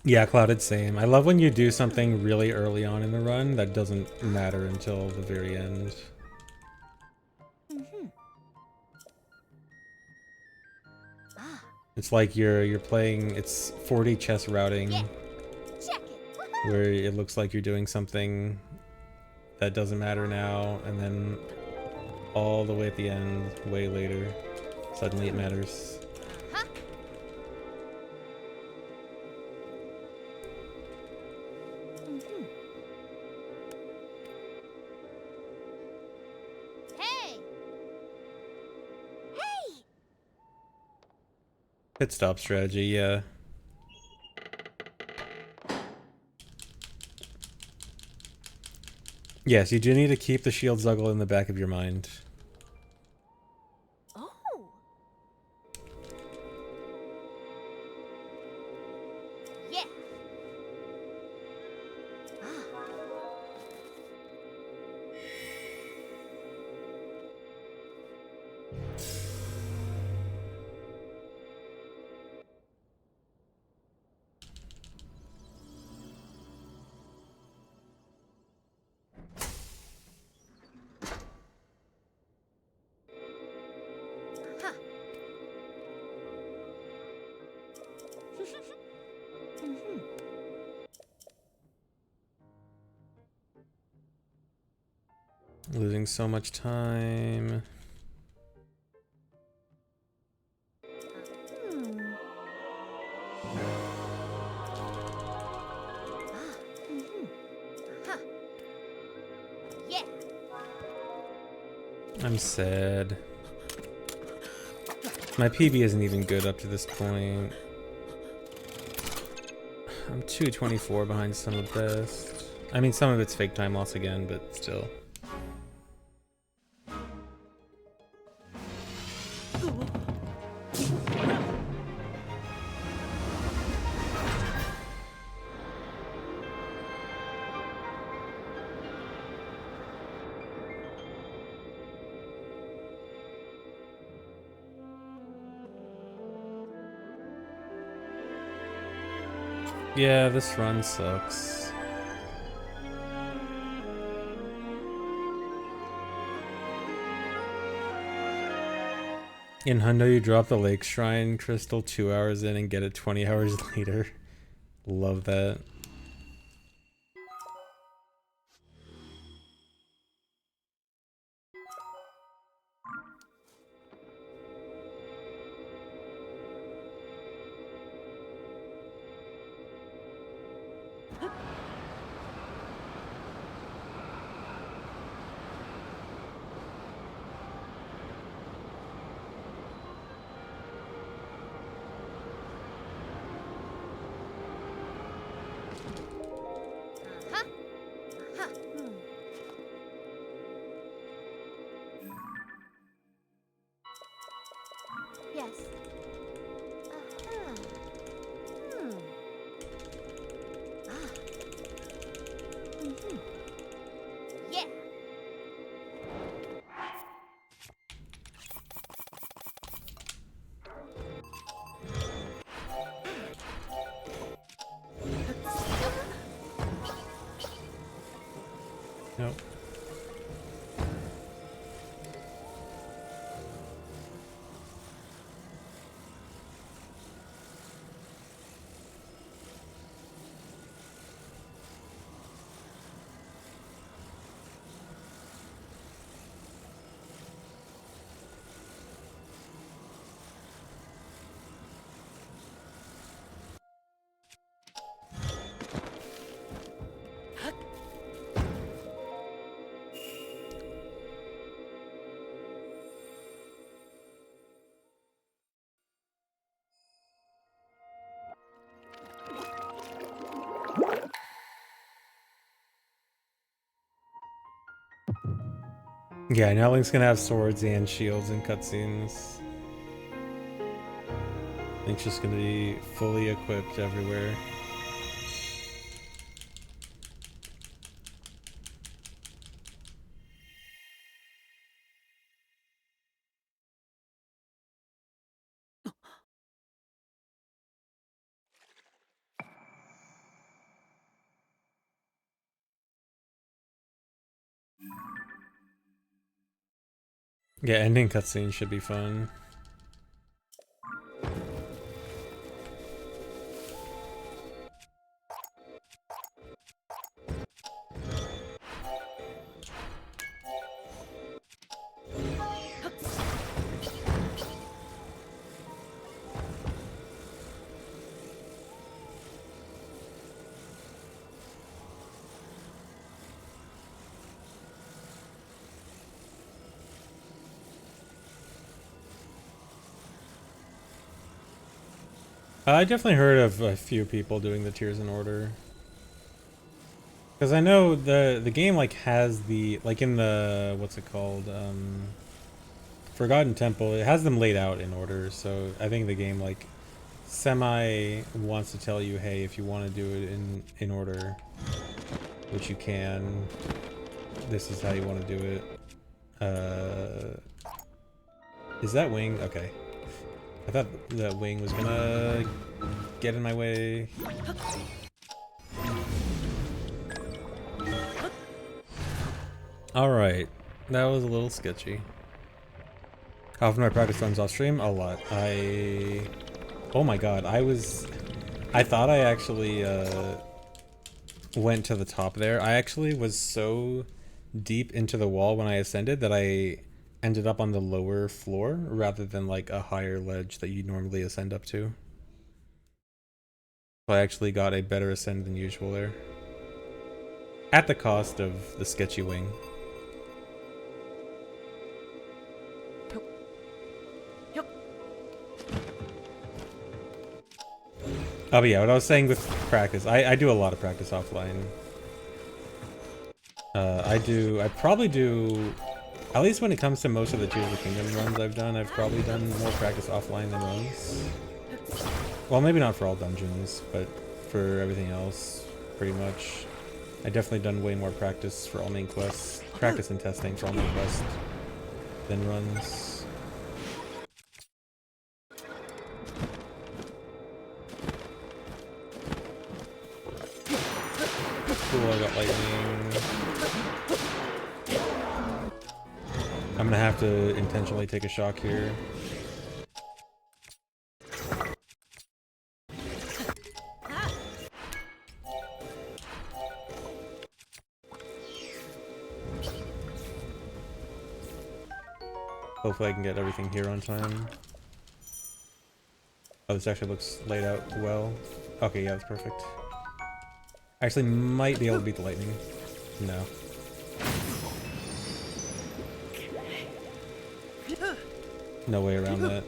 Yeah, Clouded, same. I love when you do something really early on in the run that doesn't matter until the very end. It's like you're playing, it's 4D chess routing, where it looks like you're doing something that doesn't matter now, and then all the way at the end, way later, suddenly it matters. Pit stop strategy, yeah. Yes, you do need to keep the shield Zuggle in the back of your mind. Losing so much time. I'm sad. My PB isn't even good up to this point. I'm 224 behind some of the best. I mean, some of it's fake time loss again, but still. Yeah, this run sucks. In Hundo, you drop the Lake Shrine crystal 2 hours in and get it 20 hours later. Love that. Nope. Yeah, now Link's gonna have swords and shields in cutscenes. Link's just gonna be fully equipped everywhere. Yeah, ending cutscene should be fun. I definitely heard of a few people doing the tiers in order. Because I know the game like has the like in the what's it called Forgotten Temple, it has them laid out in order. So I think the game like semi wants to tell you, hey, if you want to do it in order, which you can, this is how you want to do it. Is that wing? Okay. I thought that wing was gonna get in my way. Alright. That was a little sketchy. How often do I practice runs off stream? A lot. Oh my god, I thought I actually, went to the top there. I actually was so deep into the wall when I ascended that I ended up on the lower floor rather than like a higher ledge that you normally ascend up to. So I actually got a better ascend than usual there. At the cost of the sketchy wing. Oh, but yeah, what I was saying with practice, I do a lot of practice offline. I probably do, at least when it comes to most of the Tears of the Kingdom runs I've probably done more practice offline than runs. Well, maybe not for all dungeons, but for everything else, pretty much. I definitely done way more practice for all main quests, practice and testing for all main quests than runs. Cool, I got lightning. I'm gonna have to intentionally take a shock here. Hopefully I can get everything here on time. Oh, this actually looks laid out well. Okay, yeah, that's perfect. I actually might be able to beat the lightning. No. No way around that.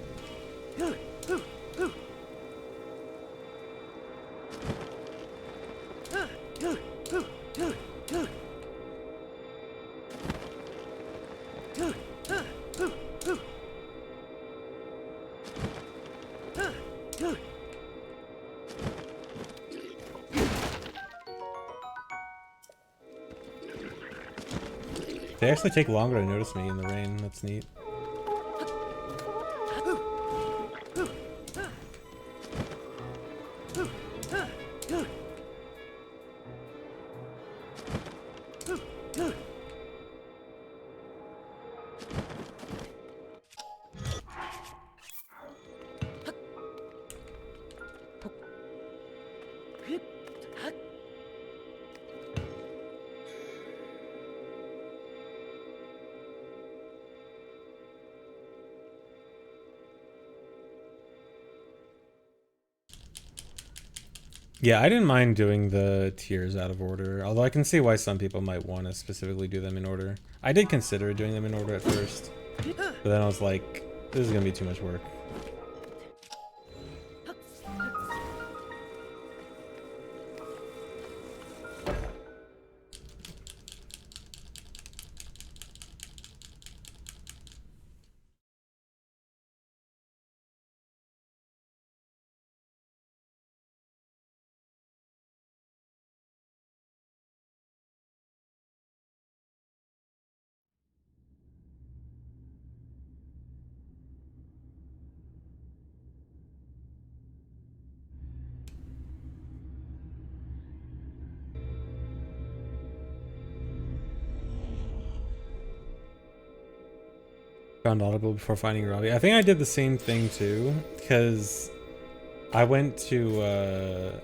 They actually take longer to notice me in the rain. That's neat. Yeah, I didn't mind doing the tiers out of order, although I can see why some people might want to specifically do them in order. I did consider doing them in order at first, but then I was like, this is gonna be too much work. found Audible before finding Robbie. I think I did the same thing too, because I went to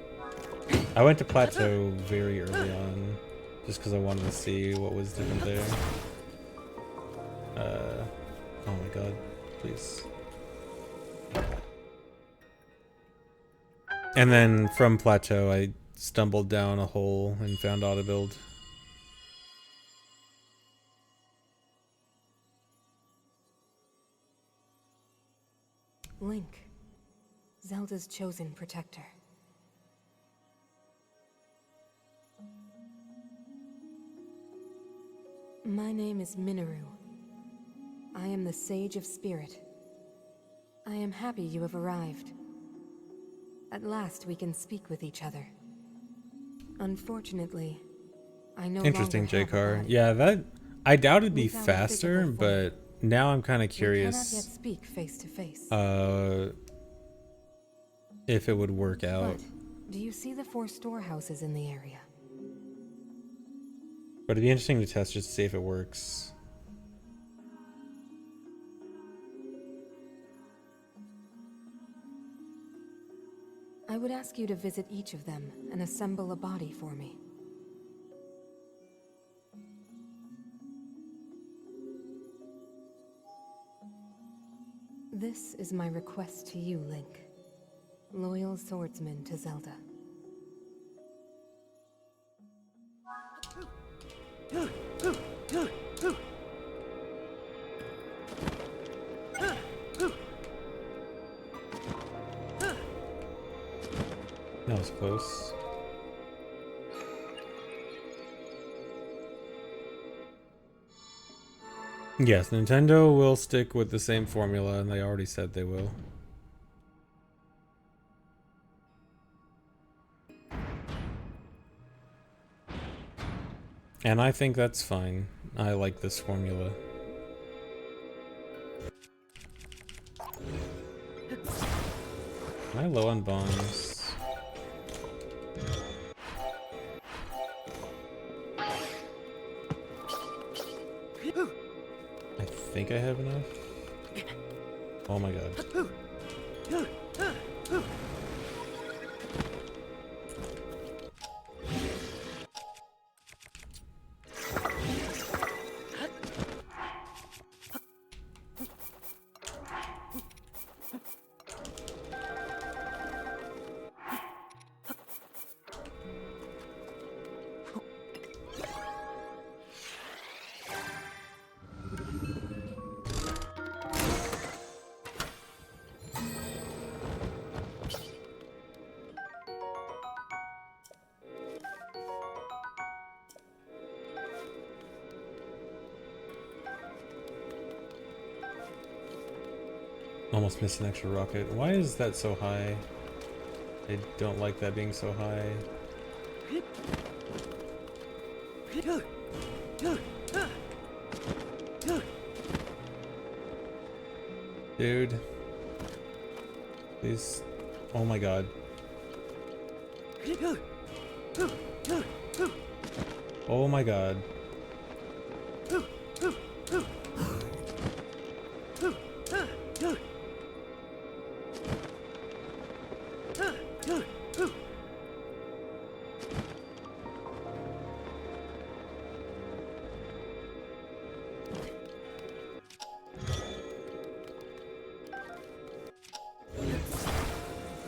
Plateau very early on, just because I wanted to see what was different there. Oh my god, please. And then from Plateau, I stumbled down a hole and found Audibuild.
Link, Zelda's chosen protector. My name is Minoru. I am the Sage of Spirit. I am happy you have arrived. At last we can speak with each other. Unfortunately, I know.
Interesting, J-Car. Yeah, that I doubt it'd be
Without a
faster,
physical
but now I'm kind of
We cannot
curious
yet speak face to face.
if it would work out.
But do you see the 4 storehouses in the area?
But it'd be interesting to test just to see if it works.
I would ask you to visit each of them and assemble a body for me. This is my request to you, Link. Loyal swordsman to Zelda.
That was close. Yes, Nintendo will stick with the same formula, and they already said they will. And I think that's fine. I like this formula. Am I low on bombs? I think I have enough. Oh my god. Almost missed an extra rocket. Why is that so high? I don't like that being so high. Dude. Please. Oh my god. Oh my god.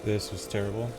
This was terrible.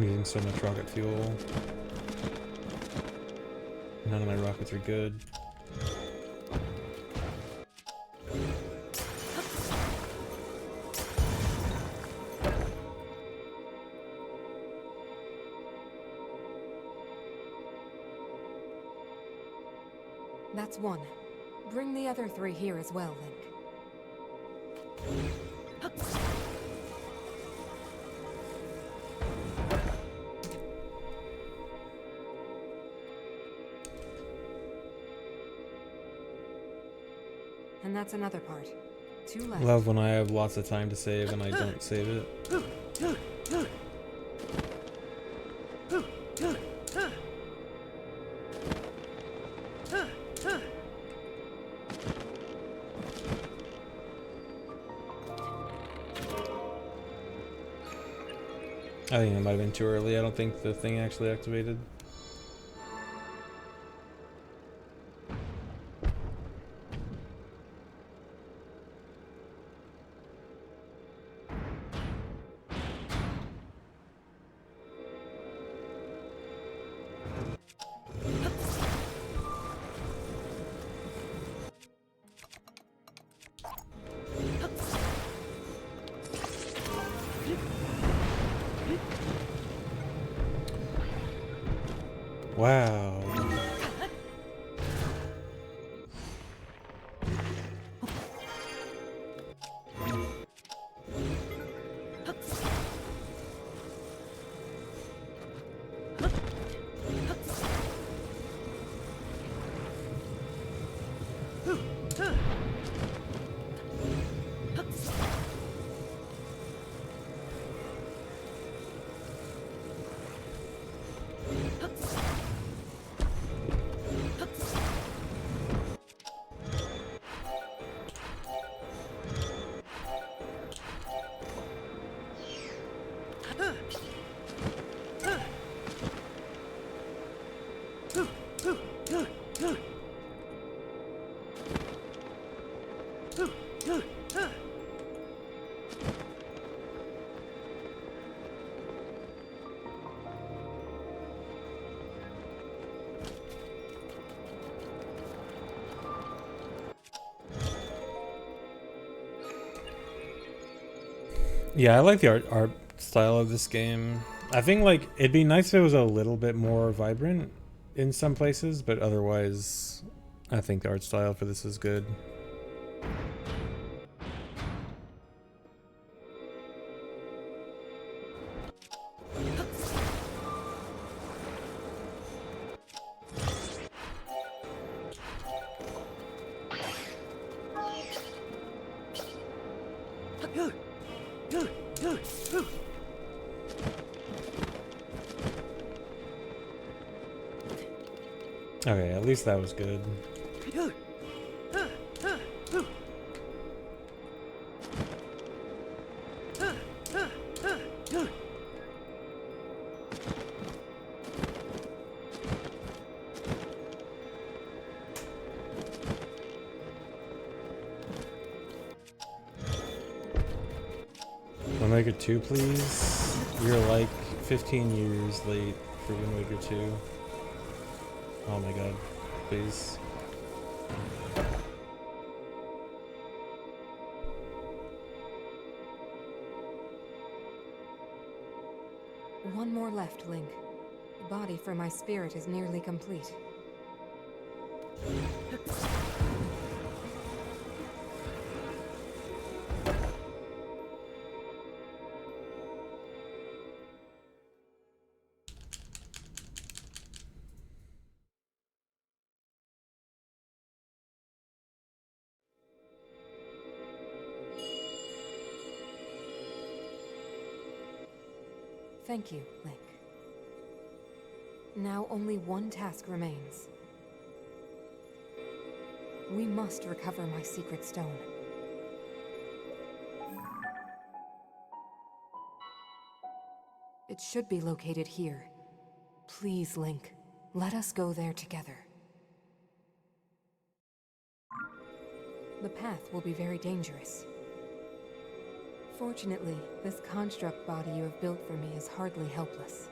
I'm using so much rocket fuel. None of my rockets are good.
That's one. Bring the other 3 here as well, Link. And that's another part. 2 left.
Love when I have lots of time to save and I don't save it. I think it might have been too early. I don't think the thing actually activated. Wow. Yeah, I like the art style of this game. I think like it'd be nice if it was a little bit more vibrant in some places, but otherwise I think the art style for this is good. Okay, at least that was good. Wind Waker 2, please. You're like 15 years late for Wind Waker 2. Oh my god, please.
One more left, Link. The body for my spirit is nearly complete. Thank you, Link. Now only one task remains. We must recover my secret stone. It should be located here. Please, Link, let us go there together. The path will be very dangerous. Fortunately, this construct body you have built for me is hardly helpless.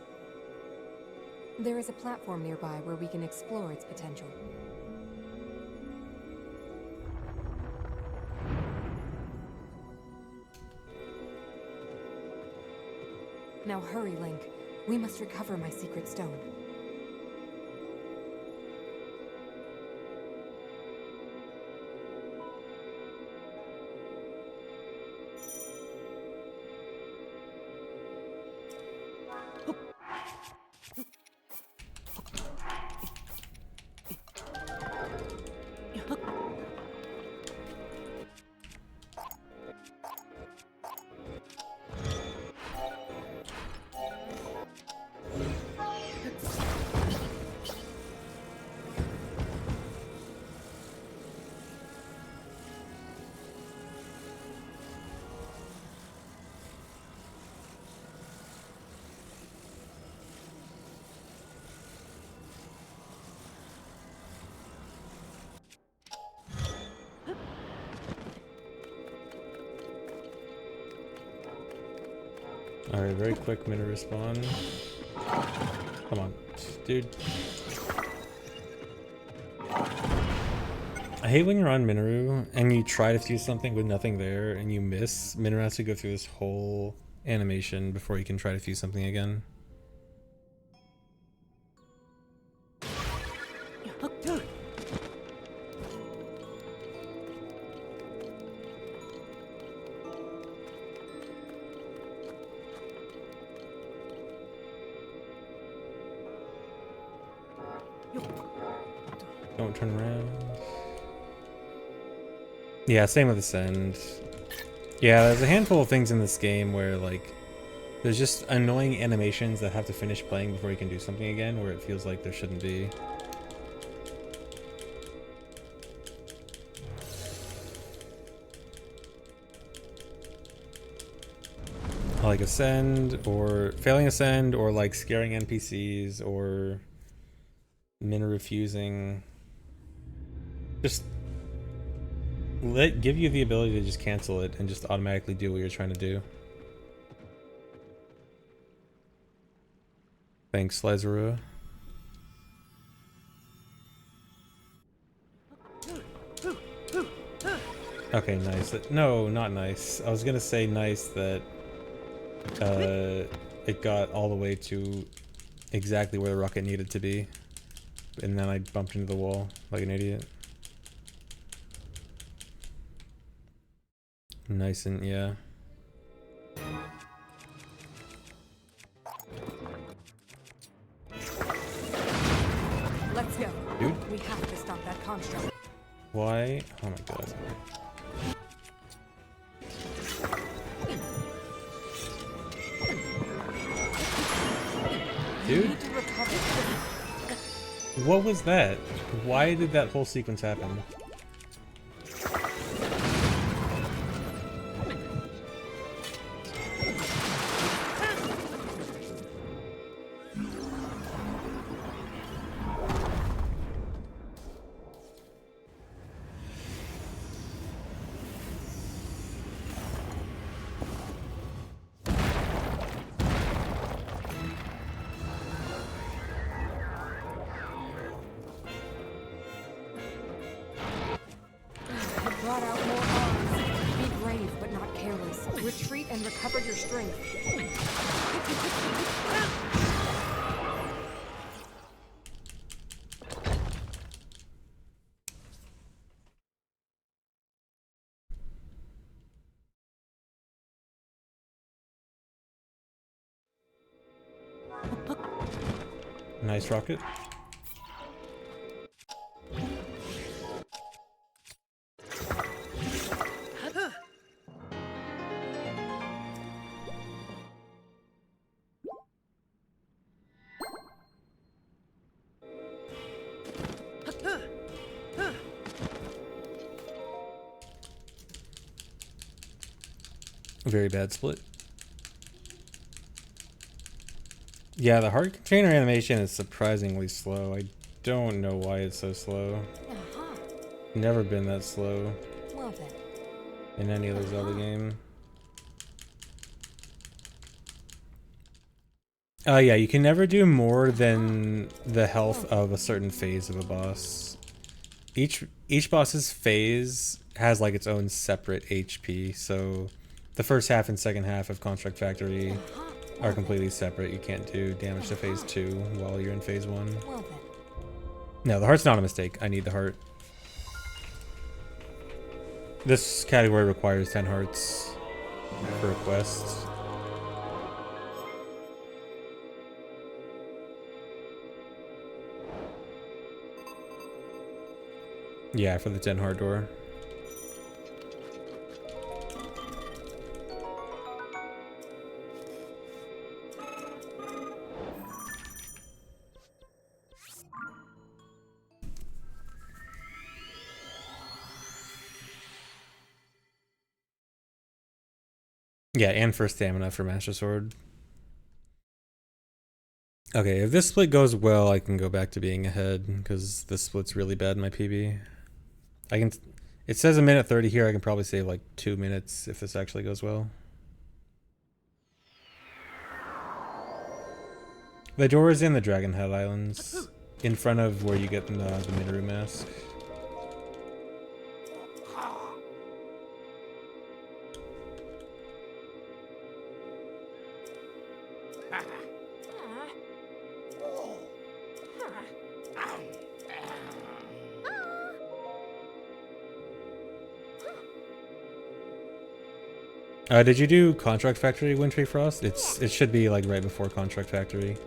There is a platform nearby where we can explore its potential. Now hurry, Link. We must recover my secret stone.
Alright, very quick minute respawn. Come on, dude. I hate when you're on Minoru and you try to fuse something with nothing there and you miss. Minoru has to go through this whole animation before you can try to fuse something again. Don't turn around. Yeah, same with Ascend. Yeah, there's a handful of things in this game where, like, there's just annoying animations that have to finish playing before you can do something again, where it feels like there shouldn't be. Like Ascend, or failing Ascend, or like scaring NPCs, or Minoru fusing. Just give you the ability to just cancel it and just automatically do what you're trying to do. Thanks, Lazarua. Okay, nice. No, not nice. I was gonna say nice that it got all the way to exactly where the rocket needed to be, and then I bumped into the wall like an idiot. Nice and yeah.
Let's go.
Dude.
We have to stop that construct.
Why? Oh my god. Dude? What was that? Why did that whole sequence happen?
Brought out more arms. Be brave, but not careless. Retreat and recover your strength.
Nice rocket. Very bad split. Yeah, the heart container animation is surprisingly slow. I don't know why it's so slow. Never been that slow
Love it.
in any other Zelda game. Yeah, you can never do more than the health of a certain phase of a boss. Each boss's phase has like its own separate HP, so the first half and second half of Construct Factory are completely separate. You can't do damage to phase 2 while you're in phase 1.
Well then.
No, the heart's not a mistake. I need the heart. This category requires 10 hearts for a quest. Yeah, for the 10 heart door. Yeah, and for stamina for Master Sword. Okay, if this split goes well, I can go back to being ahead, because this split's really bad in my PB. It says a minute 30 here, I can probably save like 2 minutes if this actually goes well. The door is in the Dragon Head Islands, in front of where you get the Minoru mask. Did you do Contract Factory Wintry Frost? It should be like right before Contract Factory.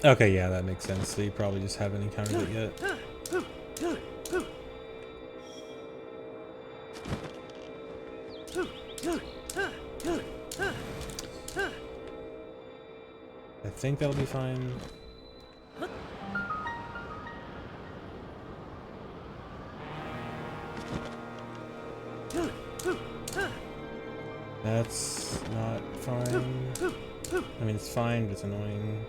Okay, yeah, that makes sense. So you probably just haven't encountered it yet. I think that'll be fine. That's not fine. I mean, it's fine, but it's annoying.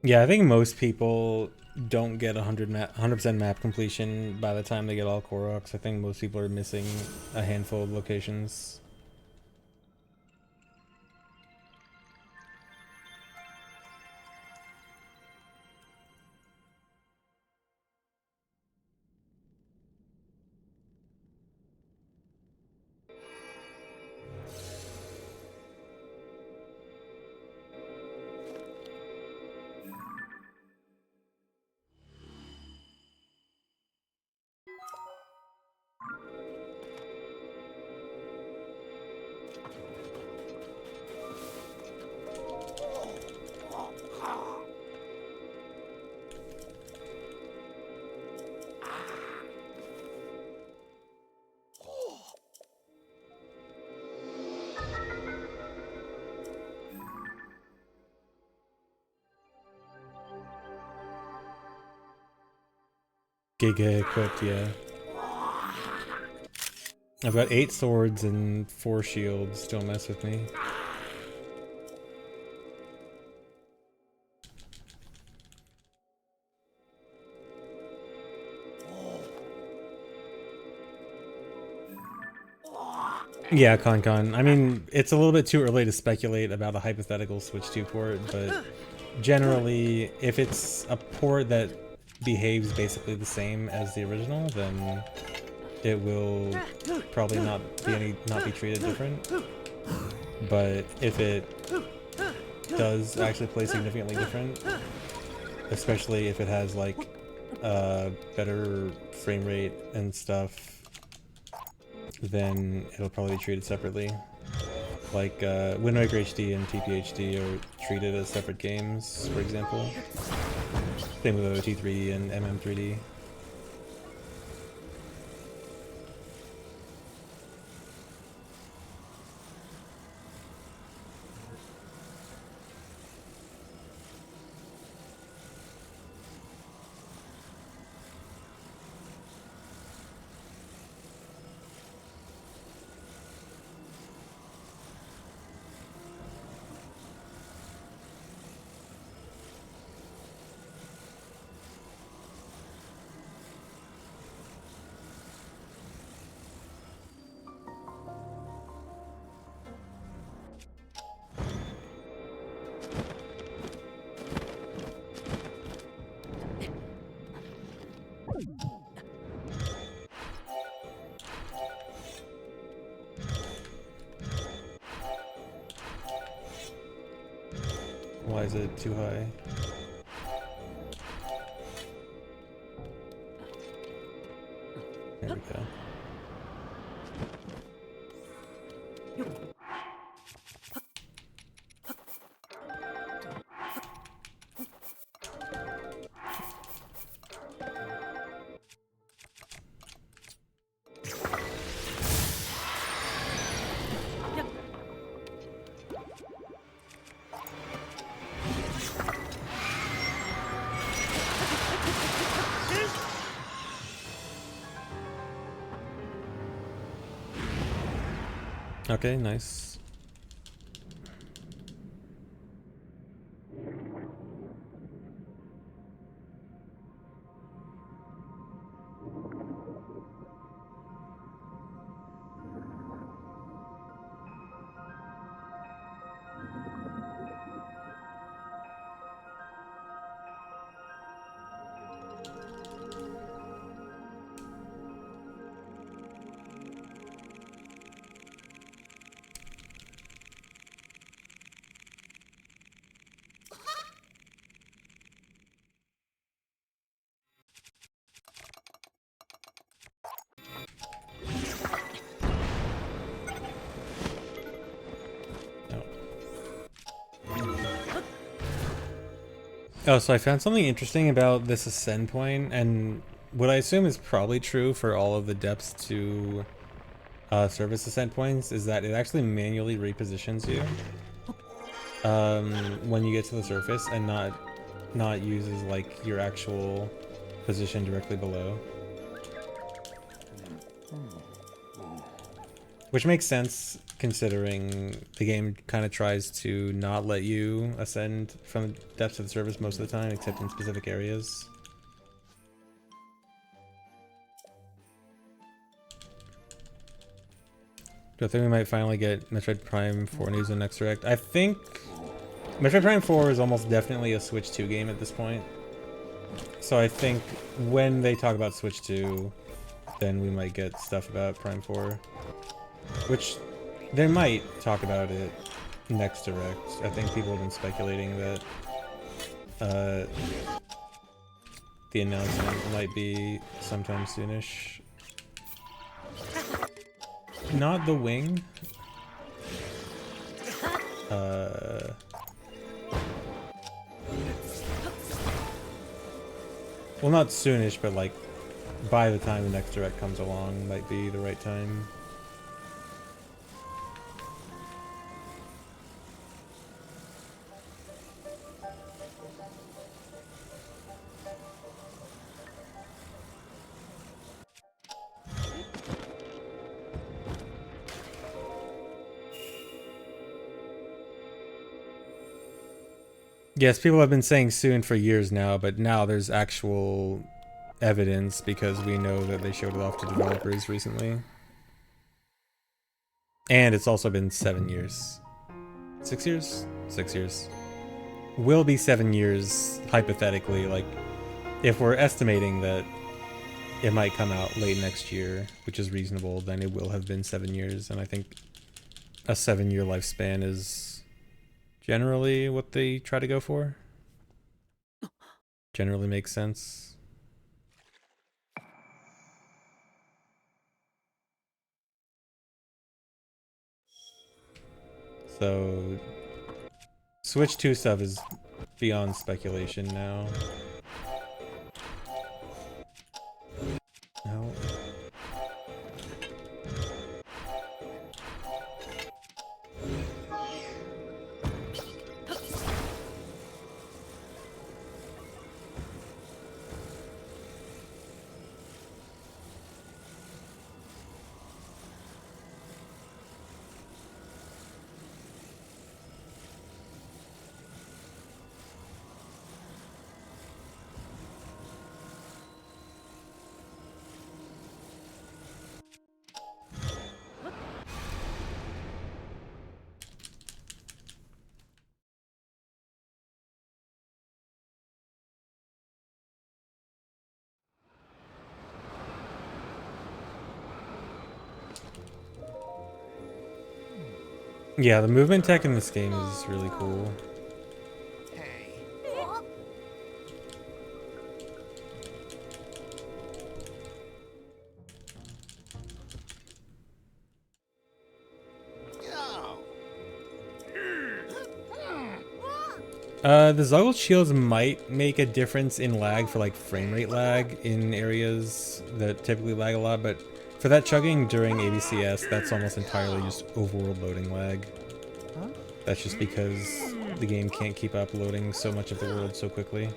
Yeah, I think most people don't get 100% map completion by the time they get all Koroks. I think most people are missing a handful of locations. Giga equipped, yeah. I've got 8 swords and 4 shields. Don't mess with me. Yeah, Con. I mean, it's a little bit too early to speculate about a hypothetical Switch 2 port, but generally, if it's a port that behaves basically the same as the original, then it will probably not be treated different. But if it does actually play significantly different, especially if it has like better frame rate and stuff, then it'll probably be treated separately. Like Wind Waker HD and TPHD are treated as separate games, for example. Same with OT3D and MM3D. Why is it too high? There we go. Okay, nice. Oh, so I found something interesting about this ascend point, and what I assume is probably true for all of the depths to surface ascent points is that it actually manually repositions you when you get to the surface, and not uses like your actual position directly below. Which makes sense considering the game kind of tries to not let you ascend from depths of the surface most of the time, except in specific areas. Do I think we might finally get Metroid Prime 4 news in next direct? I think Metroid Prime 4 is almost definitely a Switch 2 game at this point. So I think when they talk about Switch 2, then we might get stuff about Prime 4. Which they might talk about it next direct. I think people have been speculating that the announcement might be sometime soonish. Not the wing. Well, not soonish, but like by the time the next direct comes along might be the right time. Yes, people have been saying soon for years now, but now there's actual evidence because we know that they showed it off to developers recently. And it's also been 7 years. 6 years? 6 years. will be 7 years, hypothetically. Like, if we're estimating that it might come out late next year, which is reasonable, then it will have been 7 years. And I think a 7-year lifespan is generally what they try to go for. Generally makes sense. So, Switch 2 stuff is beyond speculation now. No. Yeah, the movement tech in this game is really cool. The Zuggle shields might make a difference in lag for like frame rate lag in areas that typically lag a lot, but for that chugging during ABCS, that's almost entirely just overworld loading lag. That's just because the game can't keep up loading so much of the world so quickly.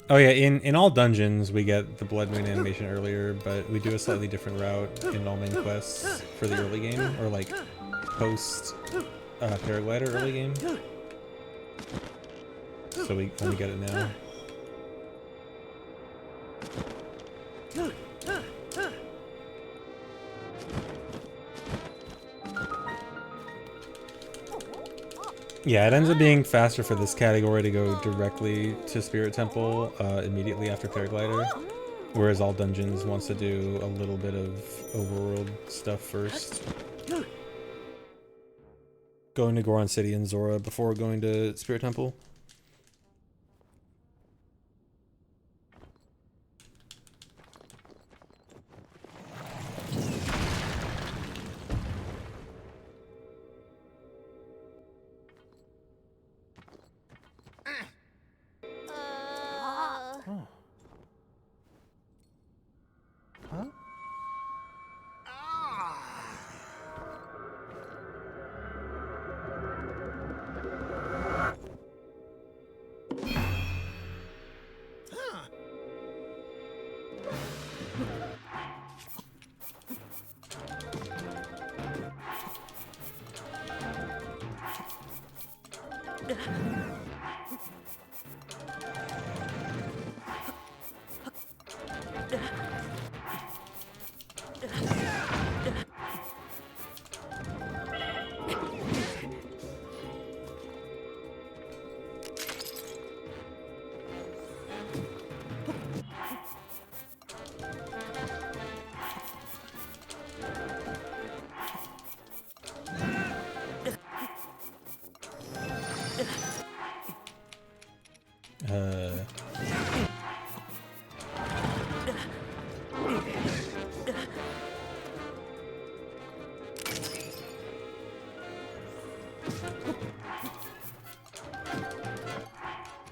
Oh yeah, in all dungeons we get the Blood Moon animation earlier, but we do a slightly different route in all main quests for the early game, or like post paraglider early game. So we only get it now. Yeah, it ends up being faster for this category to go directly to Spirit Temple immediately after Paraglider, whereas all dungeons wants to do a little bit of overworld stuff first. Going to Goron City and Zora before going to Spirit Temple.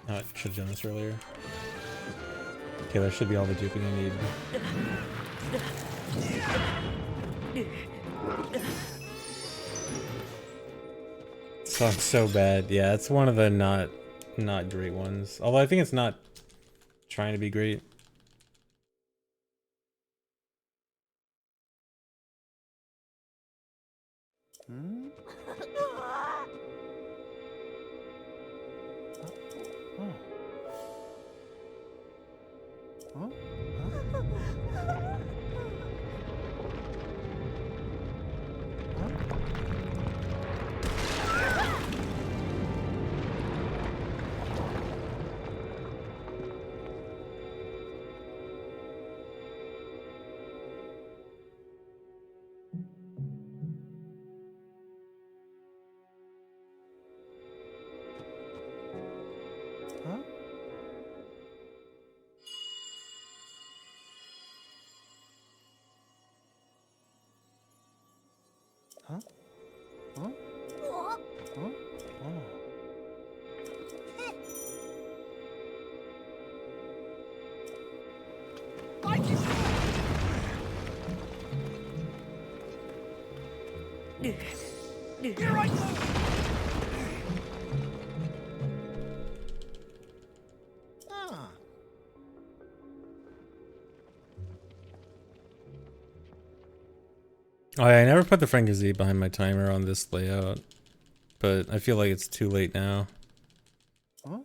Oh, I should have done this earlier. Okay, that should be all the duping I need. Song's so bad. Yeah, it's one of the not great ones. Although I think it's not trying to be great. Huh? Huh? Huh? Oh.
Here I go! Ah.
Oh, yeah, I never put the Frank-Z behind my timer on this layout, but I feel like it's too late now. Huh?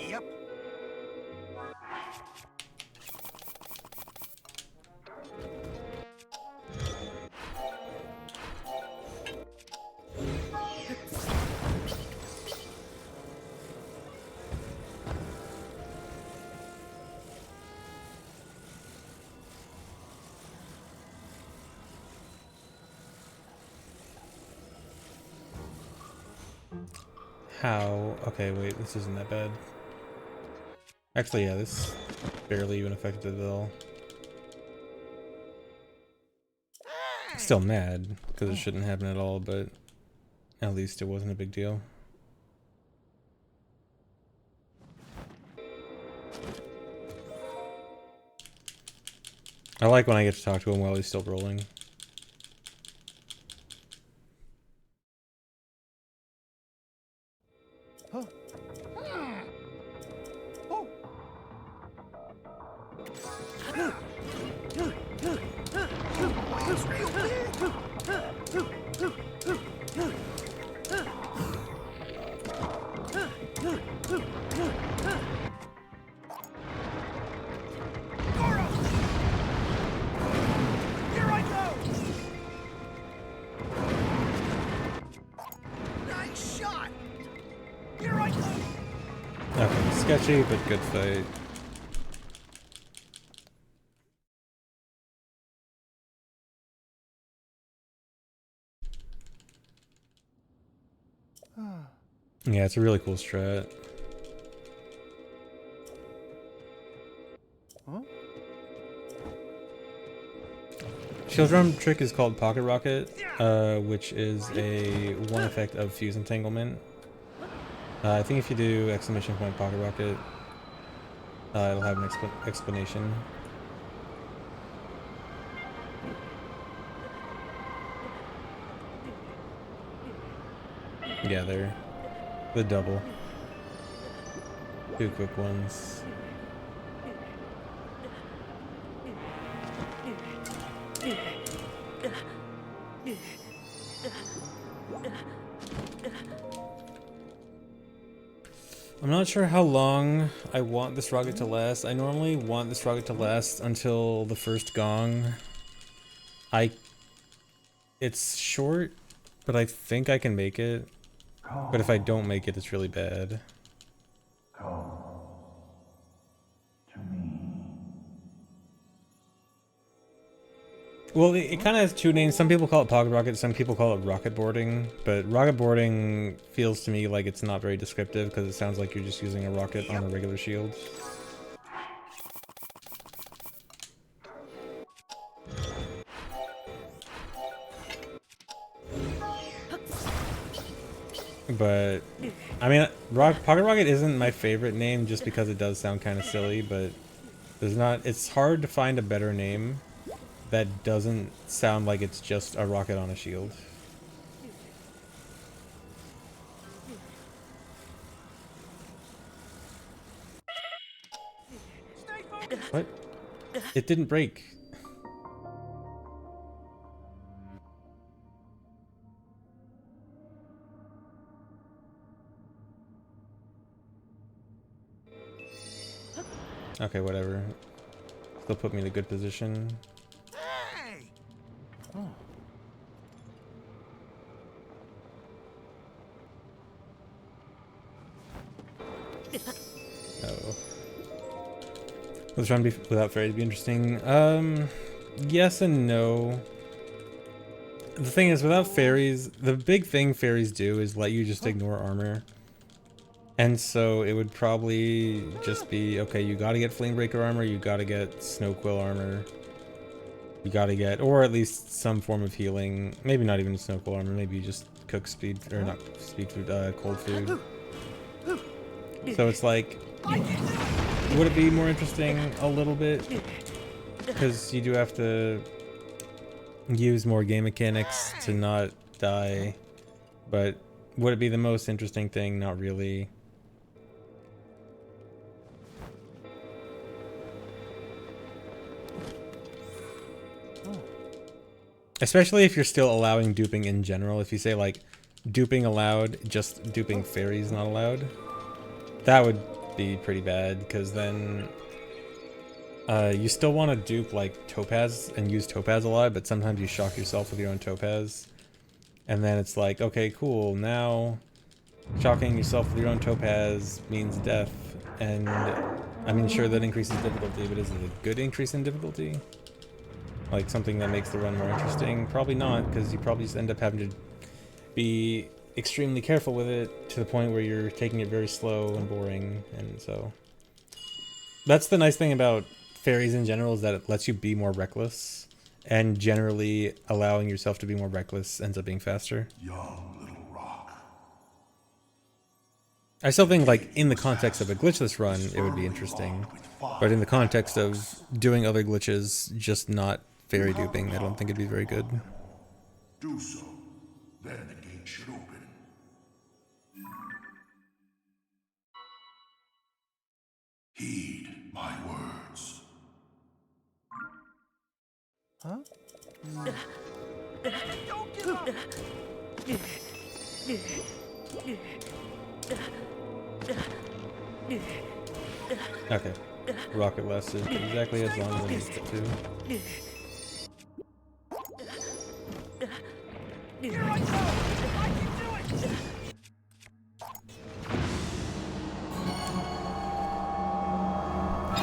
Yep.
How? Okay, wait, this isn't that bad. Actually, yeah, this barely even affected it at all. Still mad, because it shouldn't happen at all, but at least it wasn't a big deal. I like when I get to talk to him while he's still rolling. Okay, sketchy, but good fight. Yeah, it's a really cool strat. Shield drum trick is called Pocket Rocket, which is a one effect of Fuse Entanglement. I think if you do exclamation point Pocket Rocket, it'll have an explanation. Yeah, they're the double. Two quick ones. I'm not sure how long I want this rocket to last. I normally want this rocket to last until the first gong. It's short, but I think I can make it. But if I don't make it, it's really bad. Well, it kind of has two names. Some people call it pocket rocket, some people call it rocket boarding. But rocket boarding feels to me like it's not very descriptive because it sounds like you're just using a rocket on a regular shield. But, I mean, Pocket Rocket isn't my favorite name just because it does sound kind of silly, but it's hard to find a better name that doesn't sound like it's just a rocket on a shield. What? It didn't break. Okay, whatever. Still put me in a good position.
Hey!
Oh. Oh. Was trying to be without fairy to be interesting. Yes and no. The thing is, without fairies, the big thing fairies do is let you just ignore armor. And so it would probably just be, okay, you gotta get Flamebreaker armor, you gotta get Snow Quill armor, you gotta get, or at least some form of healing. Maybe not even Snow Quill armor, maybe you just cook speed, or not speed food, cold food. So it's like, would it be more interesting a little bit? Because you do have to use more game mechanics to not die, but would it be the most interesting thing? Not really. Especially if you're still allowing duping in general. If you say like duping allowed, just duping fairies not allowed, that would be pretty bad, because then you still want to dupe like Topaz and use Topaz a lot, but sometimes you shock yourself with your own Topaz. And then it's like, okay, cool, now shocking yourself with your own Topaz means death. And I mean, sure, that increases difficulty, but is it a good increase in difficulty? Like something that makes the run more interesting? Probably not, because you probably just end up having to be extremely careful with it to the point where you're taking it very slow and boring. And so that's the nice thing about fairies in general, is that it lets you be more reckless, and generally allowing yourself to be more reckless ends up being faster.
Young little rock.
I still think, like, in the context of a glitchless run, it would be interesting. But in the context of doing other glitches, just not fairy duping, I don't think it'd be very good.
Do so, then the gate should open. Heed my words.
Huh?
Don't give up!
Okay. Rocket lasted exactly as long as it needs to.
Here I go! I can do it!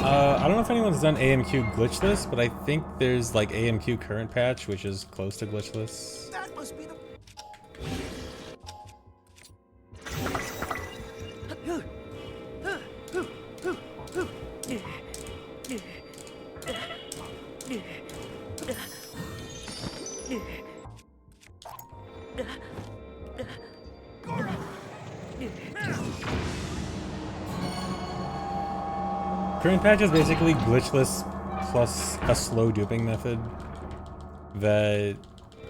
I don't know if anyone's done AMQ glitchless, but I think there's like AMQ current patch, which is close to glitchless.
That must be the...
Current patch is basically glitchless plus a slow duping method that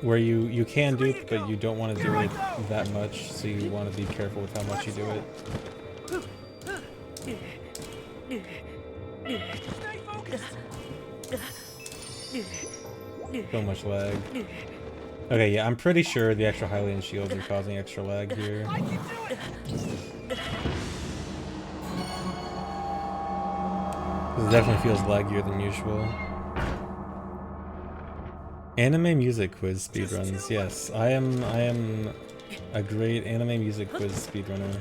where you can dupe, but you don't want to do it that much, so you want to be careful with how much you do it. So much lag. Okay, yeah, I'm pretty sure the extra Hylian shields are causing extra lag here. This definitely feels laggier than usual. Anime music quiz speedruns. Yes, I am a great anime music quiz speedrunner.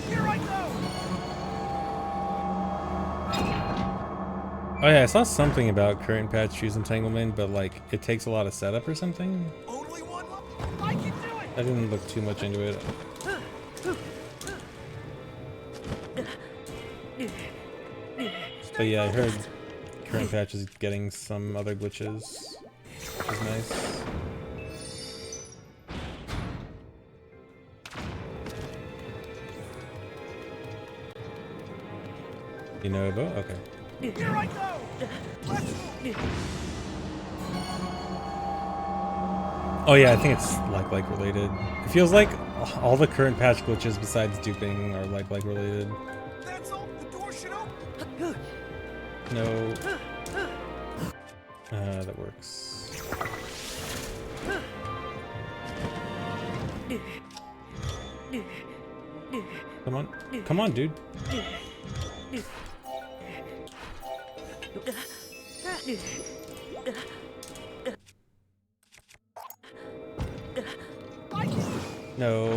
Here I go!
Oh yeah, I saw something about current patch Choose Entanglement, but like it takes a lot of setup or something.
Only one I can do it!
I didn't look too much into it. But yeah, I heard current patch is getting some other glitches, which is nice. You know about? Okay.
Here I go! Let's move!
Oh yeah, I think it's like related. It feels like all the current patch glitches besides duping are like related.
That's all. The door should open.
No. That works. Come on. Come on, dude. No.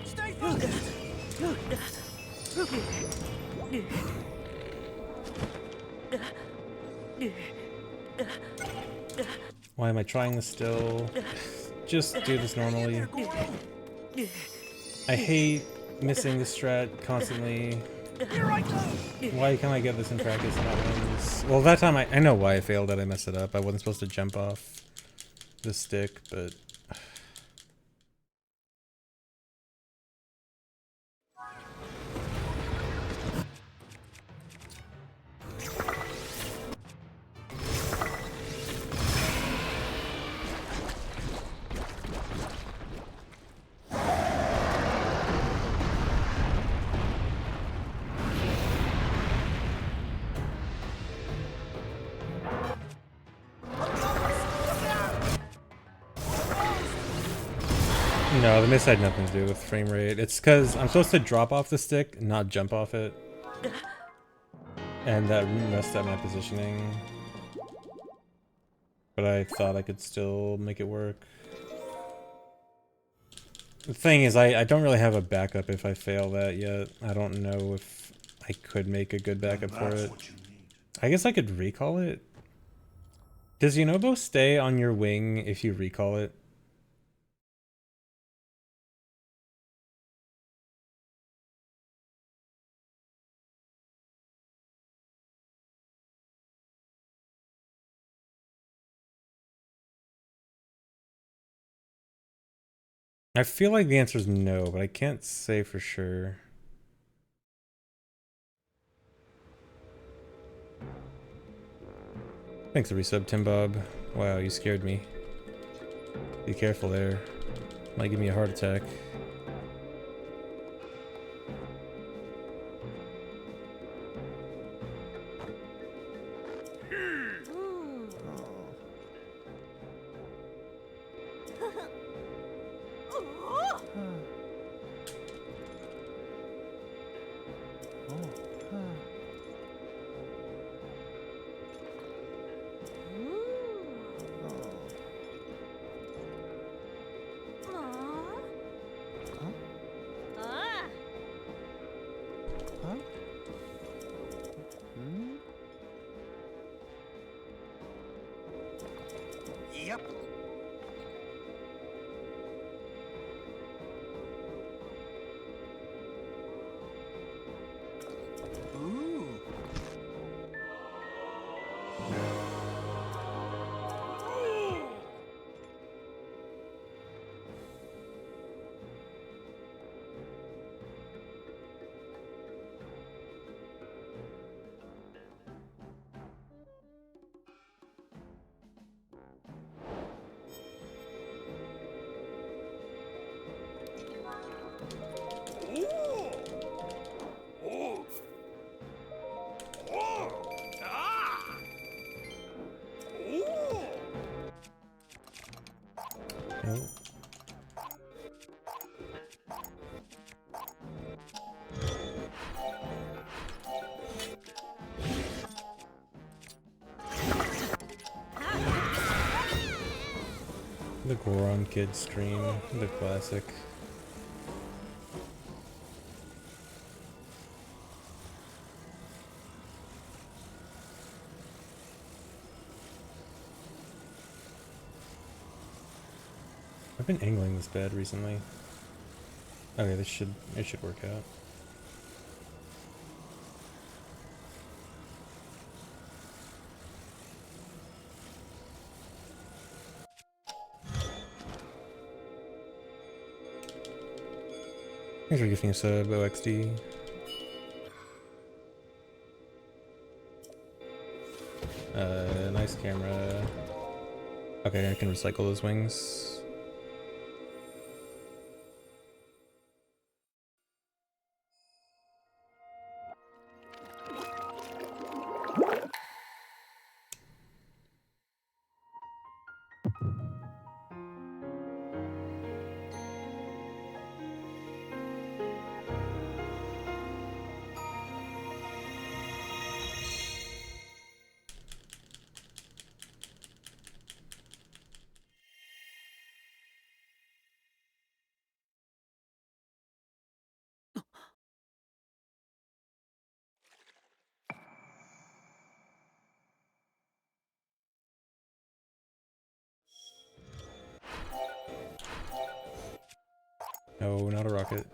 Stay focused.
Why am I trying this still? Just do this normally. I hate missing the strat constantly. Why can't I get this in practice and not win this? Well, that time I know why I failed it. I messed it up. I wasn't supposed to jump off the stick, but... No, the miss had nothing to do with frame rate. It's because I'm supposed to drop off the stick, not jump off it. And that messed up my positioning. But I thought I could still make it work. The thing is, I don't really have a backup if I fail that yet. I don't know if I could make a good backup for it. I guess I could recall it. Does Yunobo stay on your wing if you recall it? I feel like the answer is no, but I can't say for sure. Thanks for resub, Tim Bob. Wow, you scared me. Be careful there. Might give me a heart attack.
Yep. Ooh.
Oh. The Goron Kid scream, the classic. I've been angling this bad recently. Okay, it should work out. Thanks for gifting a sub, OXD. Nice camera. Okay, I can recycle those wings. No, not a rocket.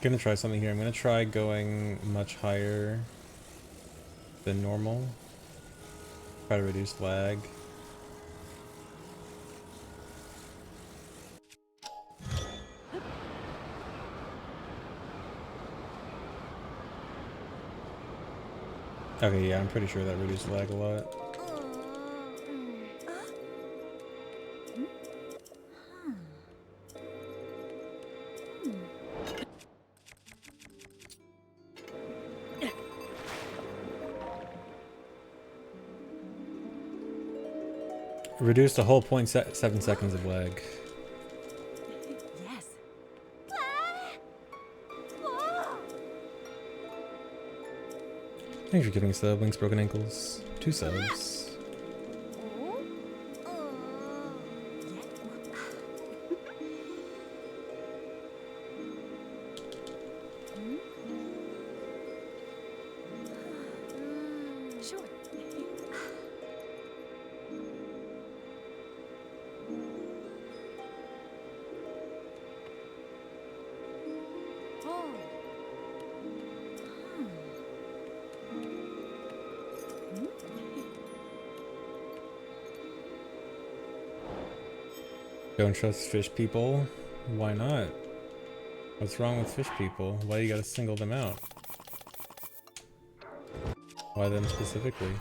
Gonna try something here. I'm gonna try going much higher than normal. Try to reduce lag. Okay, yeah, I'm pretty sure that reduced lag a lot. Reduced a whole 0.7 seconds of lag.
Yes.
Thanks for giving a sub. Link's broken ankles. 2 subs.
Sure. Oh.
Don't trust fish people? Why not? What's wrong with fish people? Why you gotta single them out? Why them specifically?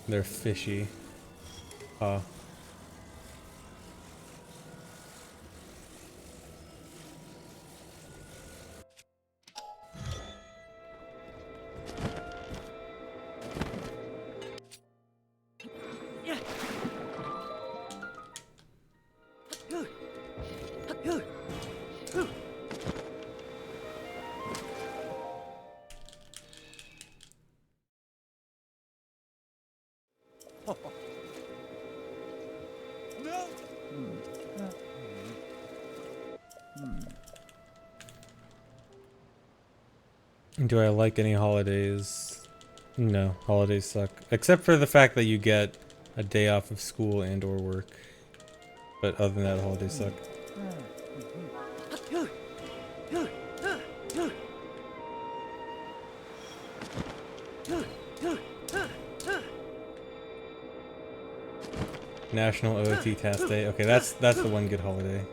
They're fishy. Huh. Do I like any holidays? No, holidays suck. Except for the fact that you get a day off of school and or work. But other than that, holidays suck. National OT Task Day. Okay, that's the one good holiday.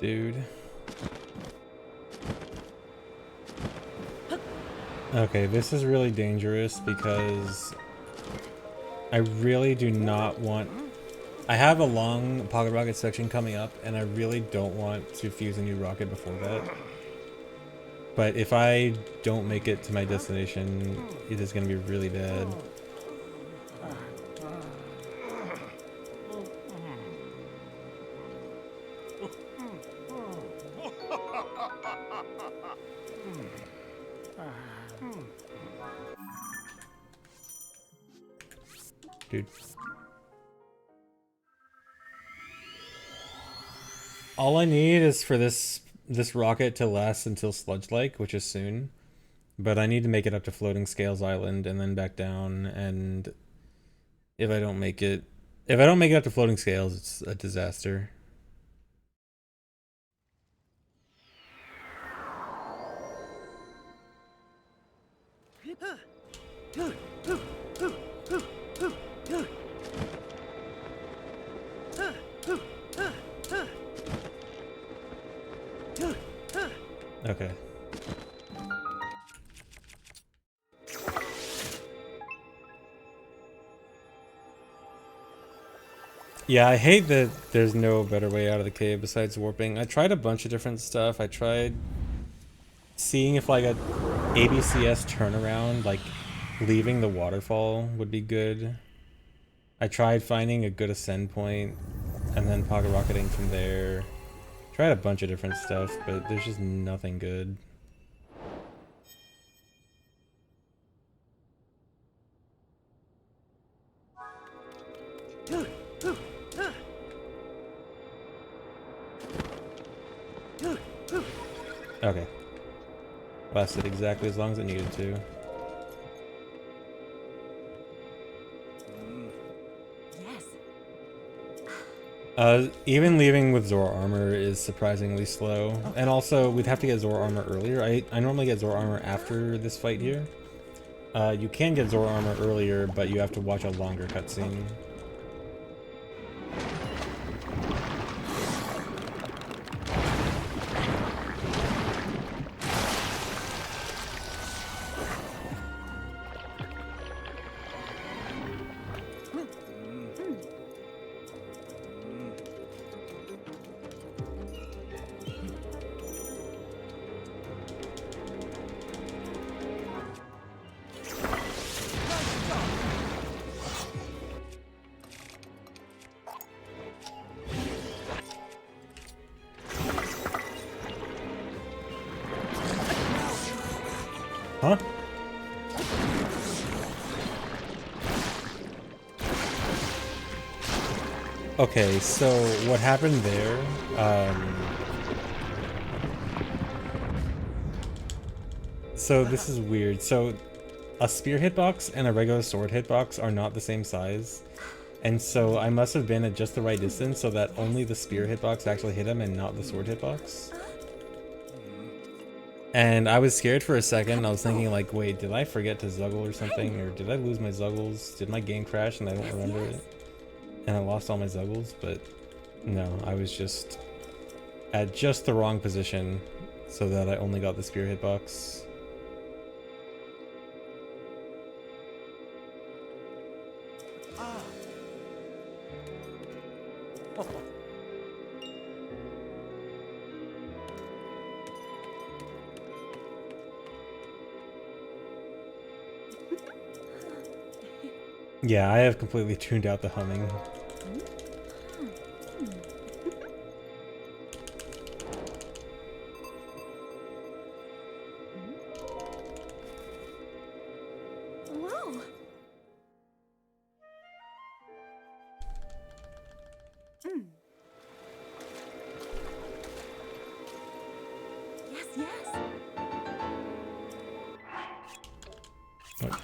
Dude. Okay, this is really dangerous because I really do not want... I have a long pocket rocket section coming up and I really don't want to fuse a new rocket before that. But if I don't make it to my destination, it is going to be really bad. Dude. All I need is for this this rocket to last until Sludge-like, which is soon. But I need to make it up to Floating Scales Island and then back down, and if I don't make it up to Floating Scales, it's a disaster. Okay. Yeah, I hate that there's no better way out of the cave besides warping. I tried a bunch of different stuff. I tried seeing if like a ABCS turnaround, like leaving the waterfall would be good. I tried finding a good ascend point and then pocket rocketing from there. Tried a bunch of different stuff, but there's just nothing good. Okay. Lasted exactly as long as it needed to. Even leaving with Zora armor is surprisingly slow. And also, we'd have to get Zora armor earlier. I normally get Zora armor after this fight here. You can get Zora armor earlier, but you have to watch a longer cutscene. Huh? Okay, so what happened there, so this is weird. So a spear hitbox and a regular sword hitbox are not the same size. And so I must have been at just the right distance so that only the spear hitbox actually hit him and not the sword hitbox. And I was scared for a second. I was thinking like, wait, did I forget to Zuggle or something? Or did I lose my Zuggles? Did my game crash and I don't remember it? And I lost all my Zuggles? But no, I was just at just the wrong position so that I only got the spear hitbox. Yeah, I have completely tuned out the humming.
Whoa. Yes, yes.
What?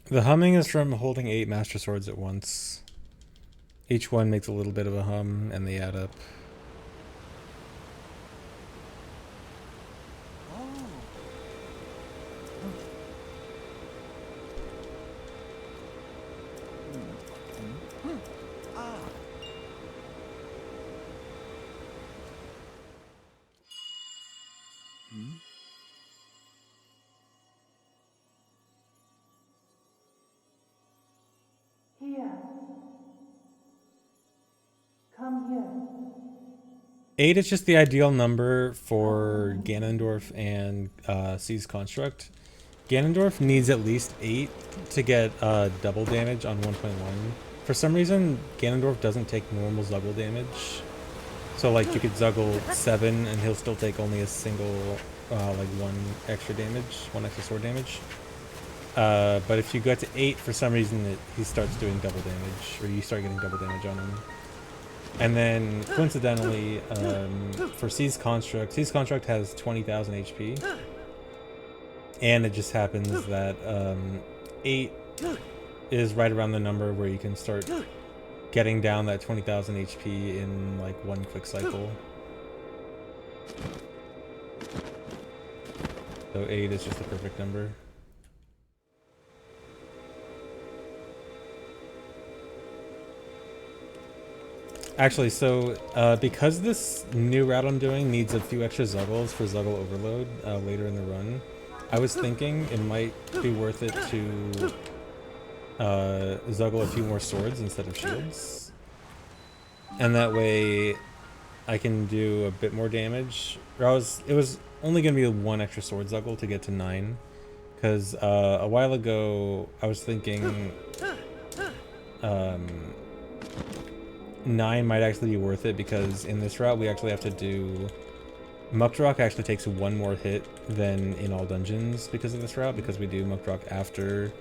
The humming is from holding 8 Master Swords at once. Each one makes a little bit of a hum, and they add up.
Here. Come here.
8 is just the ideal number for Ganondorf and C's Construct. Ganondorf needs at least 8 to get double damage on 1.1. For some reason, Ganondorf doesn't take normal Zuggle damage. So like you could Zuggle 7 and he'll still take only a single, like 1 extra damage, 1 extra sword damage. But if you go to 8, for some reason he starts doing double damage, or you start getting double damage on him. And then, coincidentally, for C's Construct has 20,000 HP. And it just happens that 8 is right around the number where you can start getting down that 20,000 HP in like 1 quick cycle. So 8 is just the perfect number. Actually, so because this new route I'm doing needs a few extra Zuggles for Zuggle Overload later in the run, I was thinking it might be worth it to Zuggle a few more swords instead of shields. And that way I can do a bit more damage. Or it was only going to be 1 extra sword Zuggle to get to 9. Because a while ago I was thinking 9 might actually be worth it, because in this route we actually have to do... Muckdrock actually takes 1 more hit than in all dungeons because of this route, because we do Muckdrock after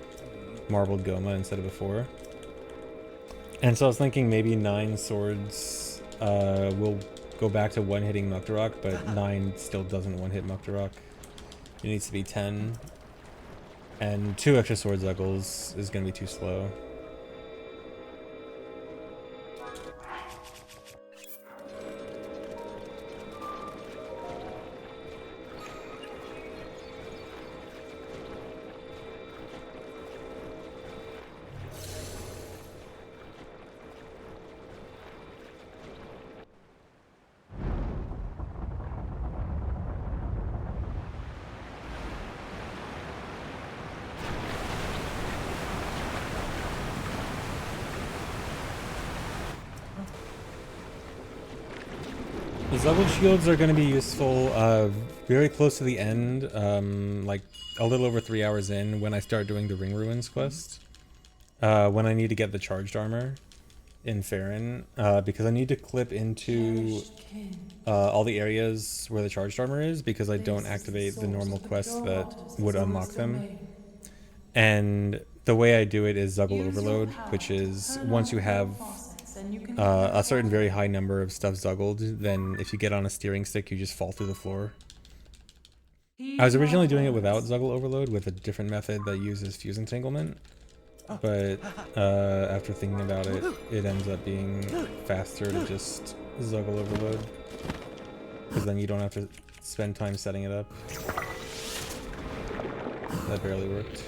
Marbled Goma instead of before. And so I was thinking maybe 9 swords will go back to 1-hitting Muckdrock, but 9 still doesn't 1-hit Muckdrock. It needs to be 10. And 2 extra sword Zuggles is going to be too slow. The Zuggle shields are going to be useful very close to the end, like a little over 3 hours in, when I start doing the Ring Ruins quest. When I need to get the charged armor in Farron, because I need to clip into all the areas where the charged armor is, because I don't activate the normal quests that would unlock them. And the way I do it is Zuggle Overload, which is once you have a certain very high number of stuff Zuggled, then if you get on a steering stick, you just fall through the floor. I was originally doing it without Zuggle Overload, with a different method that uses Fuse Entanglement, but after thinking about it, it ends up being faster to just Zuggle Overload, because then you don't have to spend time setting it up. That barely worked.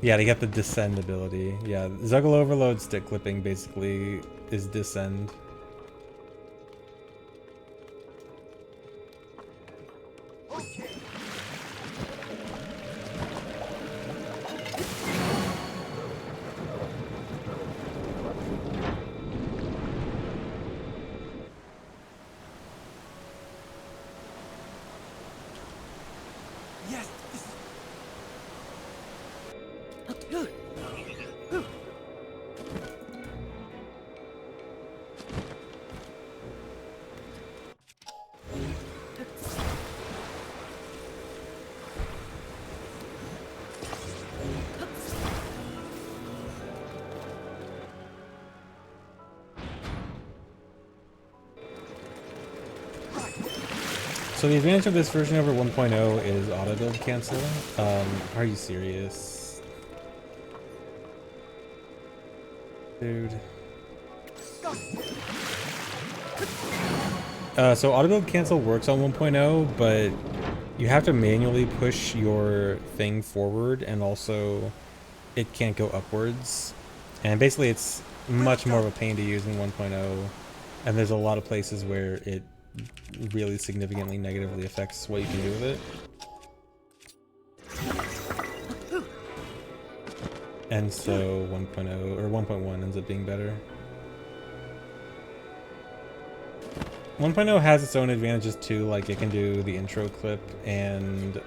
Yeah, to get the descend ability. Yeah, Zuggle Overload stick clipping basically is descend.
Yes, this is
So the advantage of this version over 1.0 is auto build cancel. Are you serious? Dude. So auto build cancel works on 1.0, but you have to manually push your thing forward, and also it can't go upwards. And basically it's much more of a pain to use in 1.0, and there's a lot of places where it really significantly negatively affects what you can do with it. And so 1.0 or 1.1 ends up being better. 1.0 has its own advantages too, like it can do the intro clip and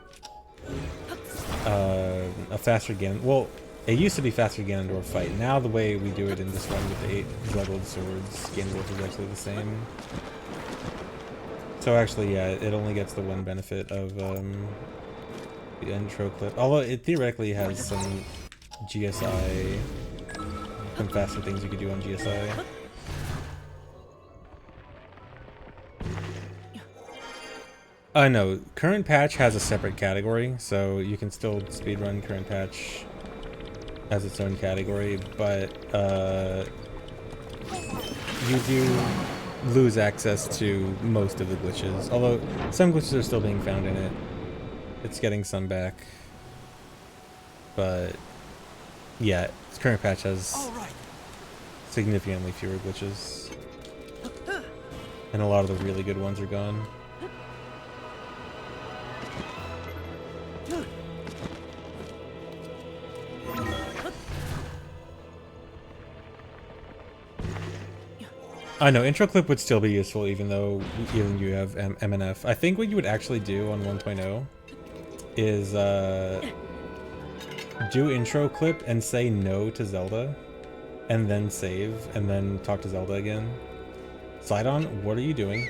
a faster Ganon. Well, it used to be faster Ganondorf fight. Now the way we do it in this one with the 8 juggled swords, Ganondorf is actually the same. So actually, yeah, it only gets the one benefit of the intro clip. Although it theoretically has some GSI, some faster things you could do on GSI. No, current patch has a separate category, so you can still speedrun current patch as its own category, but you do lose access to most of the glitches, although some glitches are still being found in it. It's getting some back, but yeah, its current patch has significantly fewer glitches, and a lot of the really good ones are gone. I know, intro clip would still be useful even you have MNF. I think what you would actually do on 1.0 is do intro clip and say no to Zelda, and then save, and then talk to Zelda again. Sidon, what are you doing?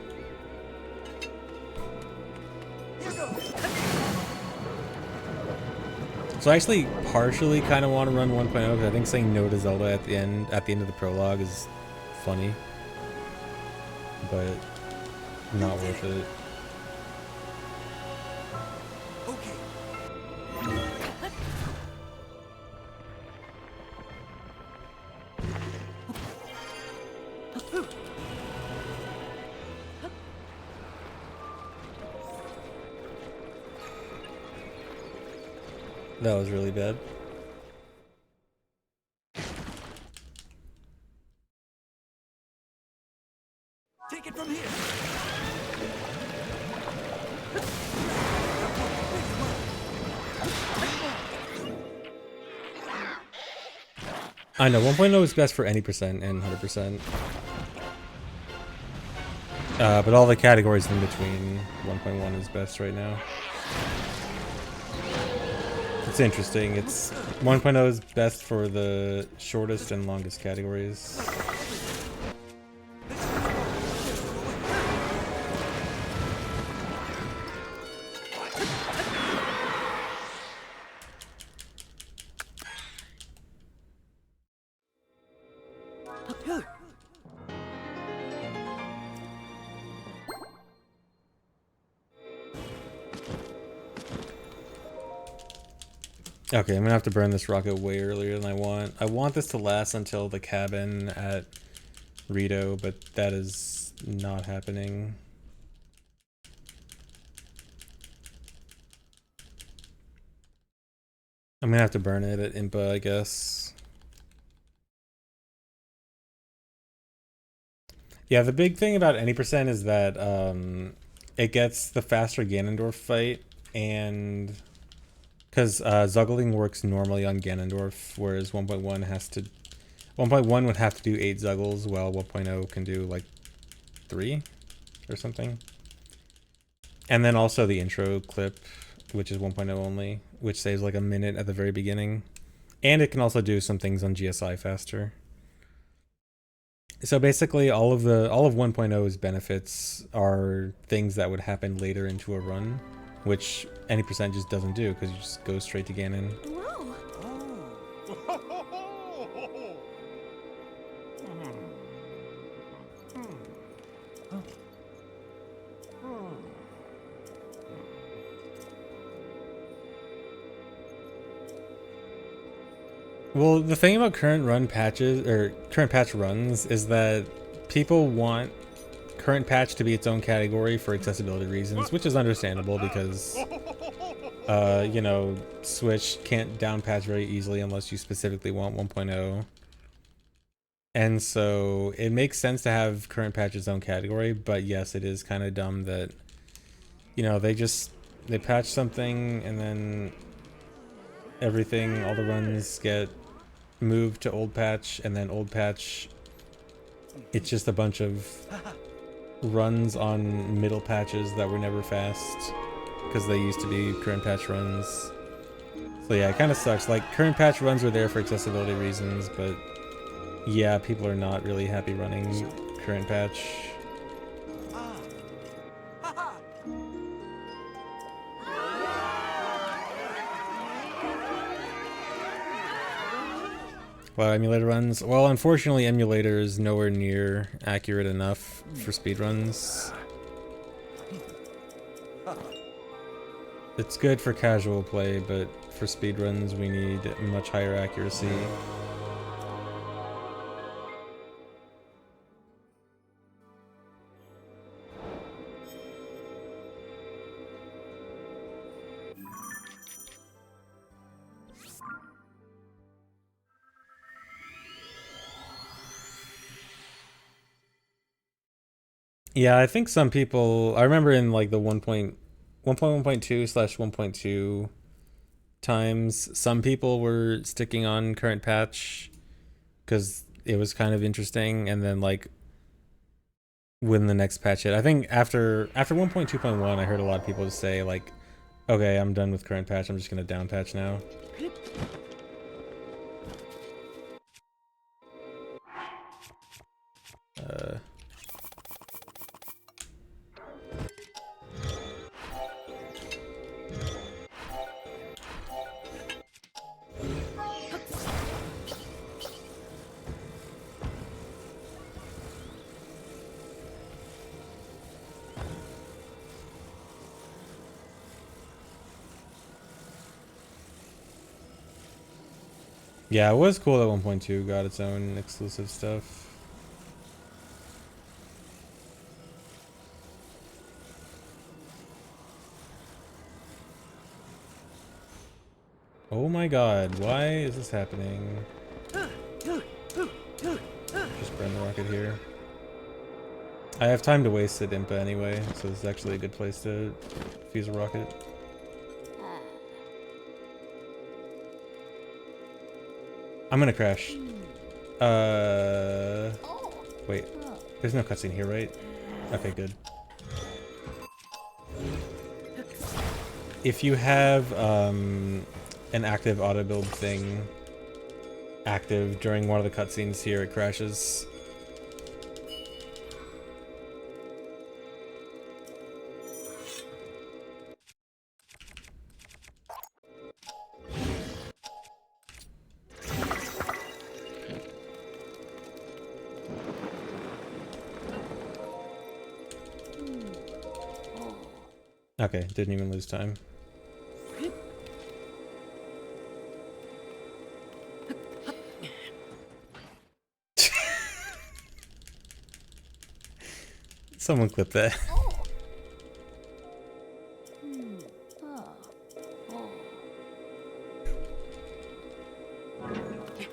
So I actually partially kind of want to run 1.0 because I think saying no to Zelda at the end of the prologue is funny, but not worth it. That was really bad.
Take it from here.
I know 1.0 is best for any percent and 100%. But all the categories in between 1.1 is best right now. It's interesting. It's 1.0 is best for the shortest and longest categories. Okay, I'm gonna have to burn this rocket way earlier than I want. I want this to last until the cabin at Rito, but that is not happening. I'm gonna have to burn it at Impa, I guess. Yeah, the big thing about any percent is that it gets the faster Ganondorf fight, and because Zuggling works normally on Ganondorf, whereas 1.1 has to 1.1 would have to do 8 Zuggles, while 1.0 can do like 3 or something. And then also the intro clip, which is 1.0 only, which saves like a minute at the very beginning. And it can also do some things on GSI faster. So basically all of 1.0's benefits are things that would happen later into a run, which any percent just doesn't do because you just go straight to Ganon.
Whoa!
Well, the thing about current run patches or current patch runs is that people want current patch to be its own category for accessibility reasons, which is understandable because you know, Switch can't down patch very easily unless you specifically want 1.0. And so it makes sense to have current patch its own category, but yes, it is kind of dumb that, you know, they patch something and then everything, all the runs get moved to old patch, and then old patch, it's just a bunch of runs on middle patches that were never fast because they used to be current patch runs. So yeah, it kind of sucks. Like, current patch runs were there for accessibility reasons, but yeah, people are not really happy running current patch. Well, emulator runs. Well, unfortunately, emulator is nowhere near accurate enough for speedruns. It's good for casual play, but for speedruns, we need much higher accuracy. Yeah, I think some people, I remember in like the 1.1.2/1.2 times, some people were sticking on current patch because it was kind of interesting, and then like when the next patch hit, I think after 1.2.1, I heard a lot of people just say like, okay, I'm done with current patch, I'm just gonna down patch now. Yeah, it was cool that 1.2 got its own exclusive stuff. Oh my god, why is this happening? Just burn the rocket here. I have time to waste at Impa anyway, so this is actually a good place to fuse a rocket. I'm gonna crash. Wait. There's no cutscene here, right? Okay, good. If you have an active auto build thing active during one of the cutscenes here, it crashes. Okay, didn't even lose time. Someone clip that.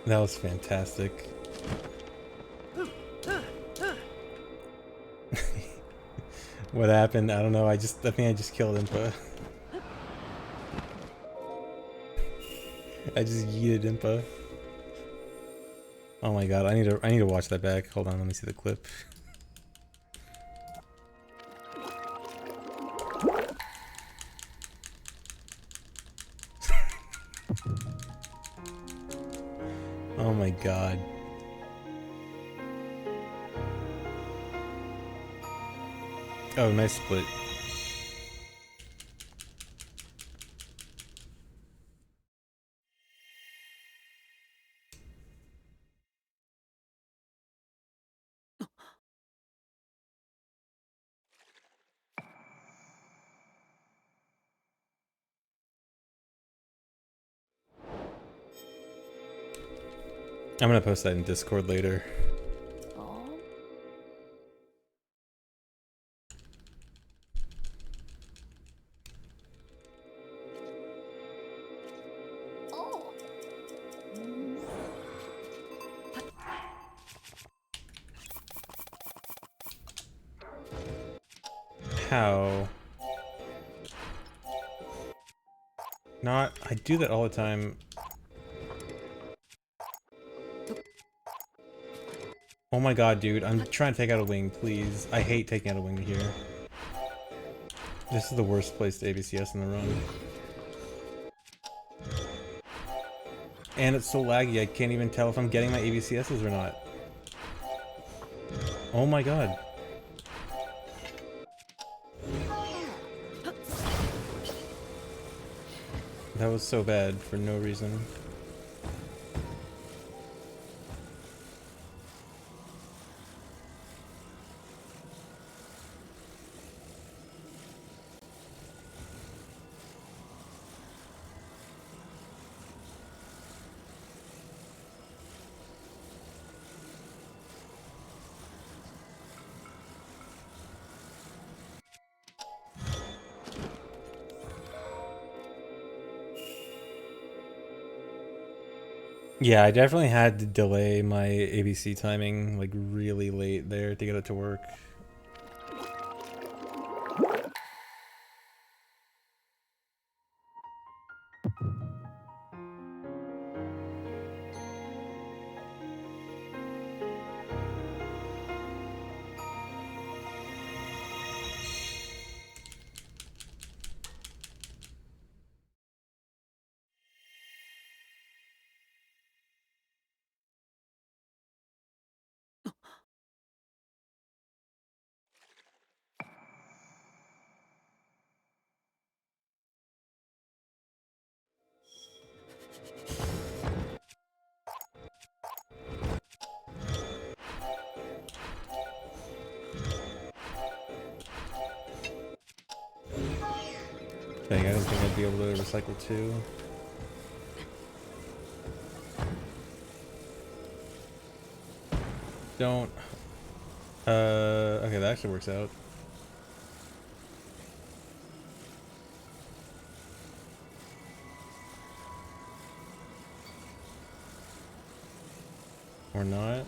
That was fantastic. What happened? I don't know. I think I just killed Impa. I just yeeted Impa. Oh my god, I need to watch that back. Hold on, let me see the clip. Oh my god. Oh, nice split. I'm gonna post that in Discord later. How? Not. I do that all the time. Oh my god, dude. I'm trying to take out a wing, please. I hate taking out a wing here. This is the worst place to ABCS in the run. And it's so laggy, I can't even tell if I'm getting my ABCSs or not. Oh my god. That was so bad for no reason. Yeah, I definitely had to delay my ABC timing like really late there to get it to work. Dang, I didn't think I'd be able to recycle two. Don't. Okay, that actually works out. Or not.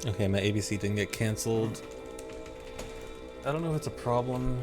Okay, my ABC didn't get canceled. I don't know if it's a problem.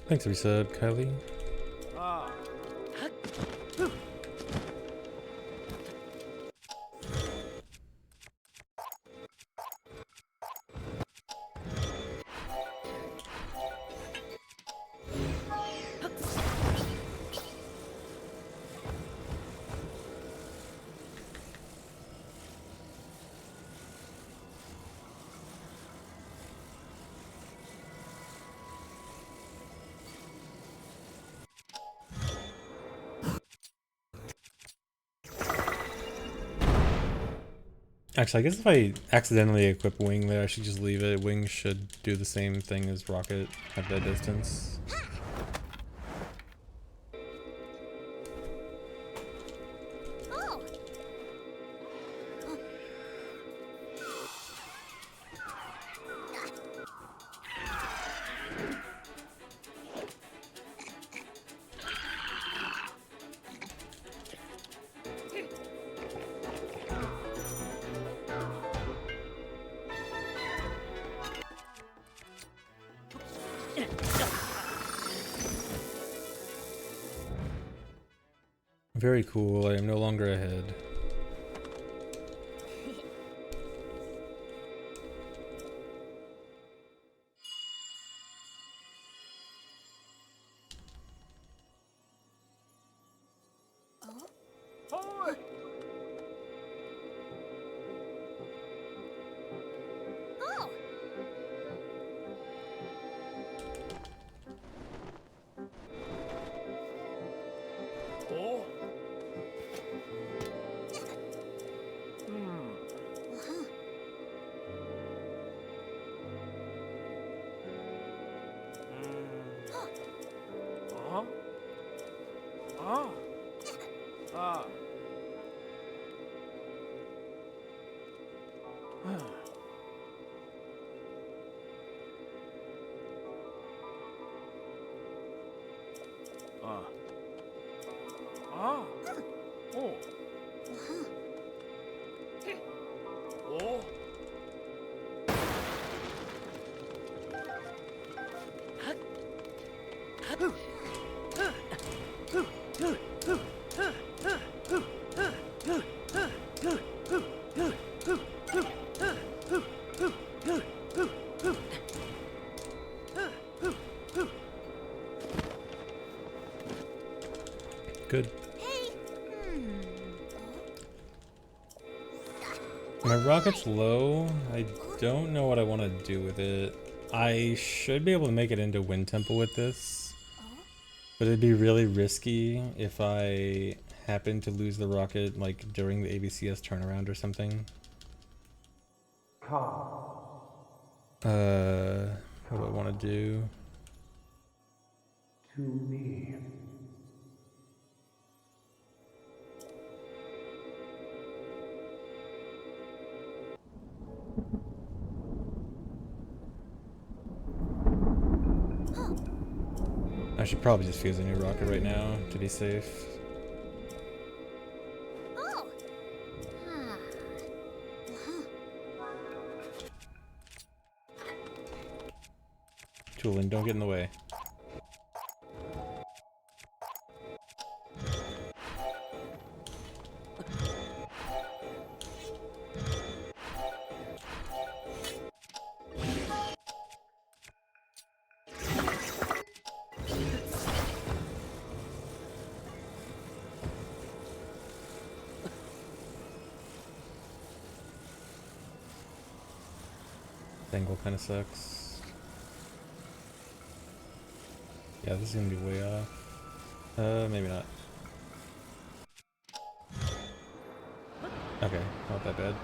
Thanks, resub, Kylie. Actually, I guess if I accidentally equip Wing there, I should just leave it. Wing should do the same thing as Rocket at that distance. Very cool. I am no longer ahead.
Forward! Oh! Huh? Ah! Ah! Ah. Ah. Oh. Oh.
Good. My rocket's low. I don't know what I want to do with it. I should be able to make it into Wind Temple with this. But it'd be really risky if I happen to lose the rocket like during the ABCS turnaround or something. What do I want to do?
To me.
I should probably just fuse a new rocket right now to be safe. Toolin, don't get in the way. Angle kind of sucks. Yeah, this is gonna be way off. Maybe not. Okay, not that bad.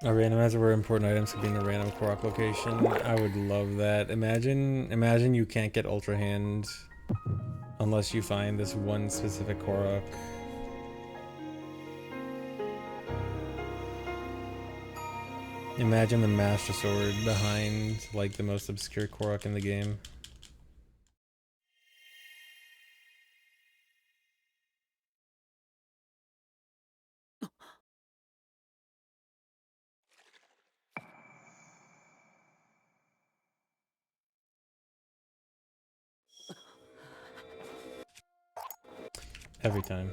A randomizer where important items could be in a random Korok location. I would love that. Imagine you can't get Ultra Hand unless you find this one specific Korok. Imagine the Master Sword behind like the most obscure Korok in the game. Every time.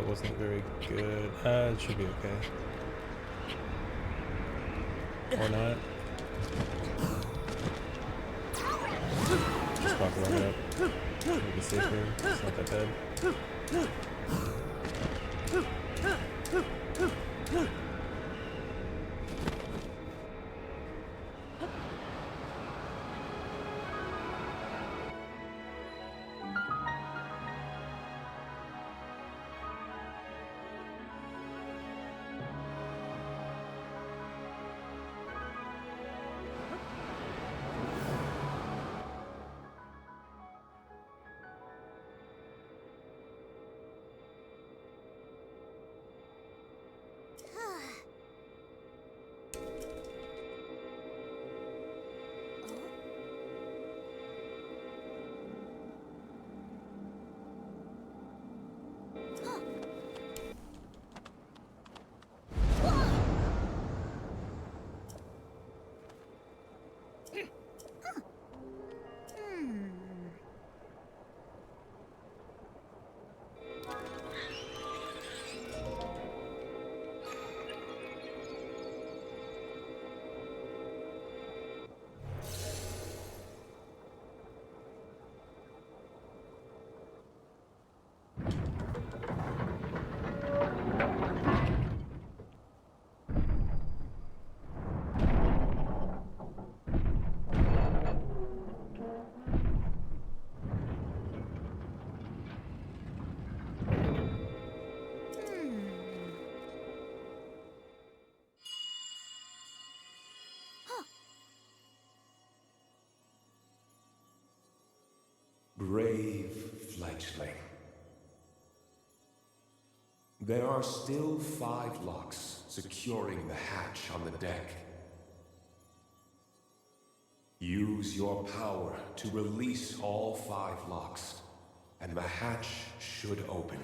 That wasn't very good. It should be okay. Or not. Just pop it right up. Maybe safer. It's not that bad.
Brave fledgling. There are still 5 locks securing the hatch on the deck. Use your power to release all 5 locks, and the hatch should open.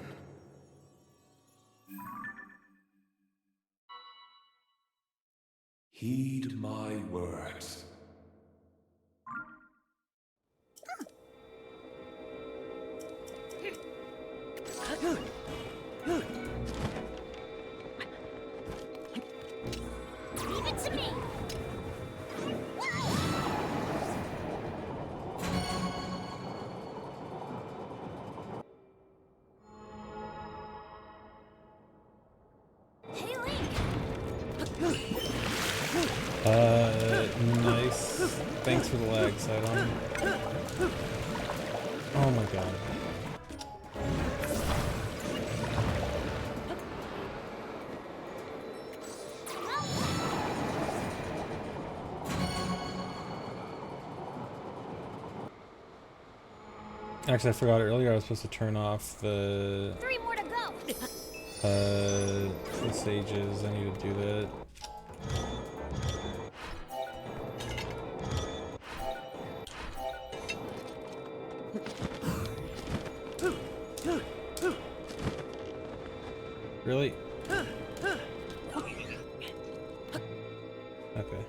Heed my words.
Leave it to me. Hey, Link.
Nice. Thanks for the lag, Sidon. Oh my god. Actually, I forgot earlier I was supposed to turn off the
3 more to go.
the sages. I need to do that. Really? Okay.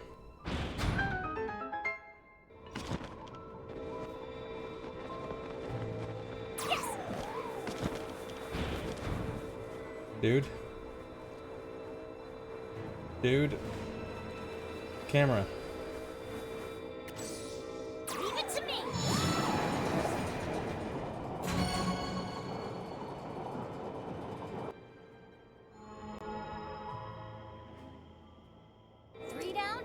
Dude. Dude. Camera.
Leave it to me. Three down.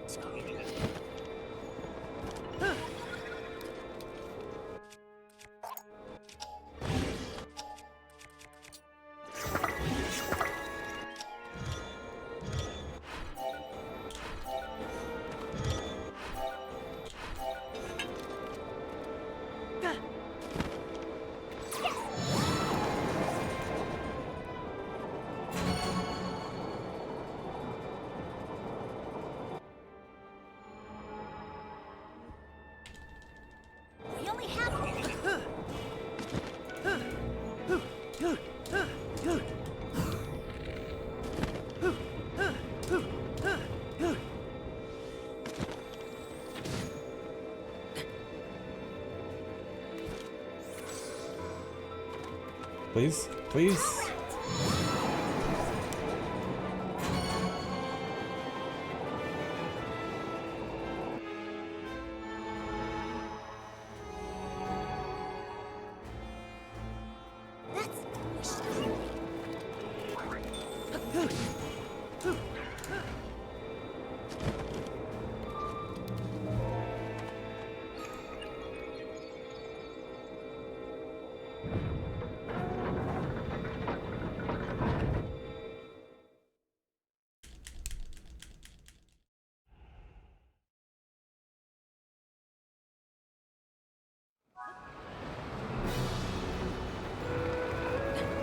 We only have.
Please? Please?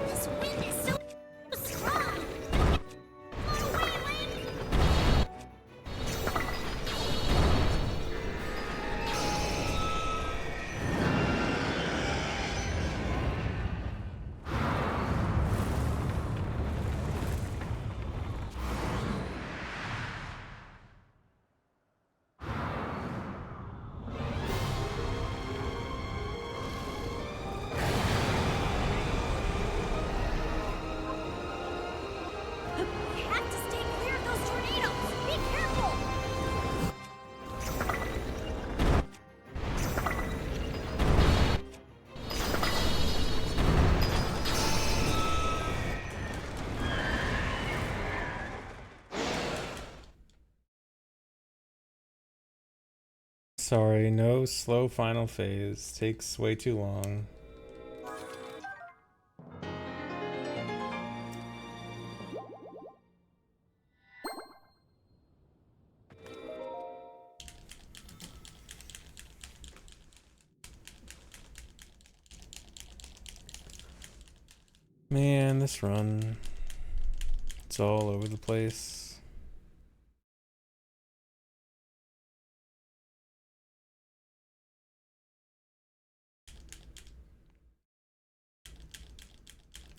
This wind is so strong. Float away, Link. We have to stay clear of those tornadoes. Be careful.
Sorry, no slow final phase. Takes way too long. Man, this run. It's all over the place.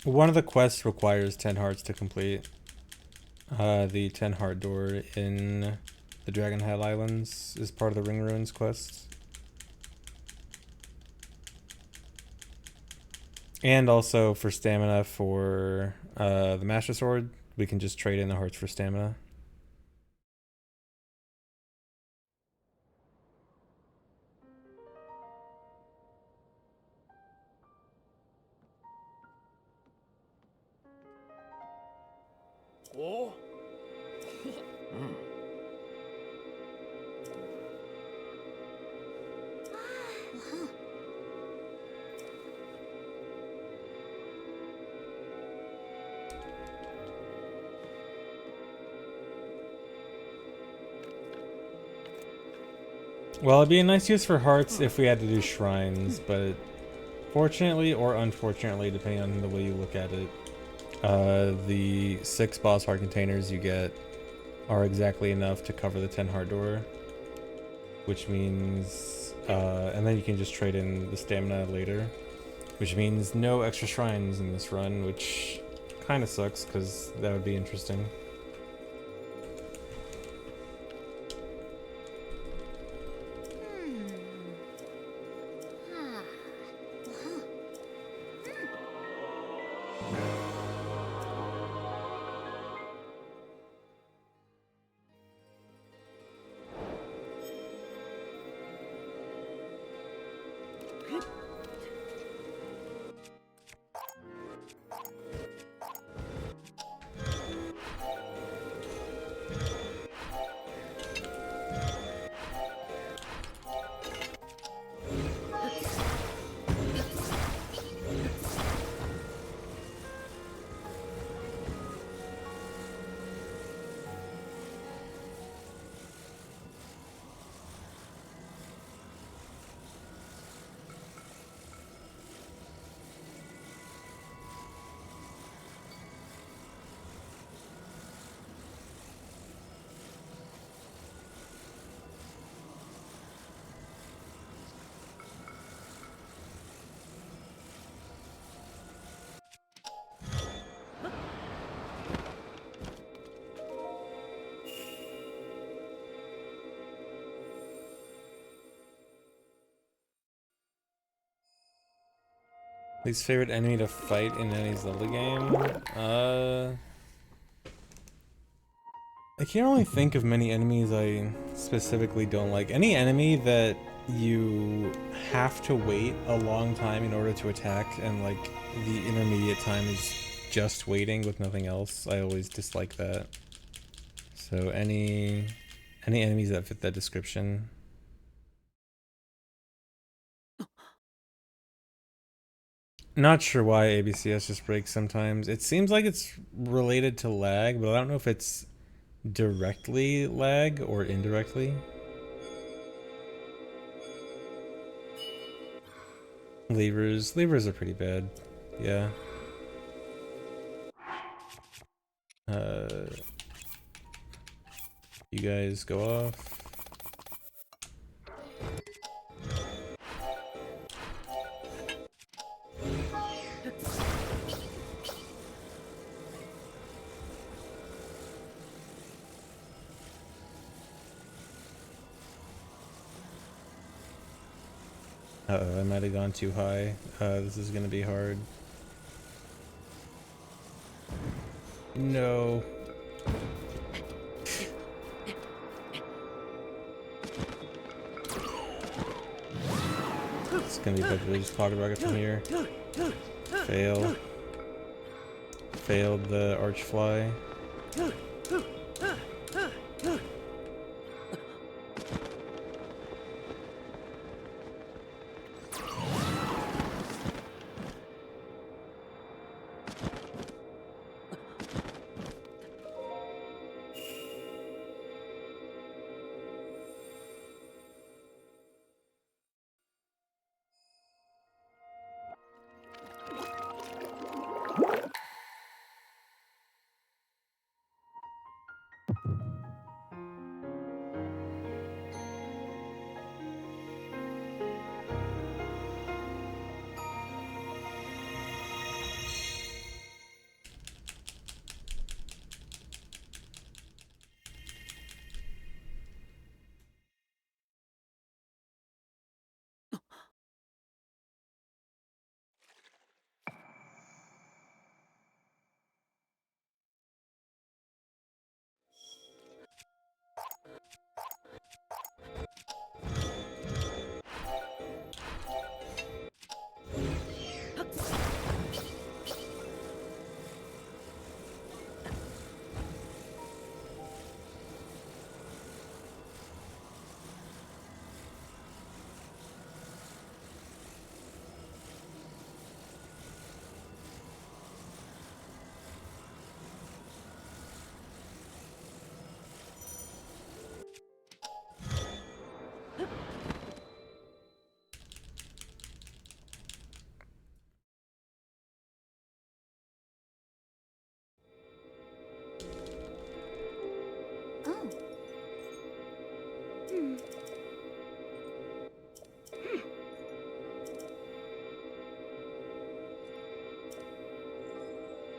One of the quests requires 10 hearts to complete. The 10 heart door in the Dragon Head Islands is part of the Ring Ruins quest. And also for stamina for the Master Sword, we can just trade in the hearts for stamina.
Oh.
Well, it'd be a nice use for hearts if we had to do shrines, but fortunately or unfortunately, depending on the way you look at it, the 6 boss heart containers you get are exactly enough to cover the 10 heart door, which means, and then you can just trade in the stamina later, which means no extra shrines in this run, which kind of sucks because that would be interesting. Least favorite enemy to fight in any Zelda game? I can't really think of many enemies I specifically don't like. Any enemy that you have to wait a long time in order to attack, and like the intermediate time is just waiting with nothing else, I always dislike that. So any enemies that fit that description. Not sure why ABCS just breaks sometimes. It seems like it's related to lag, but I don't know if it's directly lag or indirectly. Levers are pretty bad. Yeah. You guys go off. Uh-oh, I might have gone too high. This is gonna be hard. No. It's gonna be better to just pocket rocket from here. Fail. Failed the arch fly.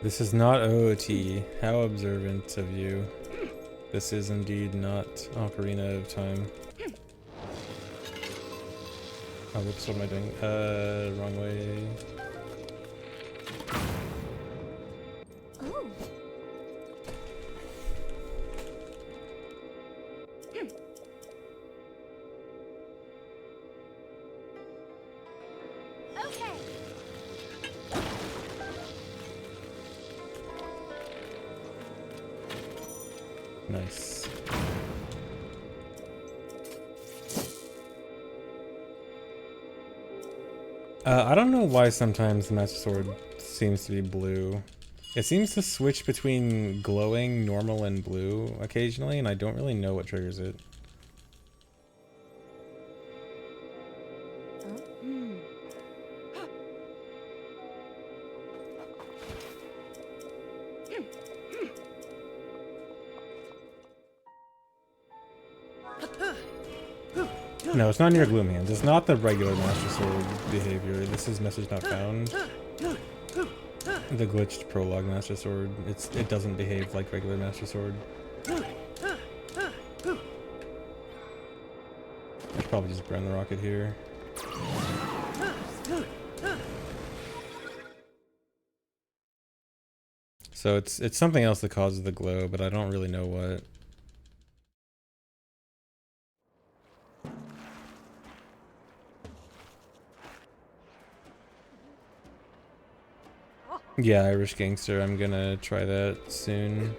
This is not OOT. How observant of you. This is indeed not Ocarina of Time. Oh, whoops, what am I doing? Wrong way. Nice. I don't know why sometimes the Master Sword seems to be blue. It seems to switch between glowing, normal, and blue occasionally, and I don't really know what triggers it. No, it's not near Gloom Hands. It's not the regular Master Sword behavior. This is message not found. The glitched prologue Master Sword. It doesn't behave like regular Master Sword. I should probably just burn the rocket here. So it's something else that causes the glow, but I don't really know what. Yeah, Irish Gangster. I'm gonna try that soon.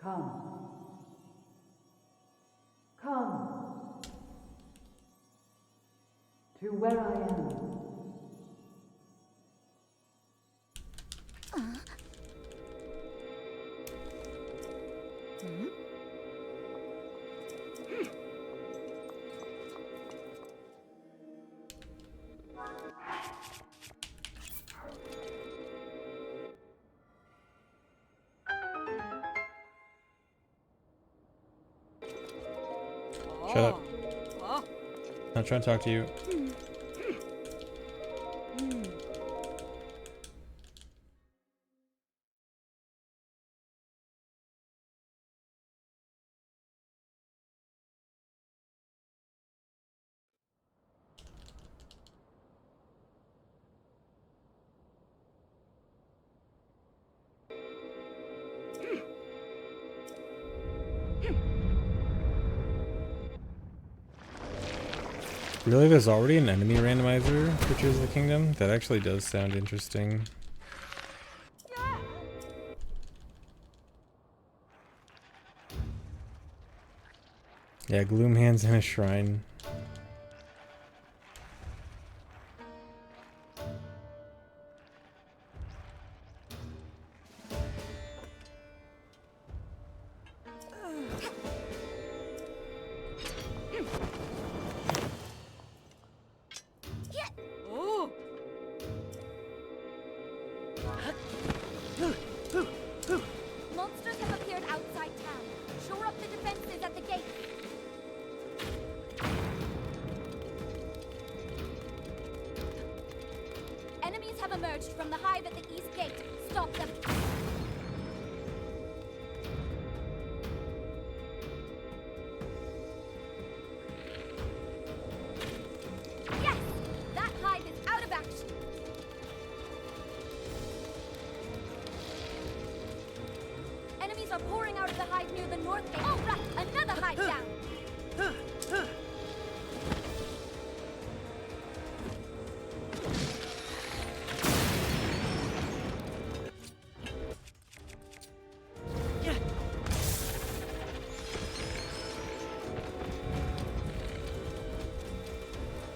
Come. Come. To where I am.
Shut up. Not trying to talk to you. Really, there's already an enemy randomizer for Tears of the Kingdom? That actually does sound interesting. Yeah, Gloom Hands in a shrine.
Monsters have appeared outside town. Shore up the defenses at the gate. Enemies have emerged from the hive at the east gate. Stop them. Yes! That hive is out of action. Enemies are pouring out of the hive near the north gate. All right, another hive down.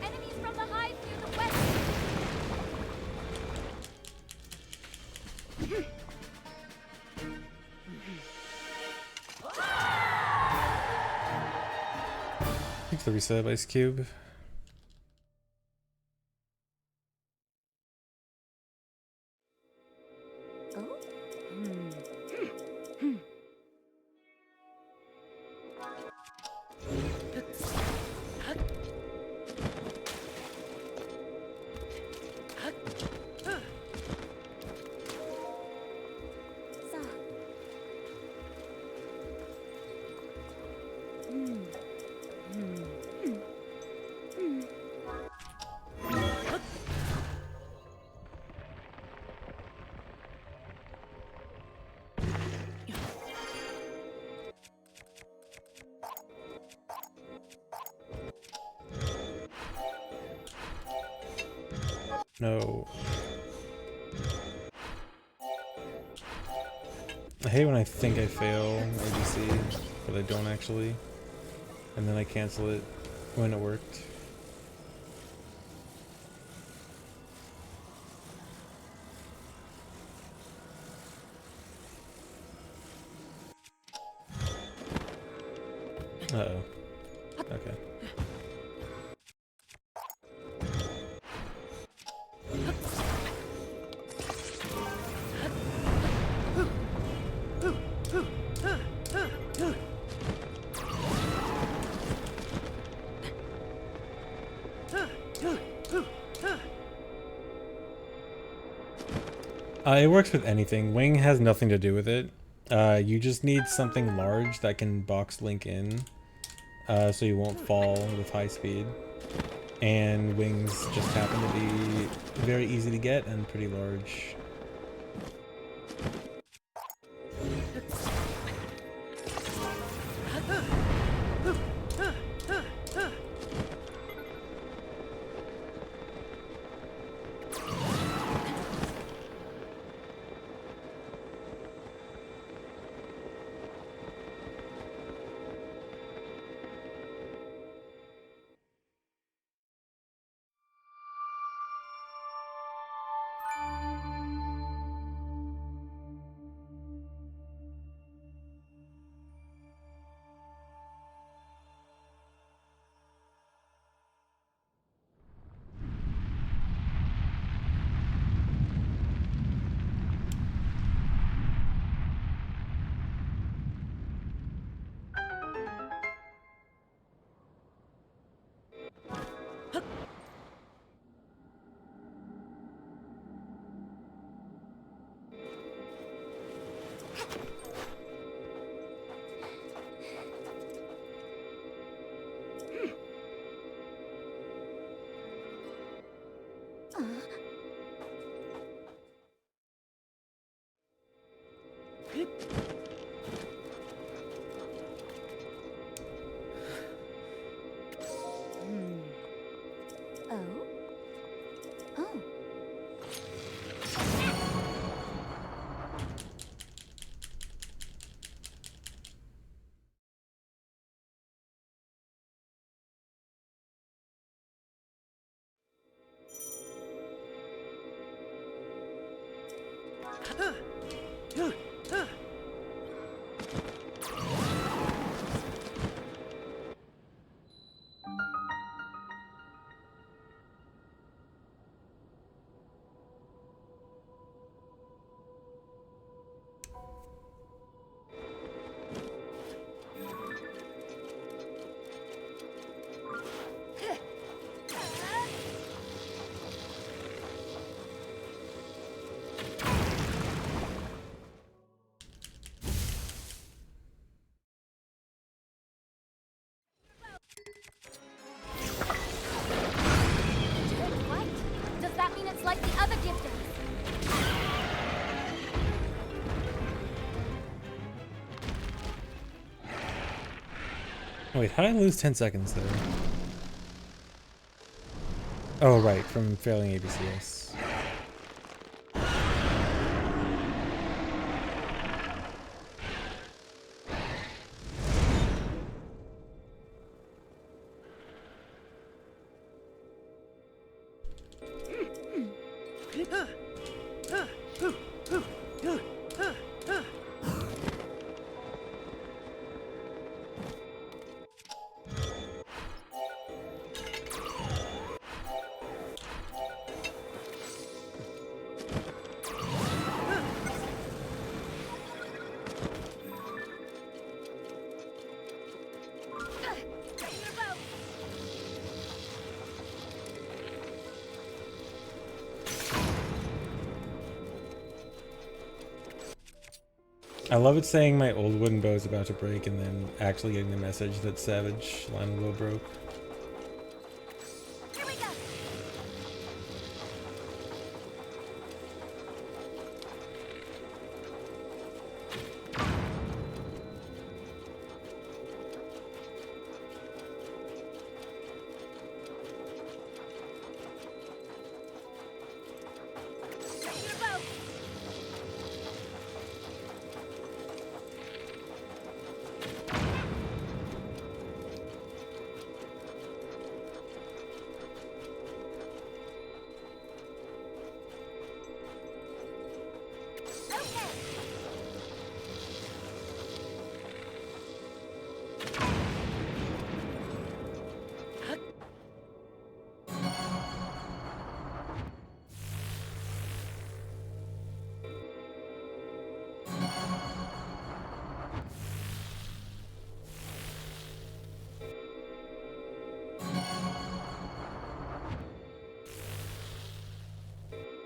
Enemies from the hive near the west.
Thanks for the resub, Ice Cube. No. I hate when I think I fail ABC, but I don't actually. And then I cancel it when it worked. Uh-oh. Okay. It works with anything. Wing has nothing to do with it. You just need something large that can box link in, so you won't fall with high speed. And wings just happen to be very easy to get and pretty large.
What? Does that mean it's like the other gifters?
Wait, how did I lose 10 seconds there? Oh, right, from failing ABCS. I love it saying my old wooden bow is about to break and then actually getting the message that Savage line of bow broke.
Here we go. Ready to go. Okay.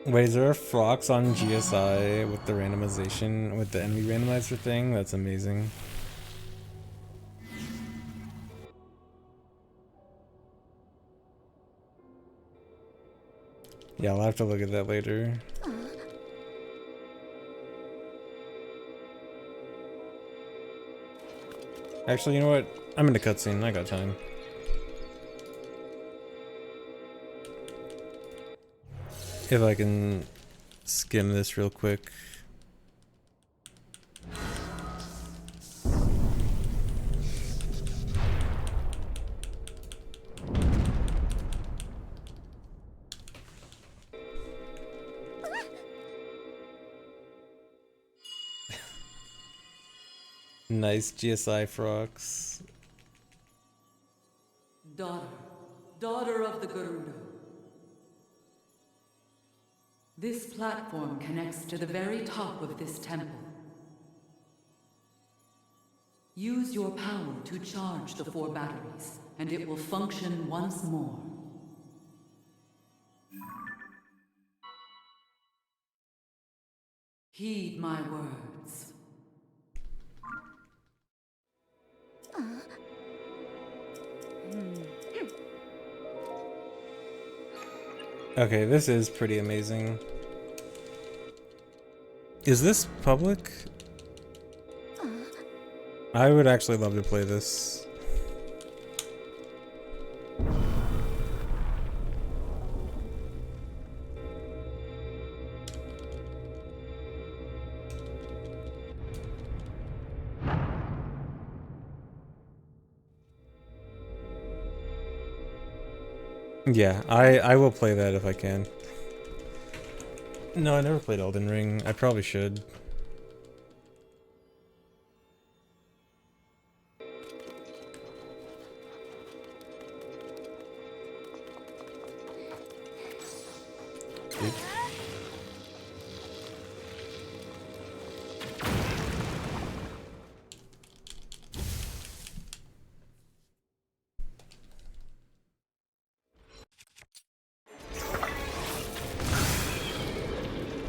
Wait, is there a Frox on GSI with the randomization, with the enemy randomizer thing? That's amazing. Yeah, I'll have to look at that later. Actually, you know what? I'm in a cutscene. I got time. If I can skim this real quick. Nice GSI Frox.
Daughter of the Gerudo. This platform connects to the very top of this temple. Use your power to charge the 4 batteries, and it will function once more. Heed my words.
Okay, this is pretty amazing. Is this public? I would actually love to play this. Yeah, I will play that if I can. No, I never played Elden Ring. I probably should. Oop.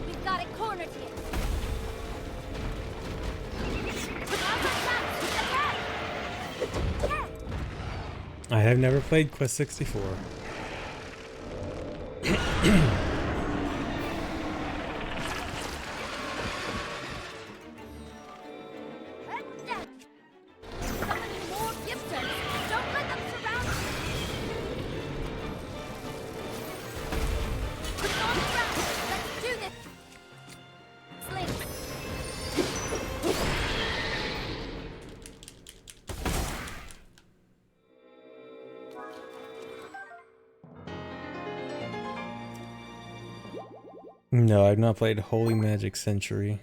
We've got it cornered here.
I have never played Quest 64.
More gifters. Don't let them surround you. Put it on the ground. Let's do this. Sling.
No, I've not played Holy Magic Century.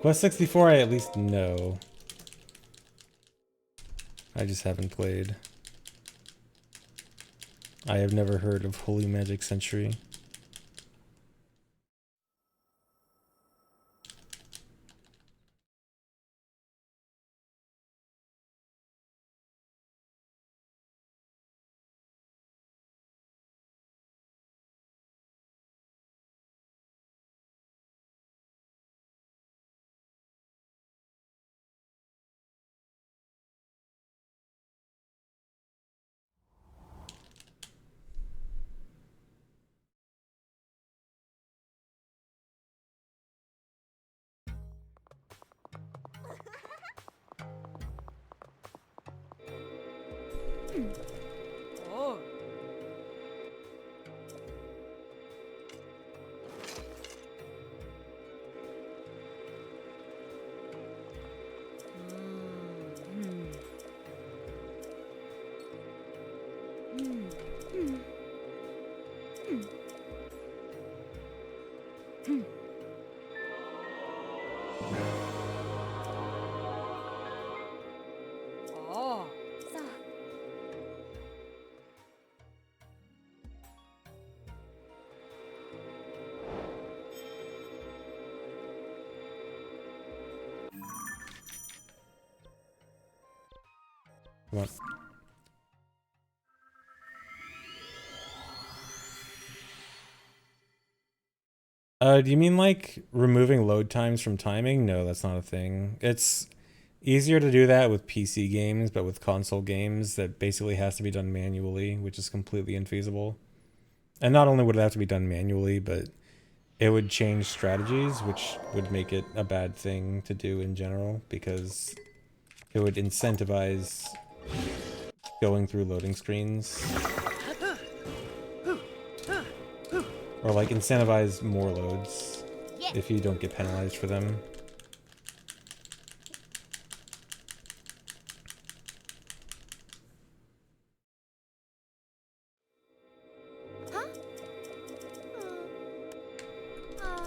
Quest 64 I at least know. I just haven't played. I have never heard of Holy Magic Century.
Oh. Oh.
So,
Come on. Do you mean like removing load times from timing? No, that's not a thing. It's easier to do that with PC games, but with console games, that basically has to be done manually, which is completely infeasible. And not only would it have to be done manually, but it would change strategies, which would make it a bad thing to do in general, because it would incentivize going through loading screens. Or like incentivize more loads if you don't get penalized for them.
huh? Uh,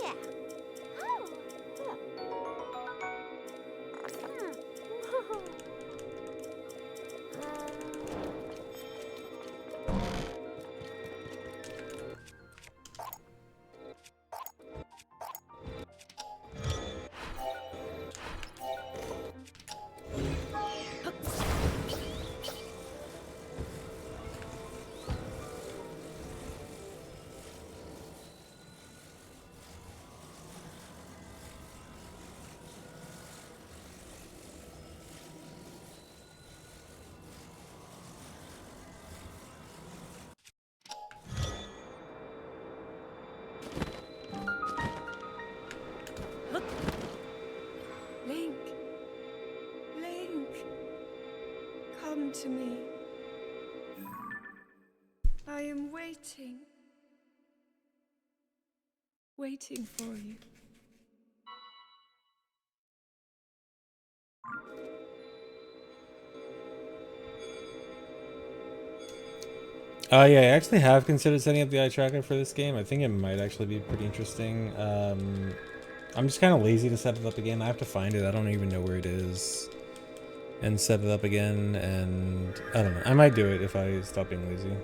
yeah. Oh.
Link. Link. Come to me. I am waiting. Waiting for you.
Yeah, I actually have considered setting up the eye tracker for this game. I think it might actually be pretty interesting. I'm just kind of lazy to set it up again. I have to find it. I don't even know where it is. And set it up again, and I don't know. I might do it if I stop being lazy.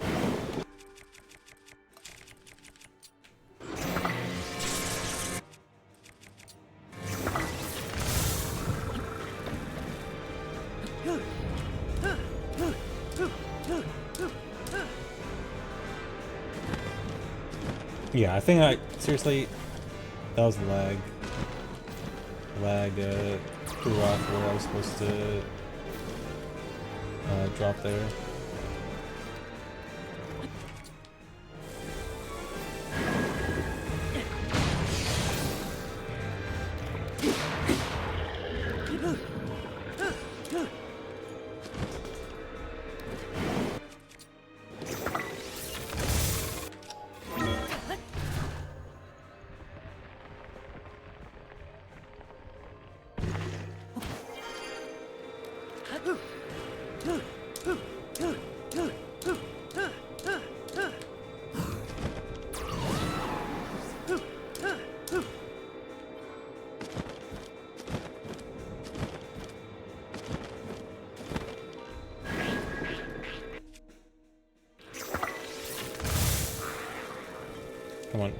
Yeah, I think seriously, that was lag. Lag threw off where I was supposed to drop there. Come on.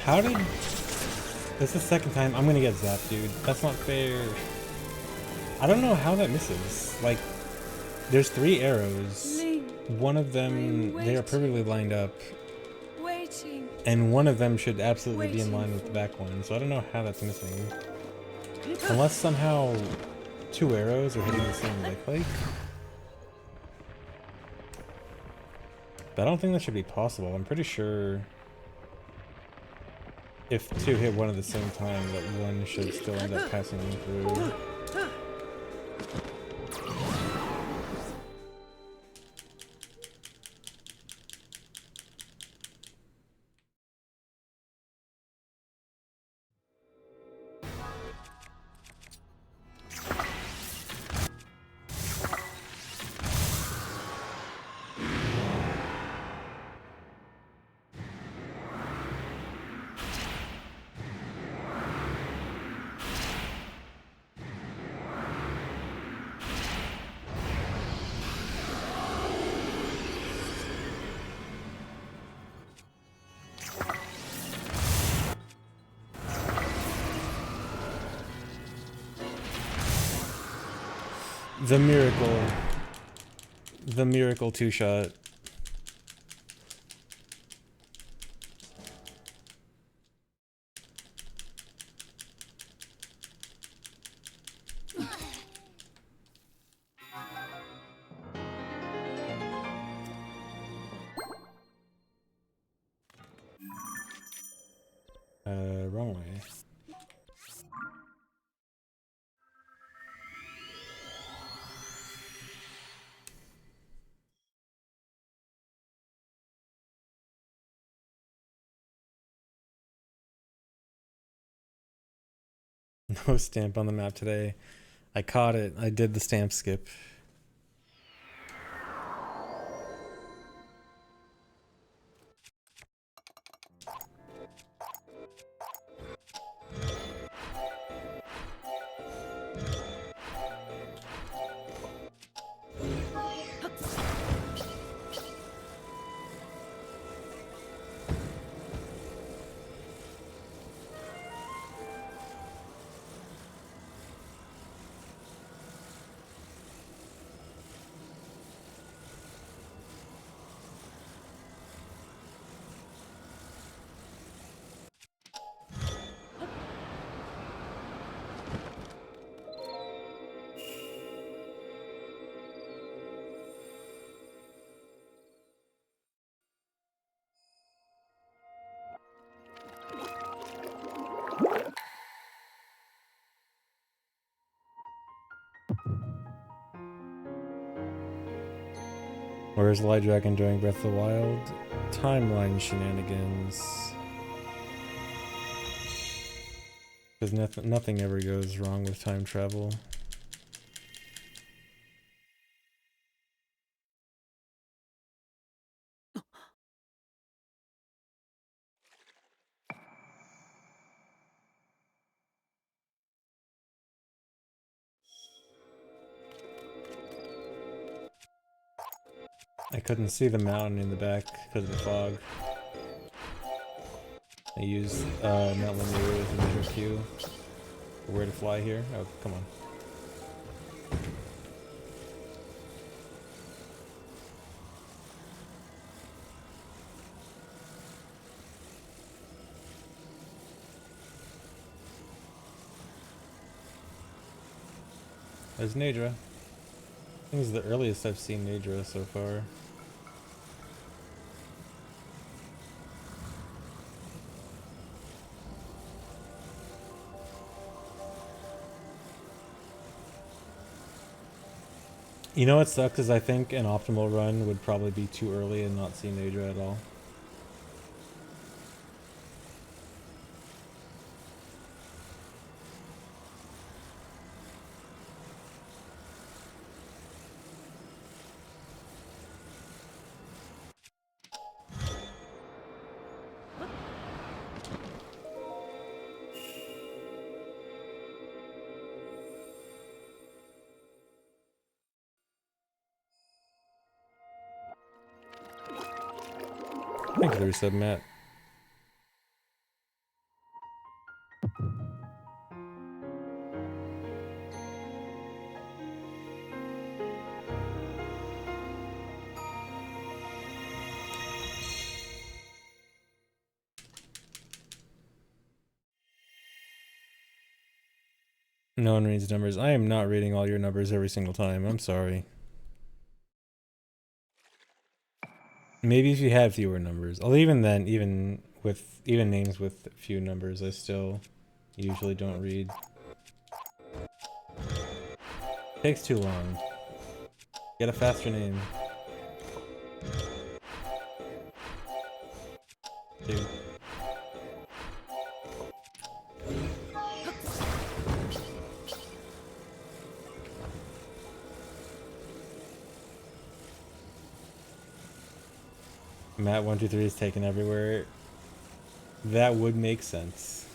How did... This is the second time I'm gonna get zapped, dude. That's not fair. I don't know how that misses. Like, there's 3 arrows.
Link,
One of them, they are perfectly lined up.
waiting.
And one of them should absolutely be in
Waiting
line with the
for-
back one. So I don't know how that's missing. Unless somehow 2 arrows are hitting the same leg plate. But I don't think that should be possible. I'm pretty sure if 2 hit one at the same time, that one should still end up passing them through. The miracle 2-shot. Wrong way. No stamp on the map today. I caught it. I did the stamp skip. Where's Light Dragon during Breath of the Wild? Timeline shenanigans. Because nothing ever goes wrong with time travel. I couldn't see the mountain in the back because of the fog. I used Mount Linear as a visual cue for where to fly here. Oh, come on. There's Nadra. I think this is the earliest I've seen Nadra so far. You know what sucks is I think an optimal run would probably be too early and not see Nadra at all. Thank you for the resub, Matt. No one reads numbers. I am not reading all your numbers every single time. I'm sorry. Maybe if you had fewer numbers. Although even then, even names with few numbers, I still usually don't read. Takes too long. Get a faster name. Dude. Matt 123 is taken everywhere. That would make sense.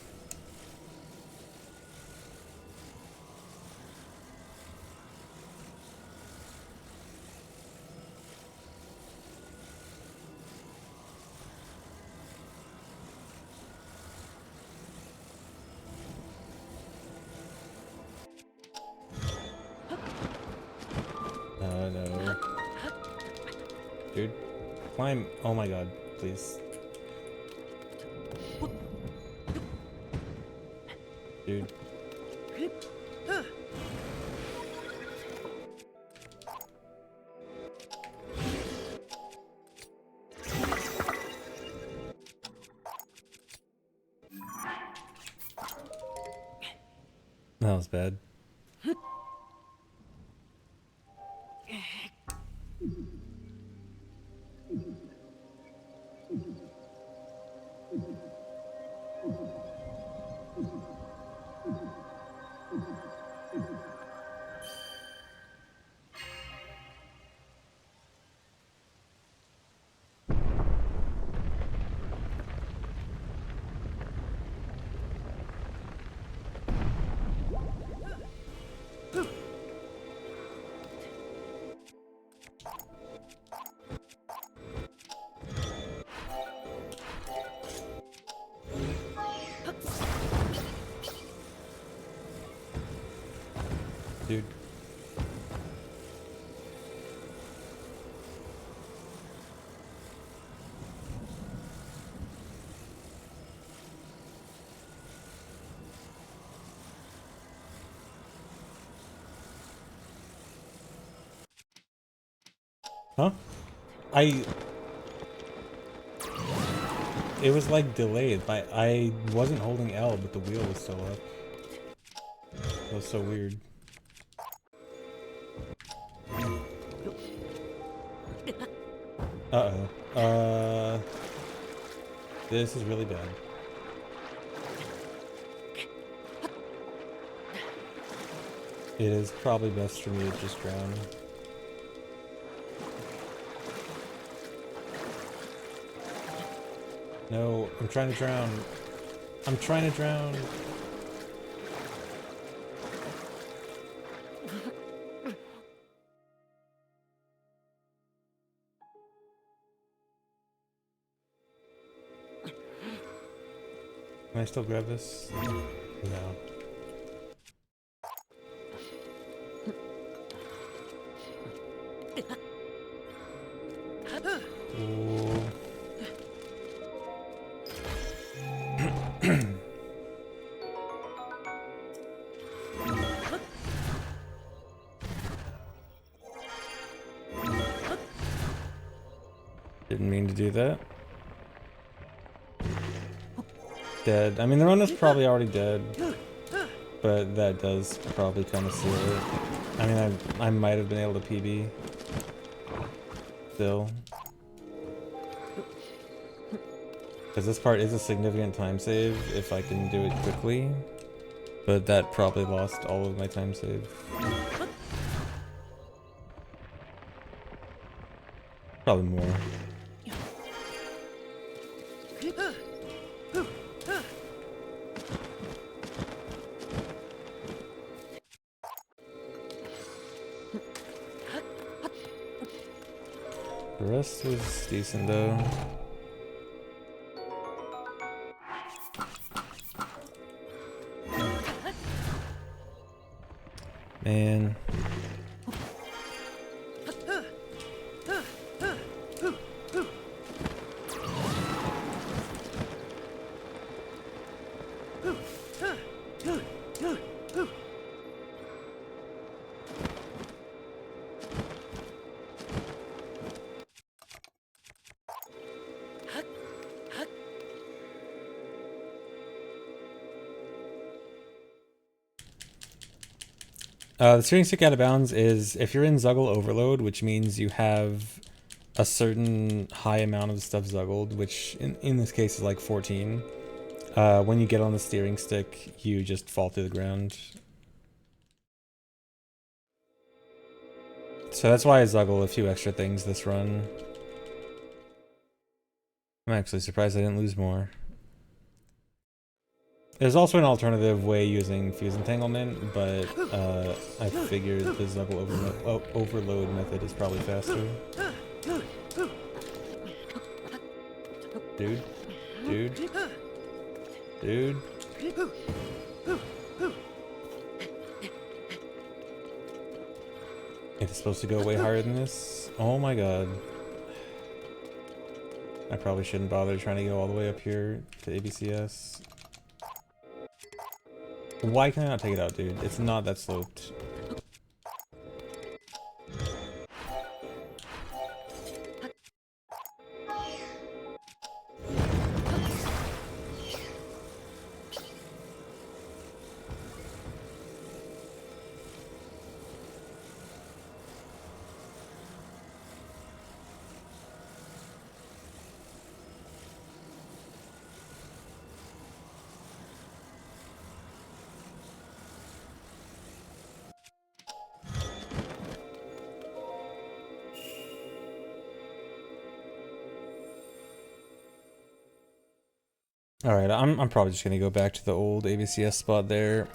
No. Dude. Climb. Oh my god, please. Dude. That was bad. Dude. Huh? It was like delayed. I wasn't holding L, but the wheel was still up. That was so weird. Uh-oh. This is really bad. It is probably best for me to just drown. No, I'm trying to drown. I'm trying to drown. Can I still grab this? No. Ooh. Didn't mean to do that. Dead. I mean, the runner's probably already dead, but that does probably kind of seal it. I mean, I might have been able to PB still, because this part is a significant time save if I can do it quickly, but that probably lost all of my time save. Probably more. The rest was decent though. Man. The steering stick out of bounds is if you're in Zuggle overload, which means you have a certain high amount of stuff zuggled, which in this case is like 14. When you get on the steering stick, you just fall to the ground. So that's why I Zuggle a few extra things this run. I'm actually surprised I didn't lose more. There's also an alternative way using fuse entanglement, but I figured the Zuggle overload method is probably faster. Dude. Dude. Dude. It's supposed to go way higher than this? Oh my god. I probably shouldn't bother trying to go all the way up here to ABCS. Why can I not take it out, dude? It's not that sloped. Alright, I'm probably just gonna go back to the old ABCS spot there.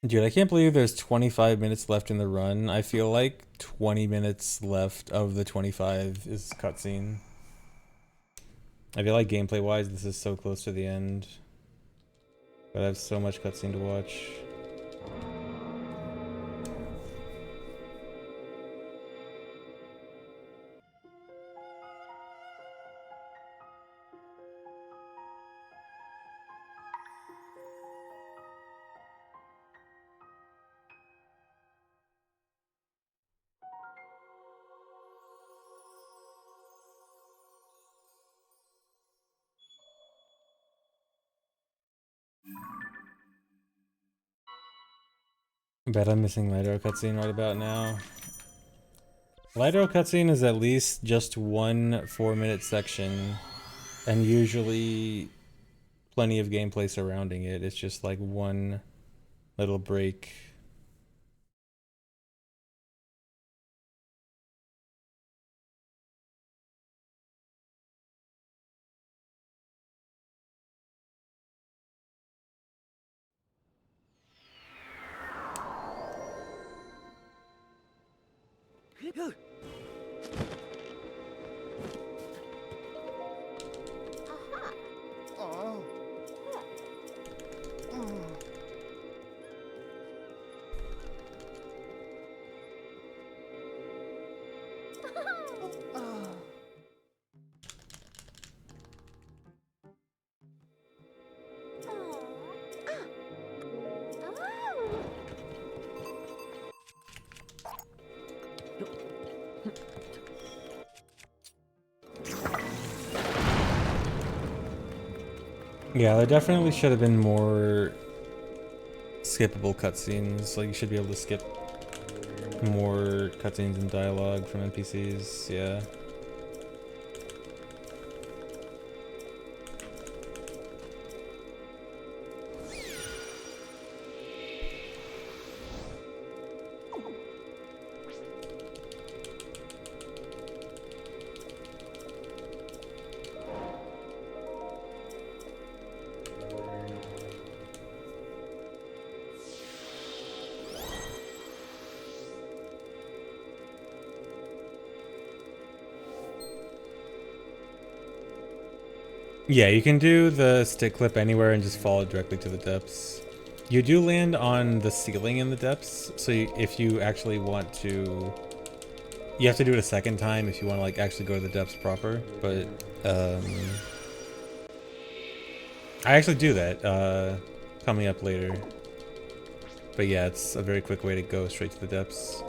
Dude, I can't believe there's 25 minutes left in the run. I feel like 20 minutes left of the 25 is cutscene. I feel like gameplay-wise, this is so close to the end. But I have so much cutscene to watch. I bet I'm missing Light Arrow cutscene right about now. Light Arrow cutscene is at least just one 4-minute section, and usually plenty of gameplay surrounding it. It's just like one little break. Yeah, there definitely should have been more skippable cutscenes. Like, you should be able to skip more cutscenes and dialogue from NPCs, yeah. Yeah, you can do the stick clip anywhere and just fall directly to the depths. You do land on the ceiling in the depths, so if you actually want to You have to do it a second time if you want to like actually go to the depths proper, but I actually do that coming up later. But yeah, it's a very quick way to go straight to the depths.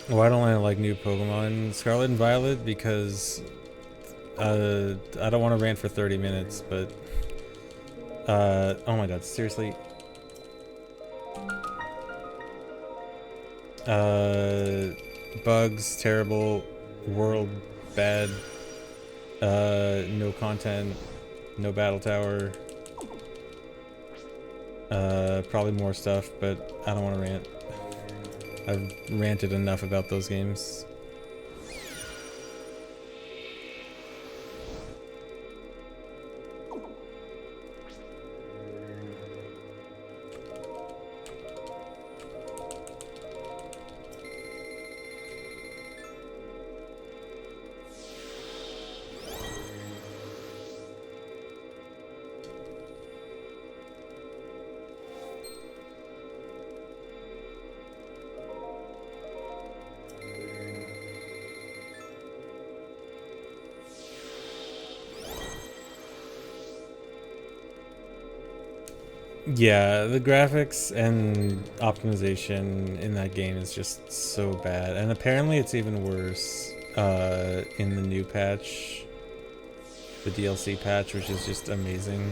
Why don't I like new Pokemon? Scarlet and Violet, because I don't want to rant for 30 minutes, but oh my god, seriously. Bugs, terrible, world, bad, no content, no battle tower, probably more stuff, but I don't want to rant. I've ranted enough about those games. Yeah, the graphics and optimization in that game is just so bad. And apparently it's even worse in the new patch. The DLC patch, which is just amazing.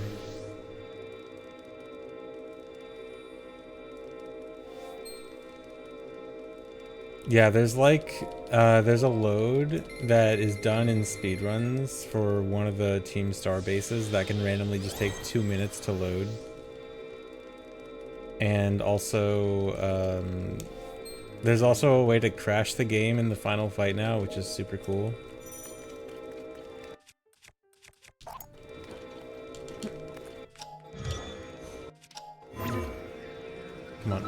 Yeah, there's like, there's a load that is done in speedruns for one of the Team Star bases that can randomly just take 2 minutes to load. And also, there's also a way to crash the game in the final fight now, which is super cool. Come on.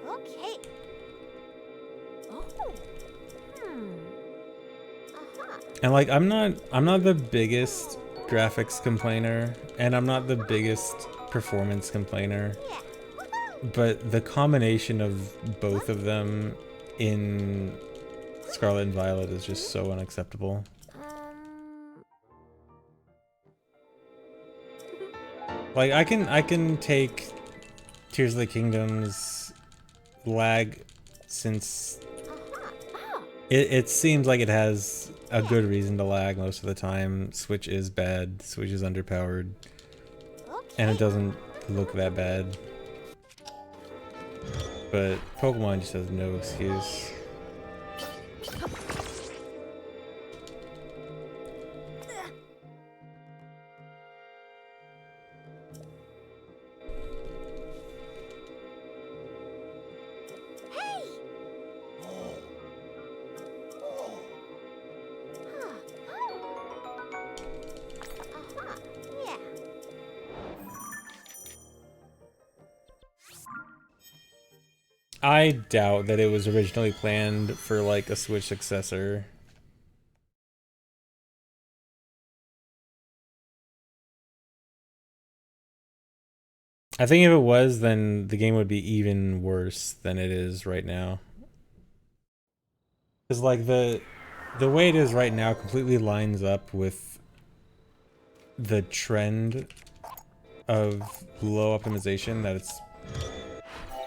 Okay.
And like I'm not the biggest graphics complainer, and I'm not the biggest performance complainer, but the combination of both of them in Scarlet and Violet is just so unacceptable. Like I can take Tears of the Kingdom's lag, since it seems like it has a good reason to lag most of the time. Switch is bad, Switch is underpowered, and it doesn't look that bad. But Pokemon just has no excuse. I doubt that it was originally planned for like a Switch successor. I think if it was, then the game would be even worse than it is right now. Because like the way it is right now completely lines up with the trend of low optimization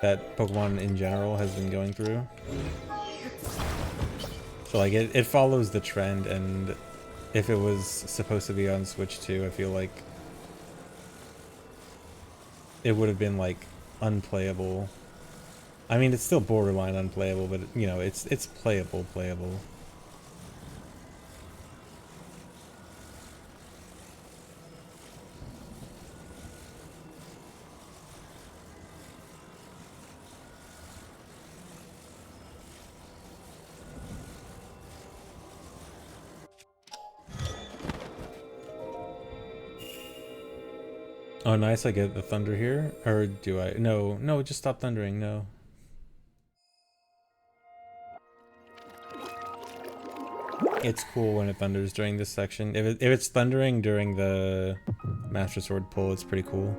that Pokemon in general has been going through. So like it follows the trend, and if it was supposed to be on Switch 2, I feel like it would have been like unplayable. I mean, it's still borderline unplayable, but you know, it's playable. Oh, nice, I get the thunder here. Or do I? No, just stop thundering, no. It's cool when it thunders during this section. If it's thundering during the Master Sword pull, it's pretty cool.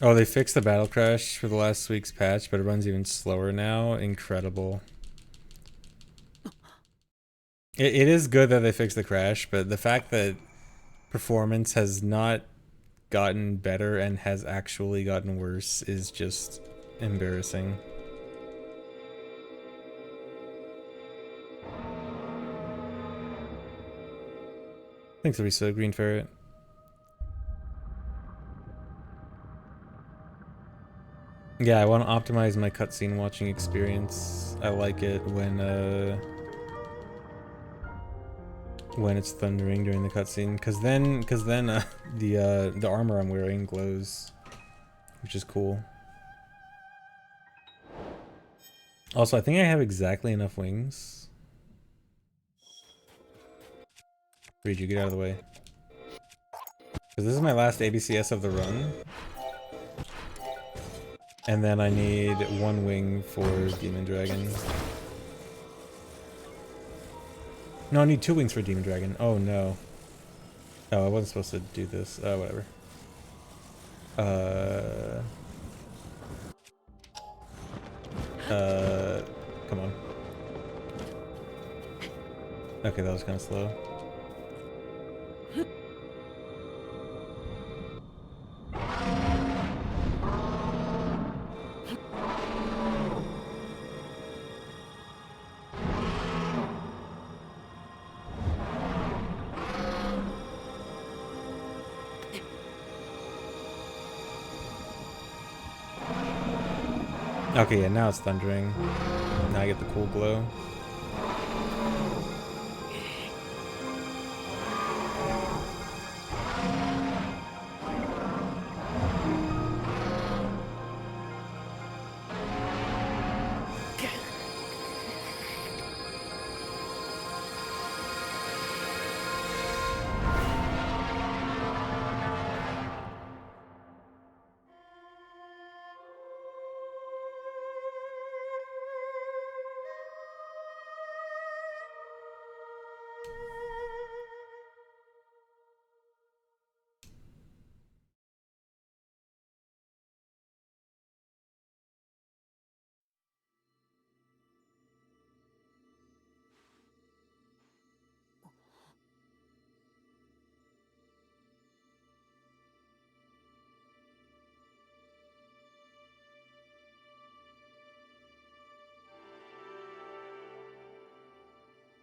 Oh, they fixed the battle crash for the last week's patch, but it runs even slower now. Incredible. It is good that they fixed the crash, but the fact that performance has not gotten better and has actually gotten worse is just embarrassing. Thanks, Arisa, Green Ferret. Yeah, I want to optimize my cutscene watching experience. I like it when it's thundering during the cutscene, because then the armor I'm wearing glows, which is cool. Also, I think I have exactly enough wings. Reed, you get out of the way. Because this is my last ABCS of the run. And then I need one wing for Demon Dragon. No, I need 2 wings for Demon Dragon. Oh no. Oh, I wasn't supposed to do this. Oh, whatever. Come on. Okay, that was kind of slow. Okay, yeah, now it's thundering. Now I get the cool glow.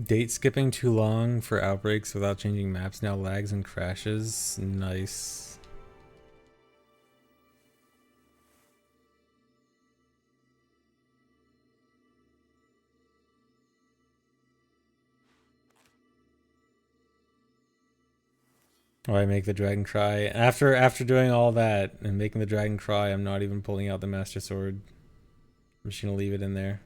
Date skipping too long for outbreaks without changing maps now lags and crashes. Nice. Oh, I make the dragon cry. After doing all that and making the dragon cry, I'm not even pulling out the Master Sword. I'm just gonna leave it in there.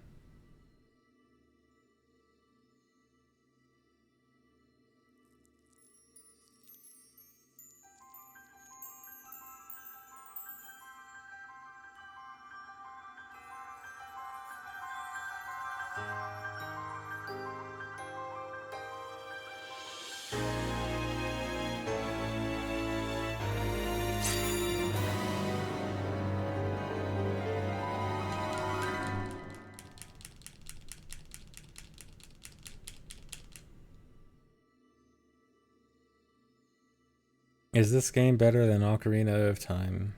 Is this game better than Ocarina of Time?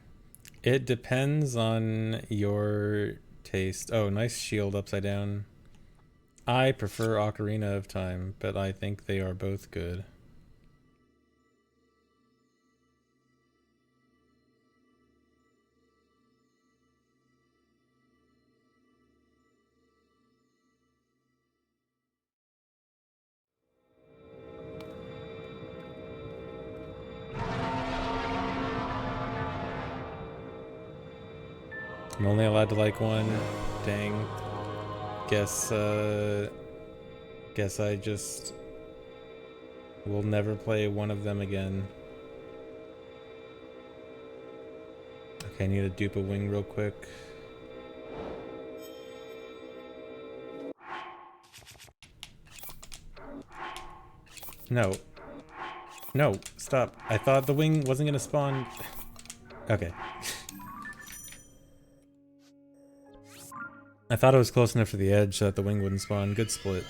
It depends on your taste. Oh, nice shield upside down. I prefer Ocarina of Time, but I think they are both good. I'm only allowed to like one. Dang. Guess I just will never play one of them again. Okay, I need to dupe a wing real quick. No. No, stop. I thought the wing wasn't gonna spawn. Okay. I thought it was close enough to the edge so that the wing wouldn't spawn. Good split.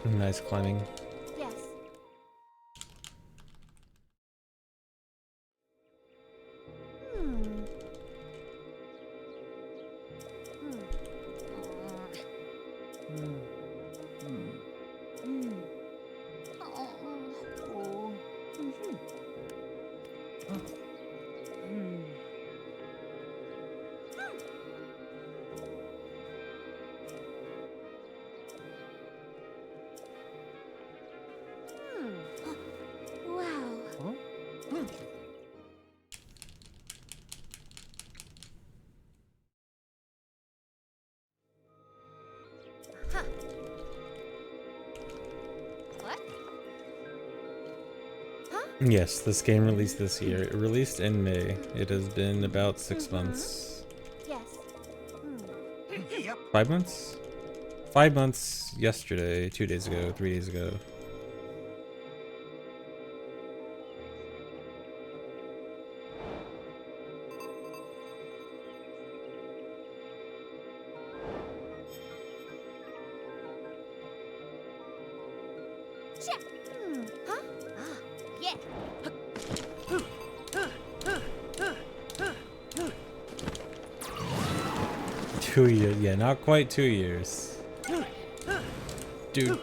Nice climbing.
Yes. Hmm. Wow. Huh. What? Huh?
Yes, this game released this year. It released in May. It has been about 6 months.
Yes.
5 months? 5 months yesterday, 2 days ago, 3 days ago.
Check. Huh? Ah, yeah.
2 years, yeah, not quite 2 years. Dude.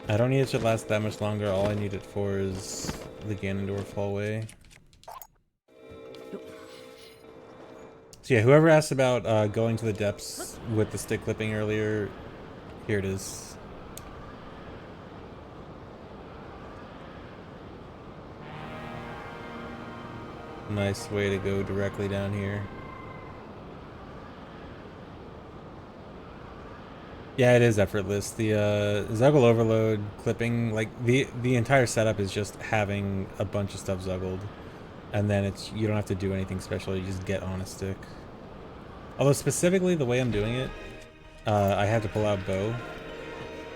I don't need it to last that much longer. All I need it for is the Ganondorf hallway. So yeah, whoever asked about going to the depths with the stick clipping earlier, here it is. Nice way to go directly down here. Yeah, it is effortless. The Zuggle overload clipping, like the entire setup is just having a bunch of stuff Zuggled, and then you don't have to do anything special. You just get on a stick. Although specifically the way I'm doing it, I had to pull out bow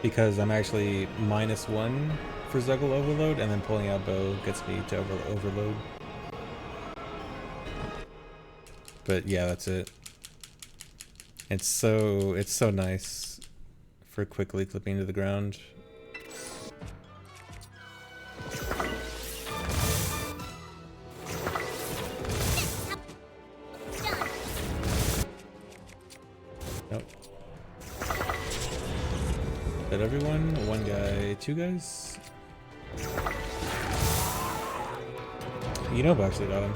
because I'm actually -1 for Zuggle overload, and then pulling out bow gets me to overload. But yeah, that's it. It's so nice for quickly clipping to the ground. Nope. Hit everyone? One guy, two guys? You know, actually got him.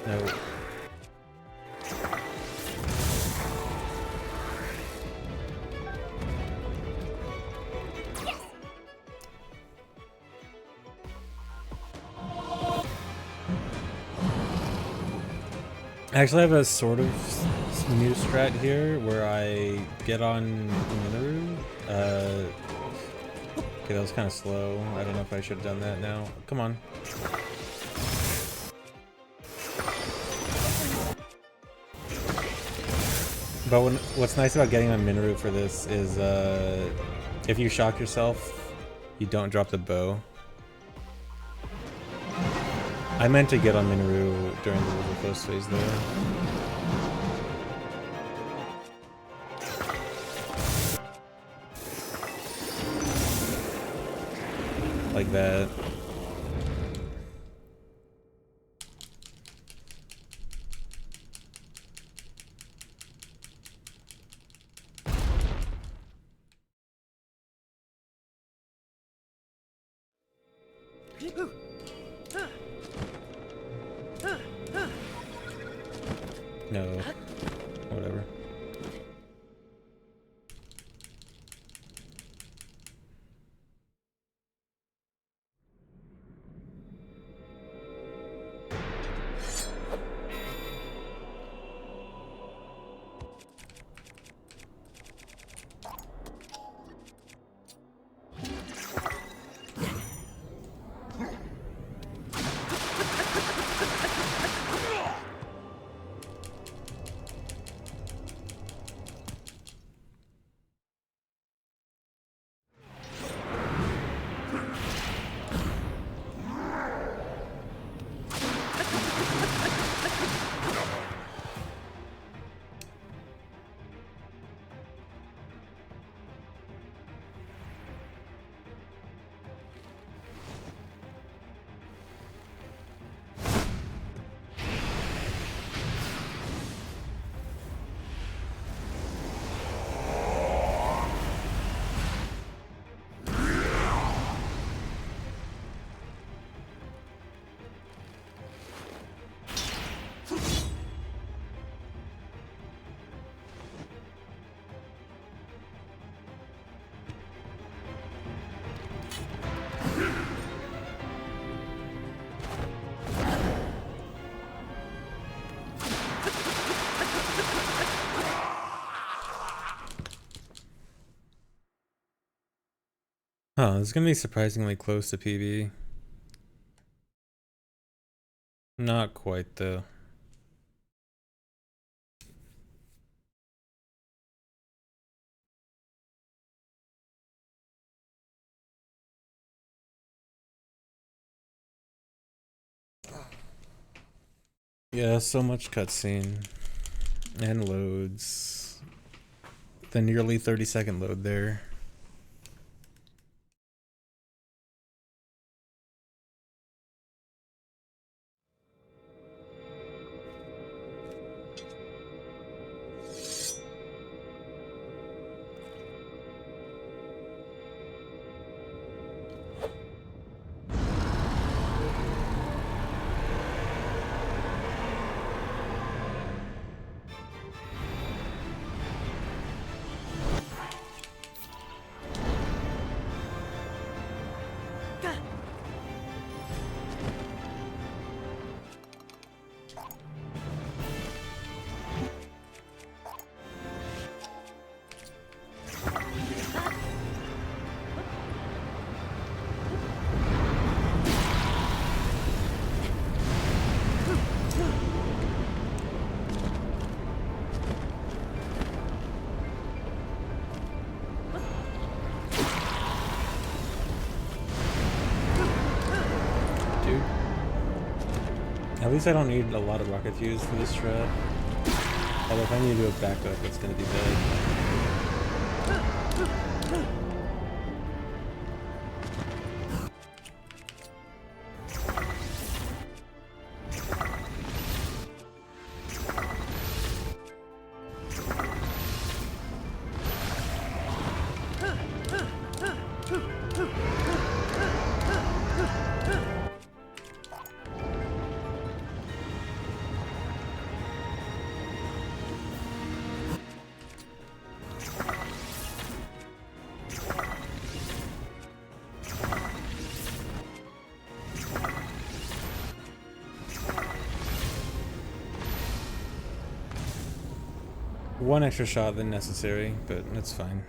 No. I actually have a sort of new strat here where I get on Mineru. Okay, that was kind of slow. I don't know if I should have done that now. Come on. But what's nice about getting on Mineru for this is if you shock yourself, you don't drop the bow. I meant to get on Mineru during the river close phase though. Like that. No. Whatever. Oh, it's gonna be surprisingly close to PB. Not quite though. Yeah, so much cutscene and loads. The nearly 30-second load there. At least I don't need a lot of rocket fuels for this strat. Although if I need to do a backup, it's gonna be bad. One extra shot than necessary, but it's fine.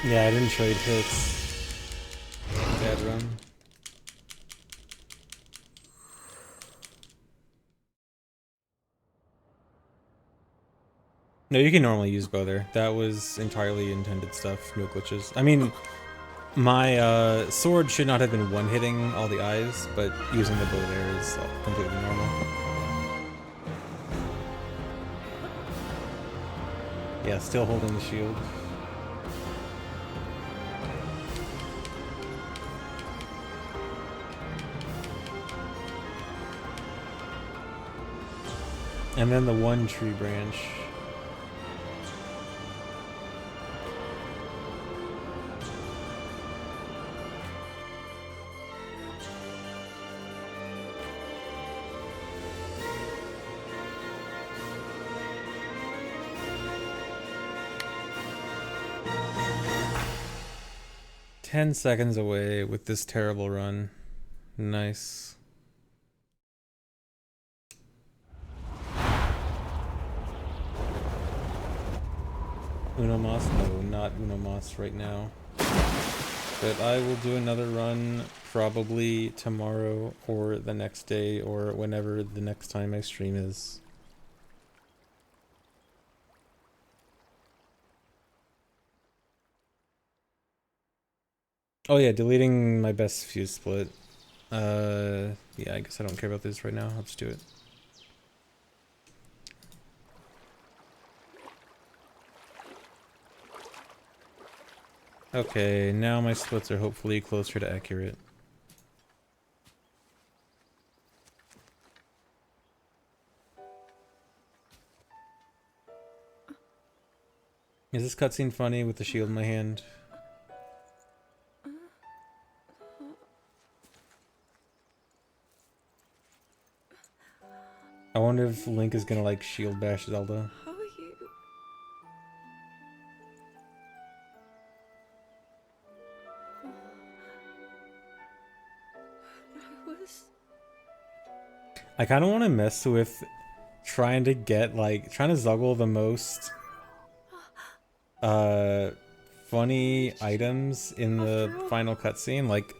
Yeah, I didn't trade hits. Bad run. No, you can normally use bow there. That was entirely intended stuff, no glitches. I mean, my sword should not have been one-hitting all the eyes, but using the bow there is completely normal. Yeah, still holding the shield. And then the one tree branch. "10 seconds away with this terrible run." Nice. Uno Mas? No, not Uno Mas right now. But I will do another run probably tomorrow or the next day or whenever the next time I stream is. Oh yeah, deleting my best fuse split. Yeah, I guess I don't care about this right now. I'll just do it. Okay, now my splits are hopefully closer to accurate. Is this cutscene funny with the shield in my hand? I wonder if Link is gonna like shield bash Zelda.
How are you?
I kind of want to mess with trying to get trying to Zuggle the most funny items in the final cutscene. Like,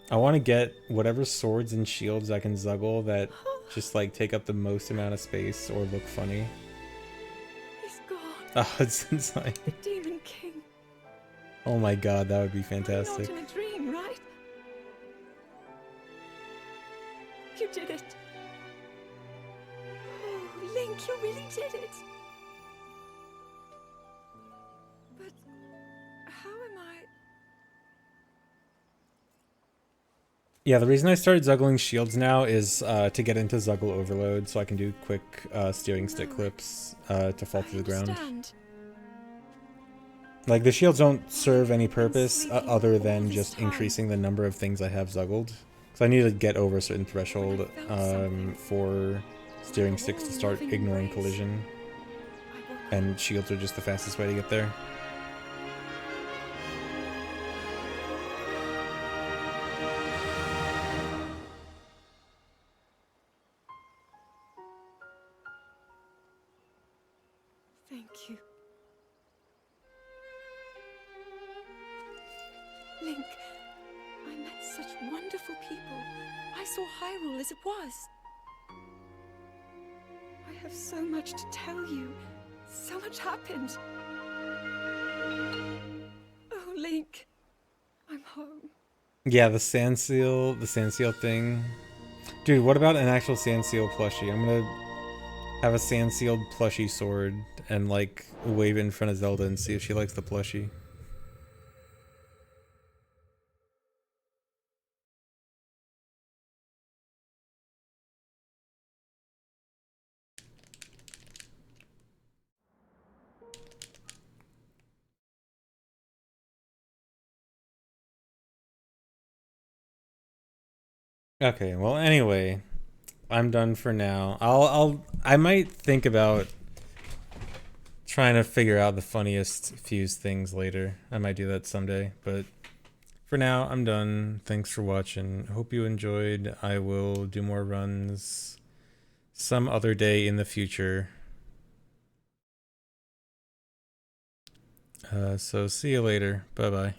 I want to get whatever swords and shields I can Zuggle that just like take up the most amount of space or look funny.
He's gone.
Oh, it's insane.
The Demon King.
Oh my god, that would be
I'm
fantastic.
not in a dream, right? You did it. Oh, Link, you really did it. But how am I?
Yeah, the reason I started Zuggling shields now is to get into Zuggle overload so I can do quick steering stick clips to fall to the ground.
Understand.
Like, the shields don't serve any purpose other than just increasing the number of things I have Zuggled. So I need to get over a certain threshold for steering sticks to start ignoring collision. And shields are just the fastest way to get there.
Thank you. Link, I met such wonderful people. I saw Hyrule as it was. I have so much to tell you. So much happened. Oh, Link, I'm home.
Yeah, the sand seal thing. Dude, what about an actual sand seal plushie? I'm gonna have a sand sealed plushie sword and like wave it in front of Zelda and see if she likes the plushie. Okay, well anyway, I'm done for now. I might think about trying to figure out the funniest fuse things later. I might do that someday, but for now, I'm done. Thanks for watching. Hope you enjoyed. I will do more runs some other day in the future. So see you later. Bye-bye.